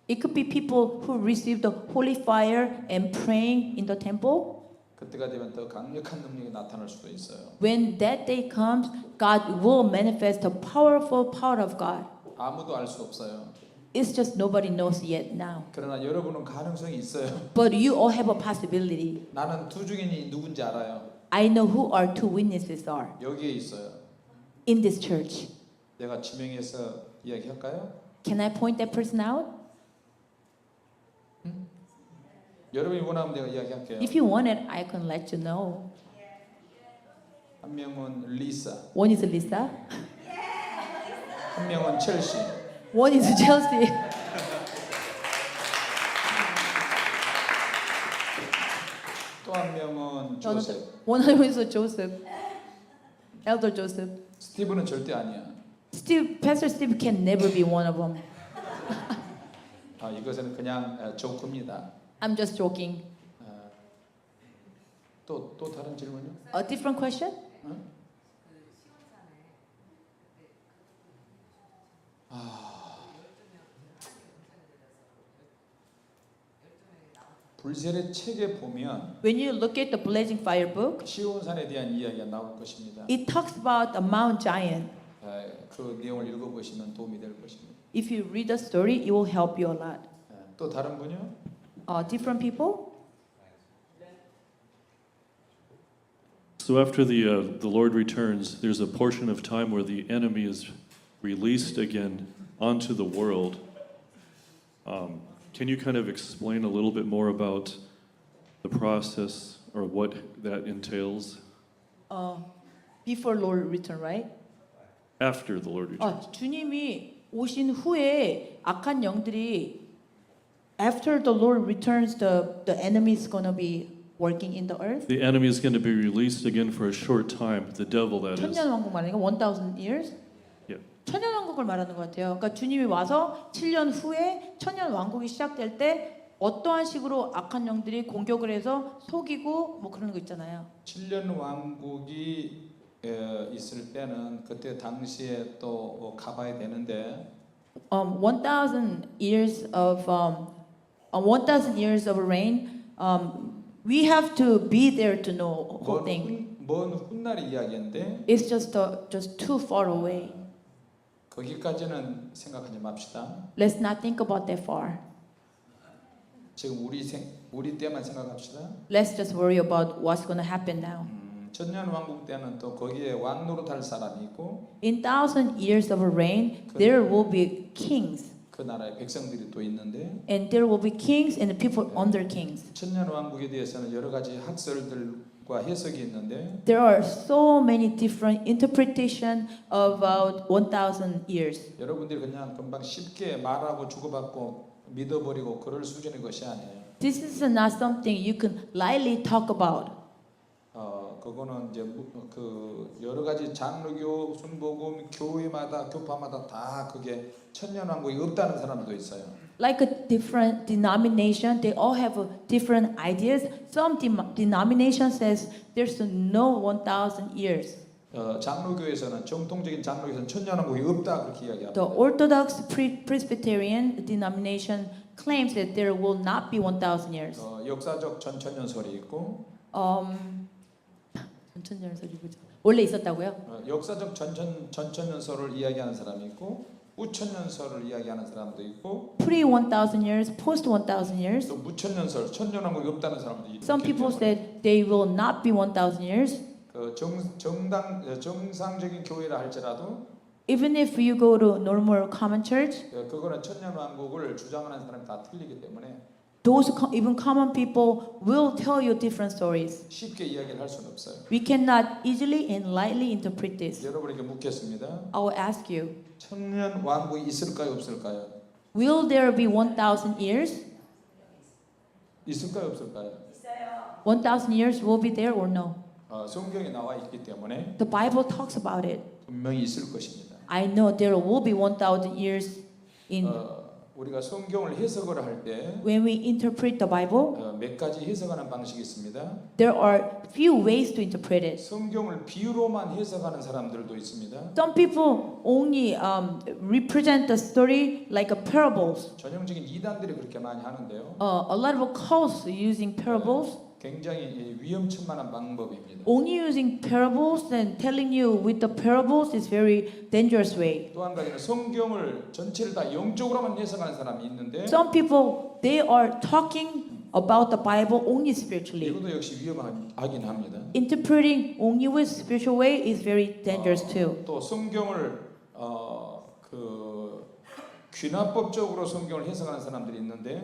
Speaker 2: It could be people who receive the holy fire and praying in the temple.
Speaker 1: 그때가 되면 더 강력한 능력이 나타날 수도 있어요.
Speaker 2: When that day comes, God will manifest the powerful power of God.
Speaker 1: 아무도 알 수 없어요.
Speaker 2: It's just nobody knows yet now.
Speaker 1: 그러나 여러분은 가능성이 있어요.
Speaker 2: But you all have a possibility.
Speaker 1: 나는 두 증인이 누군지 알아요.
Speaker 2: I know who our two witnesses are
Speaker 1: 여기에 있어요.
Speaker 2: in this church.
Speaker 1: 내가 지명해서 이야기할까요?
Speaker 2: Can I point that person out?
Speaker 1: 여러분이 원하면 내가 이야기할게요.
Speaker 2: If you want it, I can let you know.
Speaker 1: 한 명은 리사,
Speaker 2: One is Lisa,
Speaker 1: 한 명은 첼시,
Speaker 2: one is Chelsea,
Speaker 1: 또 한 명은 조셉.
Speaker 2: one is Joseph, Elder Joseph.
Speaker 1: 스티브는 절대 아니야.
Speaker 2: Pastor Steve can never be one of them.
Speaker 1: 이것은 그냥 조크입니다.
Speaker 2: I'm just joking.
Speaker 1: 또 다른 질문요?
Speaker 2: A different question?
Speaker 1: 불셀의 책에 보면
Speaker 2: When you look at the Blazing Fire book,
Speaker 1: 시온산에 대한 이야기가 나올 것입니다.
Speaker 2: it talks about a Mount Giant.
Speaker 1: 그 내용을 읽어보시면 도움이 될 것입니다.
Speaker 2: If you read the story, it will help you a lot.
Speaker 1: 또 다른 분요?
Speaker 2: Different people?
Speaker 5: So after the Lord returns, there's a portion of time where the enemy is released again onto the world. Can you kind of explain a little bit more about the process or what that entails
Speaker 2: Before Lord return, right?
Speaker 5: after the Lord returns?
Speaker 2: 주님이 오신 후에 악한 영들이 after the Lord returns, the enemy is gonna be working in the earth.
Speaker 5: The enemy is going to be released again for a short time. The devil, that is.
Speaker 2: 천년 왕국 말하는 거 1,000 years?
Speaker 5: Yeah.
Speaker 2: 천년 왕국을 말하는 것 같아요. 그러니까 주님이 와서 7년 후에 천년 왕국이 시작될 때 어떠한 식으로 악한 영들이 공격을 해서 속이고 뭐 그런 거 있잖아요.
Speaker 1: 7년 왕국이 있을 때는 그때 당시에 또 가봐야 되는데
Speaker 2: 1,000 years of 1,000 years of reign. We have to be there to know whole thing.
Speaker 1: 먼 훗날의 이야기인데
Speaker 2: It's just too far away.
Speaker 1: 거기까지는 생각하지 맙시다.
Speaker 2: Let's not think about that far.
Speaker 1: 지금 우리 때만 생각합시다.
Speaker 2: Let's just worry about what's going to happen now.
Speaker 1: 천년 왕국 때는 또 거기에 왕 노릇할 사람이 있고
Speaker 2: In 1,000 years of reign, there will be kings,
Speaker 1: 그 나라의 백성들이 또 있는데
Speaker 2: and there will be kings and people under kings.
Speaker 1: 천년 왕국에 대해서는 여러 가지 학설들과 해석이 있는데
Speaker 2: There are so many different interpretation about 1,000 years.
Speaker 1: 여러분들이 그냥 금방 쉽게 말하고 주고받고 믿어버리고 그럴 수준의 것이 아니에요.
Speaker 2: This is not something you can lightly talk about.
Speaker 1: 그거는 이제 그 여러 가지 장로교, 순복음, 교회마다 교파마다 다 그게 천년 왕국이 없다는 사람도 있어요.
Speaker 2: Like a different denomination, they all have different ideas. Some denomination says there's no 1,000 years.
Speaker 1: 장로교에서는 정통적인 장로교에서는 천년 왕국이 없다 그렇게 이야기합니다.
Speaker 2: The Orthodox Presbyterian denomination claims that there will not be 1,000 years.
Speaker 1: 역사적 전천년설이 있고
Speaker 2: 전천년설이 뭐죠? 원래 있었다고요?
Speaker 1: 역사적 전천년설을 이야기하는 사람이 있고 우천년설을 이야기하는 사람도 있고
Speaker 2: Pre 1,000 years, post 1,000 years.
Speaker 1: 또 무천년설, 천년 왕국이 없다는 사람도 있기
Speaker 2: Some people
Speaker 1: 때문에
Speaker 2: said they will not be 1,000 years.
Speaker 1: 그 정상적인 교회라 할지라도
Speaker 2: Even if you go to normal common church,
Speaker 1: 그거는 천년 왕국을 주장하는 사람이 다 틀리기 때문에
Speaker 2: those even common people will tell you different stories.
Speaker 1: 쉽게 이야기를 할 수는 없어요.
Speaker 2: We cannot easily and lightly interpret this.
Speaker 1: 여러분에게 묻겠습니다.
Speaker 2: I will ask you,
Speaker 1: 천년 왕국이 있을까요, 없을까요?
Speaker 2: will there be 1,000 years?
Speaker 1: 있을까요, 없을까요?
Speaker 2: 1,000 years will be there or no?
Speaker 1: 성경에 나와 있기 때문에
Speaker 2: The Bible talks about it.
Speaker 1: 분명히 있을 것입니다.
Speaker 2: I know there will be 1,000 years in
Speaker 1: 우리가 성경을 해석을 할 때
Speaker 2: when we interpret the Bible.
Speaker 1: 몇 가지 해석하는 방식이 있습니다.
Speaker 2: There are few ways to interpret it.
Speaker 1: 성경을 비유로만 해석하는 사람들도 있습니다.
Speaker 2: Some people only represent the story like a parables.
Speaker 1: 전형적인 이단들이 그렇게 많이 하는데요.
Speaker 2: A lot of cults using parables.
Speaker 1: 굉장히 위험천만한 방법입니다.
Speaker 2: Only using parables and telling you with the parables is very dangerous way.
Speaker 1: 또 한 가지는 성경을 전체를 다 영적으로만 해석하는 사람이 있는데
Speaker 2: Some people they are talking about the Bible only spiritually.
Speaker 1: 이것도 역시 위험하긴 합니다.
Speaker 2: Interpreting only with spiritual way is very dangerous too.
Speaker 1: 또 성경을 귀납법적으로 성경을 해석하는 사람들이 있는데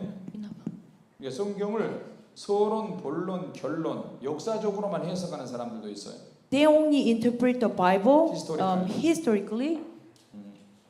Speaker 1: 그러니까 성경을 서론, 본론, 결론, 역사적으로만 해석하는 사람들도 있어요.
Speaker 2: They only interpret the Bible
Speaker 1: Historically.
Speaker 2: historically.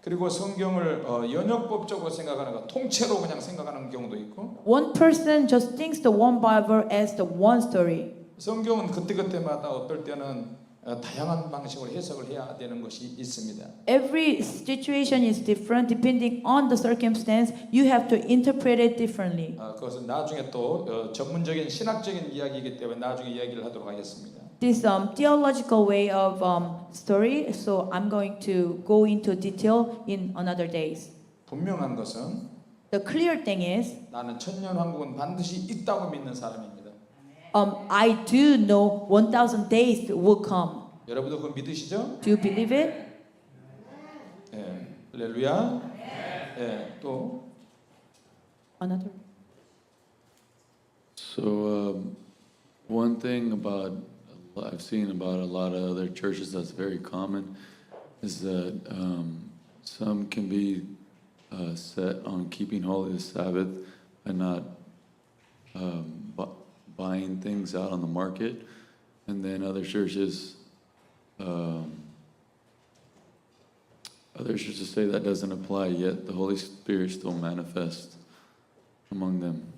Speaker 1: 그리고 성경을 연역법적으로 생각하는 거, 통째로 그냥 생각하는 경우도 있고.
Speaker 2: One person just thinks the one Bible as the one story.
Speaker 1: 성경은 그때그때마다 어떨 때는 다양한 방식으로 해석을 해야 되는 것이 있습니다.
Speaker 2: Every situation is different depending on the circumstance. You have to interpret it differently.
Speaker 1: 그것은 나중에 또 전문적인 신학적인 이야기이기 때문에 나중에 이야기를 하도록 하겠습니다.
Speaker 2: This theological way of story. So I'm going to go into detail in another days.
Speaker 1: 분명한 것은
Speaker 2: The clear thing is,
Speaker 1: 나는 천년 왕국은 반드시 있다고 믿는 사람입니다.
Speaker 2: I do know 1,000 days will come.
Speaker 1: 여러분도 그거 믿으시죠?
Speaker 2: Do you believe it?
Speaker 1: 예, 할렐루야. 예, 또
Speaker 2: Another.
Speaker 6: So, one thing about I've seen about a lot of other churches that's very common is that some can be set on keeping holy the Sabbath and not buying things out on the market, and then other churches say that doesn't apply, yet the Holy Spirit still manifests among them.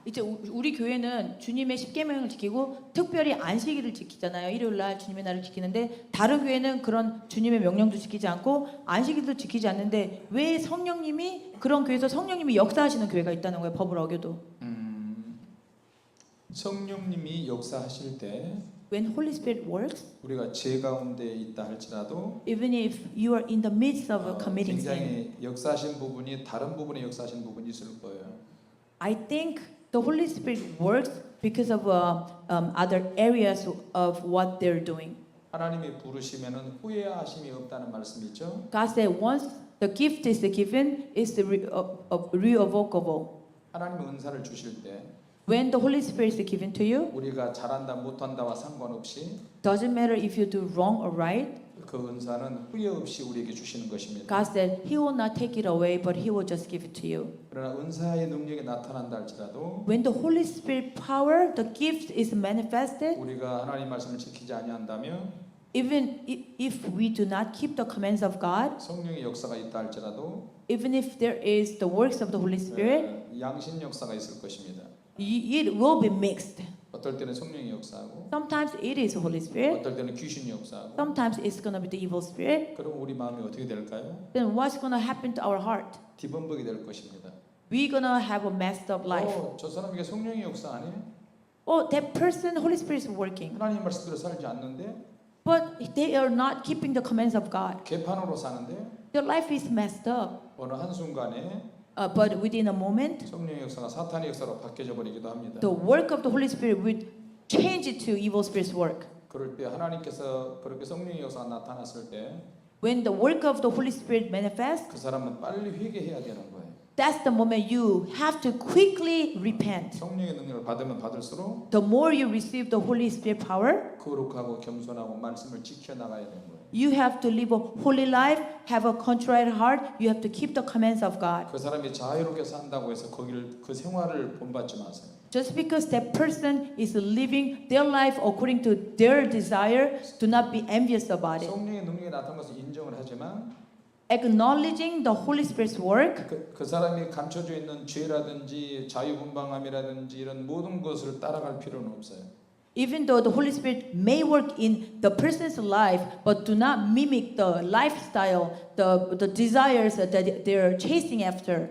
Speaker 2: 이제 우리 교회는 주님의 십계명을 지키고 특별히 안식일을 지키잖아요. 일요일 날 주님의 날을 지키는데 다른 교회는 그런 주님의 명령도 지키지 않고 안식일도 지키지 않는데 왜 성령님이 그런 교회에서 성령님이 역사하시는 교회가 있다는 거예요. 법을 어겨도.
Speaker 1: 성령님이 역사하실 때
Speaker 2: When Holy Spirit works,
Speaker 1: 우리가 죄 가운데 있다 할지라도
Speaker 2: even if you are in the midst of committing sin,
Speaker 1: 굉장히 역사하신 부분이 다른 부분에 역사하신 부분이 있을 거예요.
Speaker 2: I think the Holy Spirit works because of other areas of what they're doing.
Speaker 1: 하나님이 부르시면은 후회하심이 없다는 말씀이죠.
Speaker 2: God said once the gift is given, it's irrevocable.
Speaker 1: 하나님의 은사를 주실 때
Speaker 2: When the Holy Spirit is given to you,
Speaker 1: 우리가 잘한다 못한다와 상관없이
Speaker 2: doesn't matter if you do wrong or right.
Speaker 1: 그 은사는 후회 없이 우리에게 주시는 것입니다.
Speaker 2: God said He will not take it away, but He will just give it to you.
Speaker 1: 그러나 은사의 능력이 나타난다 할지라도
Speaker 2: When the Holy Spirit power, the gift is manifested,
Speaker 1: 우리가 하나님 말씀을 지키지 아니한다면
Speaker 2: even if we do not keep the commands of God,
Speaker 1: 성령의 역사가 있다 할지라도
Speaker 2: even if there is the works of the Holy Spirit,
Speaker 1: 양신 역사가 있을 것입니다.
Speaker 2: it will be mixed.
Speaker 1: 어떨 때는 성령이 역사하고
Speaker 2: Sometimes it is Holy Spirit,
Speaker 1: 어떨 때는 귀신이 역사하고
Speaker 2: sometimes it's going to be the evil spirit.
Speaker 1: 그럼 우리 마음이 어떻게 될까요?
Speaker 2: Then what's going to happen to our heart?
Speaker 1: 뒤범벅이 될 것입니다.
Speaker 2: We're going to have a messed up life.
Speaker 1: 저 사람에게 성령의 역사 아니에요?
Speaker 2: Oh, that person, Holy Spirit is working.
Speaker 1: 하나님 말씀대로 살지 않는데
Speaker 2: But they are not keeping the commands of God.
Speaker 1: 개판으로 사는데
Speaker 2: Their life is messed up.
Speaker 1: 어느 한순간에
Speaker 2: But within a moment,
Speaker 1: 성령의 역사가 사탄의 역사로 바뀌어져 버리기도 합니다.
Speaker 2: the work of the Holy Spirit will change it to evil spirit's work.
Speaker 1: 그럴 때 하나님께서 그렇게 성령의 역사가 나타났을 때 그
Speaker 2: When the work of the Holy Spirit manifests,
Speaker 1: 사람은 빨리 회개해야 되는 거예요.
Speaker 2: that's the moment you have to quickly repent.
Speaker 1: 성령의 능력을 받으면 받을수록
Speaker 2: The more you receive the Holy Spirit power,
Speaker 1: 거룩하고 겸손하고 말씀을 지켜 나가야 되는 거예요.
Speaker 2: you have to live a holy life, have a contrite heart. You have to keep the commands of God.
Speaker 1: 그 사람이 자유롭게 산다고 해서 거기를 그 생활을 본받지 마세요.
Speaker 2: Just because that person is living their life according to their desire, do not be envious about it.
Speaker 1: 성령의 능력이 나타난 것을 인정을 하지만
Speaker 2: Acknowledging the Holy Spirit's work,
Speaker 1: 그 사람이 감춰져 있는 죄라든지 자유분방함이라든지 이런 모든 것을 따라갈 필요는 없어요.
Speaker 2: even though the Holy Spirit may work in the person's life, but do not mimic the lifestyle, the desires that they're chasing after.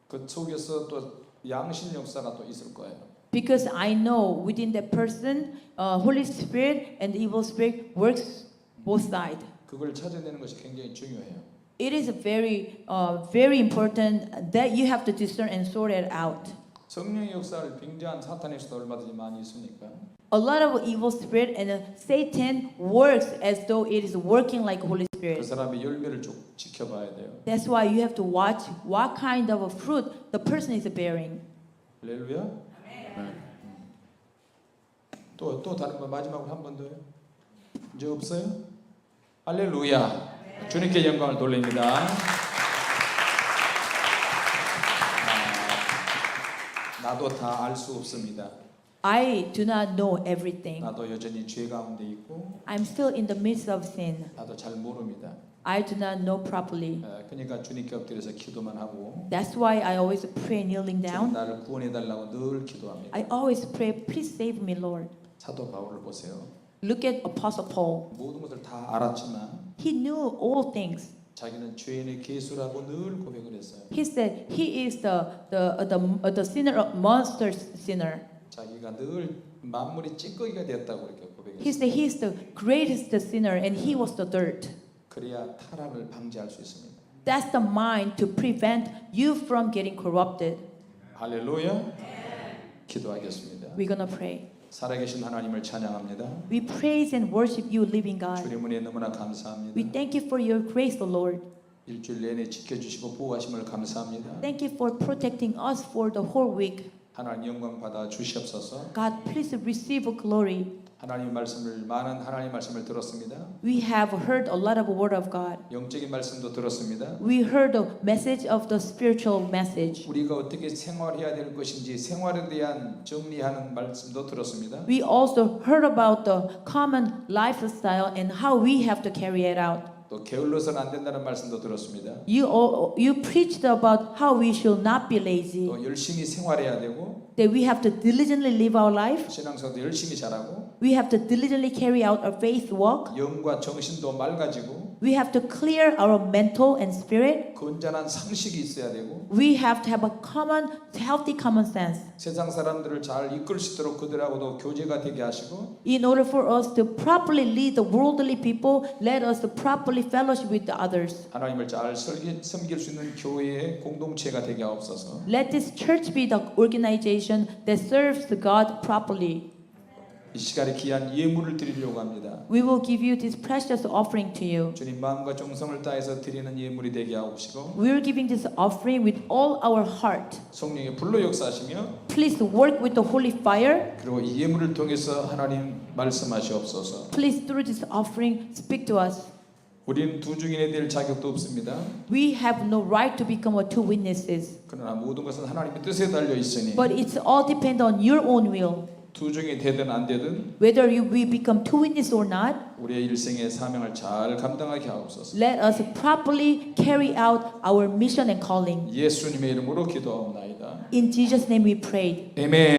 Speaker 1: 그 속에서 또 양심 역사가 또 있을 거예요.
Speaker 2: Because I know within that person, Holy Spirit and evil spirit works both sides.
Speaker 1: 그걸 찾아내는 것이 굉장히 중요해요.
Speaker 2: It is very important that you have to discern and sort it out.
Speaker 1: 성령의 역사를 빙자한 사탄의 수도 얼마든지 많이 있으니까
Speaker 2: A lot of evil spirit and Satan works as though it is working like Holy
Speaker 1: 그
Speaker 2: Spirit.
Speaker 1: 사람의 열매를 쭉 지켜봐야 돼요.
Speaker 2: That's why you have to watch what kind of a fruit the person is bearing.
Speaker 1: 할렐루야. 또 다른 거 마지막으로 한 번 더요. 이제 없어요? 할렐루야. 주님께 영광을 돌립니다. 나도 다 알 수 없습니다.
Speaker 2: I do not know everything.
Speaker 1: 나도 여전히 죄 가운데 있고
Speaker 2: I'm still in the midst of sin.
Speaker 1: 나도 잘 모릅니다.
Speaker 2: I do not know properly.
Speaker 1: 그러니까 주님께 엎드려서 기도만 하고
Speaker 2: That's why I always pray kneeling
Speaker 1: 주님
Speaker 2: down.
Speaker 1: 나를 구원해 달라고 늘 기도합니다.
Speaker 2: I always pray, please save me, Lord.
Speaker 1: 사도 바울을 보세요.
Speaker 2: Look at Apostle Paul.
Speaker 1: 모든 것을 다 알았지만
Speaker 2: He knew all things.
Speaker 1: 자기는 죄인의 개수라고 늘 고백을 했어요.
Speaker 2: He said he is the sinner, monster sinner.
Speaker 1: 자기가 늘 만물이 찌꺼기가 되었다고 이렇게
Speaker 2: He
Speaker 1: 고백했어요.
Speaker 2: said he is the greatest sinner and he was the dirt.
Speaker 1: 그래야 타락을 방지할 수 있습니다.
Speaker 2: That's the mind to prevent you from getting corrupted.
Speaker 1: 할렐루야. 기도하겠습니다.
Speaker 2: We're gonna pray.
Speaker 1: 살아계신 하나님을 찬양합니다.
Speaker 2: We praise and worship you, living God.
Speaker 1: 주님 은혜 너무나
Speaker 2: We
Speaker 1: 감사합니다.
Speaker 2: thank you for your grace, O Lord.
Speaker 1: 일주일 내내 지켜주시고 보호하심을 감사합니다.
Speaker 2: Thank you for protecting us for the whole week.
Speaker 1: 하나님 영광 받아 주시옵소서.
Speaker 2: God, please receive glory.
Speaker 1: 하나님 말씀을 많은 하나님 말씀을 들었습니다.
Speaker 2: We have heard a lot of word of God.
Speaker 1: 영적인 말씀도 들었습니다.
Speaker 2: We heard the message of the spiritual message.
Speaker 1: 우리가 어떻게 생활해야 될 것인지 생활에 대한 정리하는 말씀도 들었습니다.
Speaker 2: We also heard about the common lifestyle and how we have to carry it out.
Speaker 1: 또 게을러서는 안 된다는 말씀도 들었습니다.
Speaker 2: You preached about how we should not be lazy,
Speaker 1: 또 열심히 생활해야 되고
Speaker 2: that we have to diligently live our life,
Speaker 1: 신앙생활도 열심히 잘하고
Speaker 2: we have to diligently carry out our faith walk,
Speaker 1: 영과 정신도 맑아지고
Speaker 2: we have to clear our mental and spirit,
Speaker 1: 건전한 상식이 있어야 되고
Speaker 2: we have to have a healthy common sense.
Speaker 1: 세상 사람들을 잘 이끌 수 있도록 그들하고도 교제가 되게 하시고
Speaker 2: In order for us to properly lead the worldly people, let us to properly fellowship with the others.
Speaker 1: 하나님을 잘 섬길 수 있는 교회의 공동체가 되게 하옵소서.
Speaker 2: Let this church be the organization that serves the God properly.
Speaker 1: 이 시간에 귀한 예물을 드리려고 합니다.
Speaker 2: We will give you this precious offering to you.
Speaker 1: 주님 마음과 정성을 다해서 드리는 예물이 되게 하옵시고
Speaker 2: We are giving this offering with all our heart.
Speaker 1: 성령의 불로 역사하시며
Speaker 2: Please work with the holy fire.
Speaker 1: 그리고 이 예물을 통해서 하나님 말씀하시옵소서.
Speaker 2: Please through this offering speak to us.
Speaker 1: 우리는 두 증인에 될 자격도 없습니다.
Speaker 2: We have no right to become a two witnesses.
Speaker 1: 그러나 모든 것은 하나님의 뜻에 달려 있으니
Speaker 2: But it's all depend on your own will.
Speaker 1: 두 증인이 되든 안 되든
Speaker 2: Whether we become two witnesses or not,
Speaker 1: 우리의 일생의 사명을 잘 감당하게 하옵소서.
Speaker 2: let us properly carry out our mission and calling.
Speaker 1: 예수님의 이름으로 기도하옵나이다.
Speaker 2: In Jesus' name we pray.
Speaker 1: 아멘.